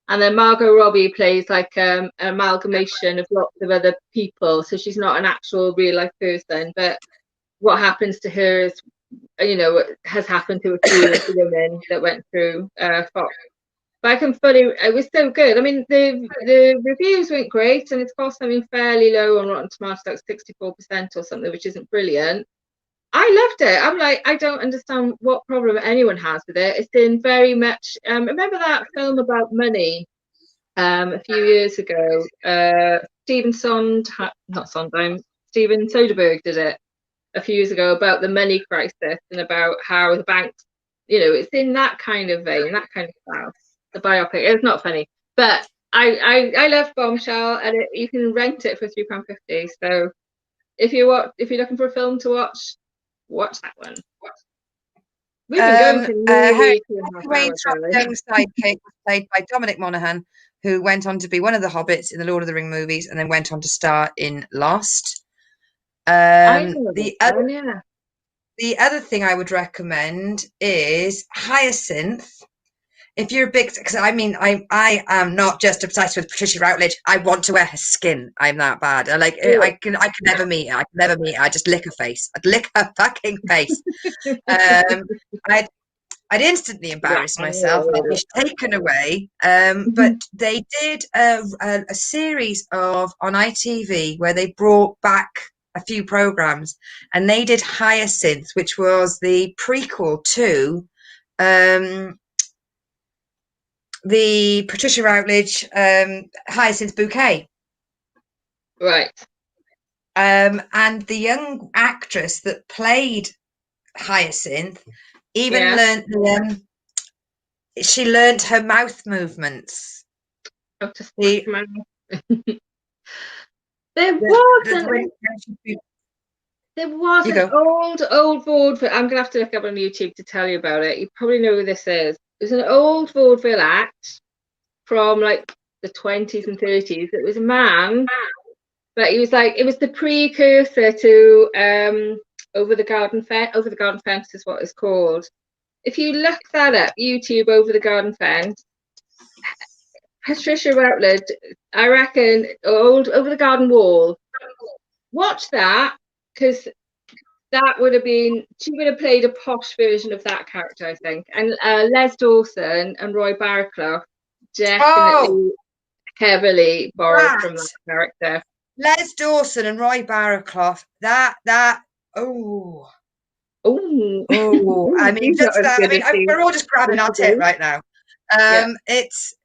and then Margot Robbie plays like an amalgamation of lots of other people. So she's not an actual real life person, but what happens to her is, you know, has happened to a few of the women that went through Fox. But I can fully, it was so good. I mean, the reviews weren't great, and it's cost something fairly low on Rotten Tomatoes, like 64% or something, which isn't brilliant. I loved it. I'm like, I don't understand what problem anyone has with it. It's in very much, remember that film about money a few years ago? Steven Soderbergh did it a few years ago about the money crisis and about how the banks, you know, it's in that kind of vein, that kind of style. The biopic. It's not funny, but I love Bombshell, and you can rent it for £3.50. So if you're looking for a film to watch that one. We've been going for nearly 2.5 hours. Young's sidekick was played by Dominic Monaghan, who went on to be one of the Hobbits in the Lord of the Ring movies, and then went on to star in Lost. The other thing I would recommend is Hyacinth. If you're a big, because I mean, I am not just obsessed with Patricia Routledge. I want to wear her skin. I'm that bad. I can never meet her. I can never meet her. I just lick her face. I'd lick her fucking face. I'd instantly embarrass myself and be taken away. But they did a series on ITV where they brought back a few programs, and they did Hyacinth, which was the prequel to the Patricia Routledge Hyacinth Bouquet. Right. And the young actress that played Hyacinth even learnt she learnt her mouth movements. Oh, just there was an old vaudeville. I'm gonna have to look up on YouTube to tell you about it. You probably know who this is. It was an old vaudeville act from like the 20s and 30s. It was a man, but he was like, it was the precursor to Over the Garden Fence is what it's called. If you look that up, YouTube, Over the Garden Fence, Patricia Routledge, I reckon, old Over the Garden Wall. Watch that, because that would have been, she would have played a posh version of that character, I think. And Les Dawson and Roy Barraclough definitely heavily borrowed from that character. Les Dawson and Roy Barraclough, I mean, just that. I mean, we're all just grabbing our tit right now. It's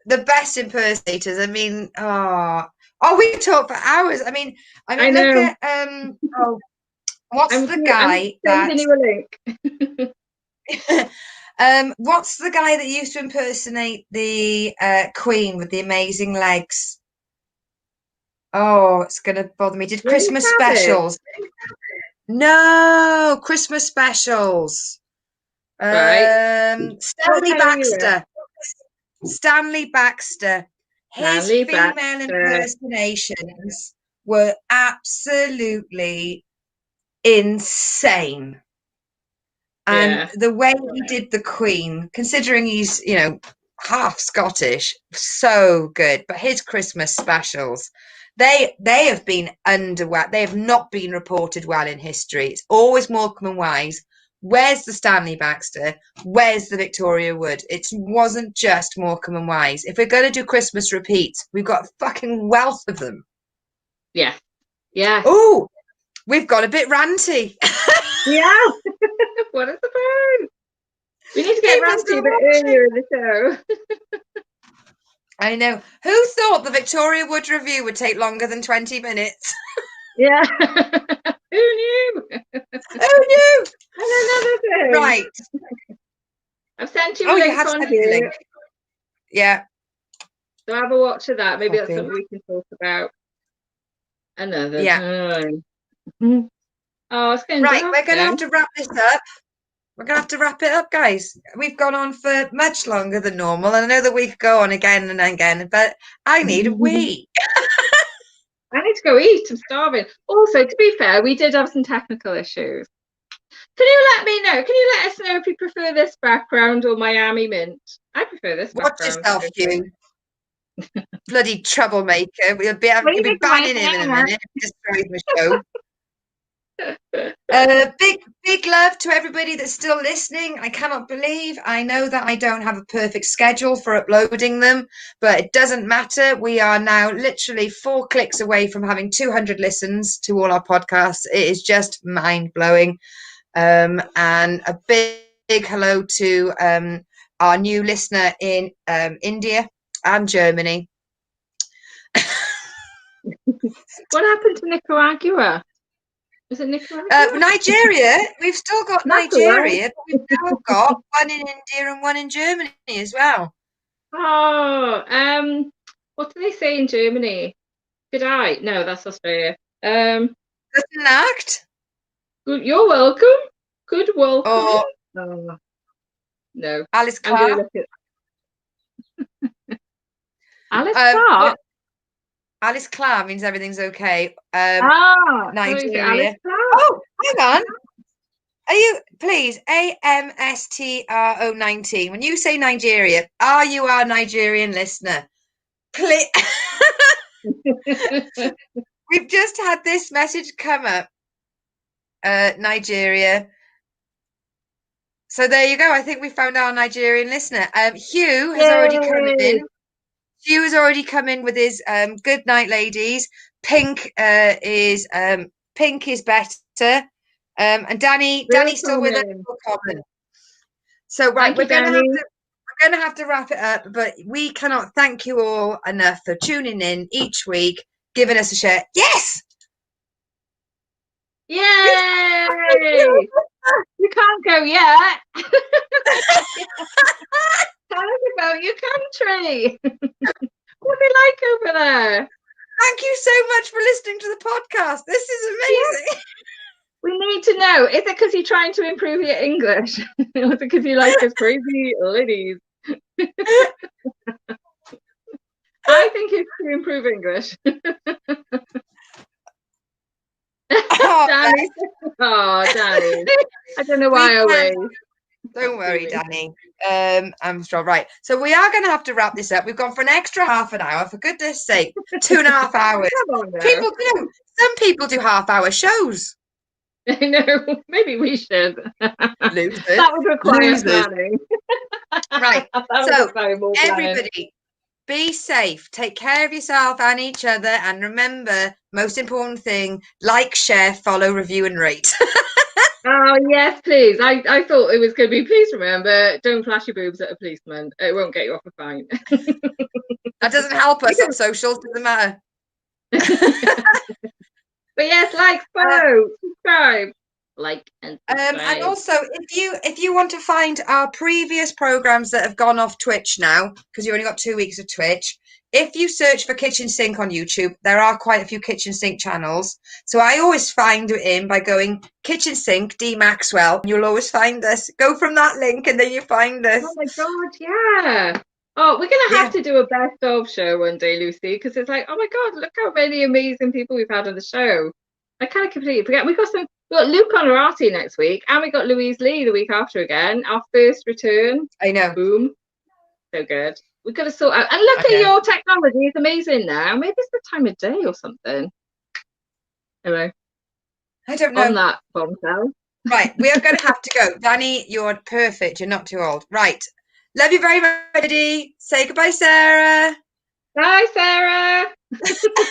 the best impersonators. I mean, we could talk for hours. I mean, look at what's the guy what's the guy that used to impersonate the Queen with the amazing legs? Oh, it's gonna bother me. Did Christmas specials? No, Christmas specials. Stanley Baxter. Stanley Baxter. His female impersonations were absolutely insane. And the way he did the Queen, considering he's, you know, half Scottish, so good. But his Christmas specials, they have been underwhelmed. They have not been reported well in history. It's always Morecambe and Wise. Where's the Stanley Baxter? Where's the Victoria Wood? It wasn't just Morecambe and Wise. If we're going to do Christmas repeats, we've got a fucking wealth of them. Yeah. Yeah. Oh, we've got a bit ranty. Yeah. What is the phone? We need to get ranty a bit earlier in the show. I know. Who thought the Victoria Wood review would take longer than 20 minutes? Yeah. Who knew? Who knew? And another thing. Right. I've sent you a Oh, you link have on sent me the here. link. Yeah. So have a watch of that. Maybe that's Copy. something we can talk about another Yeah. time. Oh, it's going Right, dark we're going to now. have to wrap this up. We're going to have to wrap it up, guys. We've gone on for much longer than normal. And I know that we could go on again and again, but I need a wee. I need to go eat. I'm starving. Also, to be fair, we did have some technical issues. Can you let me know? Can you let us know if you prefer this background or Miami Mint? I prefer this Watch background. yourself, Hugh. Bloody troublemaker. You'll be Leave banning him in a minute. Destroying the show. Big love to everybody that's still listening. I cannot believe. I know that I don't have a perfect schedule for uploading them, but it doesn't matter. We are now literally 4 clicks away from having 200 listens to all our podcasts. It is just mind blowing. And a big hello to our new listener in India and Germany. What happened to Nicaragua? Is it Nicaragua? Nigeria. We've still got That's all right. Nigeria, but we've now got one in India and one in Germany as well. Oh, what do they say in Germany? Good eye. No, that's Australia. Doesn't act. Good. You're welcome. Good welcome. Or Oh, no. Alice I'm going to Clark. look at Alice Clark. Alice Clark means everything's okay. Nigeria. Alice Clark. Oh, hang on. Are you, please, AMSTRO19. When you say Nigeria, are you our Nigerian listener? Please. We've just had this message come up. Nigeria. So there you go. I think we found our Nigerian listener. Hugh has already come in. Hugh has already come in with his good night, ladies. Pink is better. And Danny's still with us for common. So right, we're gonna have to wrap it up, but we cannot thank you all enough for tuning in each week, giving us a share. Yes! Yay! You can't go yet. Tell us about your country. What's it like over there? Thank you so much for listening to the podcast. This is amazing. Yes. We need to know, is it because you're trying to improve your English? Or is it because you like us crazy ladies? I think it's to improve English. Danny. Oh, Danny. I don't know why I waved. Don't worry, Danny. I'm sure. Right. So we are going to have to wrap this up. We've gone for an extra half an hour. For goodness sake, 2.5 hours. Come on now. Some people do half-hour shows. I know. Maybe we should. Losers. That would require planning. Right. So everybody, planning. Be safe. Take care of yourself and each other. And remember, most important thing: like, share, follow, review, and rate. Oh yes, please. I thought it was going to be. Please remember, don't flash your boobs at a policeman. It won't get you off a fine. That doesn't help us on socials. Doesn't matter. But yes, like, follow, subscribe, like, and subscribe. And also, if you want to find our previous programs that have gone off Twitch now, because you only got 2 weeks of Twitch, if you search for Kitchen Sink on YouTube, there are quite a few Kitchen Sink channels. So I always find it in by going Kitchen Sink D Maxwell. You'll always find us. Go from that link, and then you find us. Oh my god, yeah. Oh, we're gonna have to do a best of show one day, Lucy, because it's like, oh my god, look how many amazing people we've had on the show. I kind of completely forget. We got Luke Honorati next week, and we got Louise Lee the week after again. Our first return. I know. Boom. So good. We've got to sort out. And look at your technology; it's amazing now. Maybe it's the time of day or something. Anyway, I don't know. On that bombshell. Right, we are going to have to go. Danny, you're perfect. You're not too old. Right. Love you very much, Eddie. Say goodbye, Sarah. Bye, Sarah.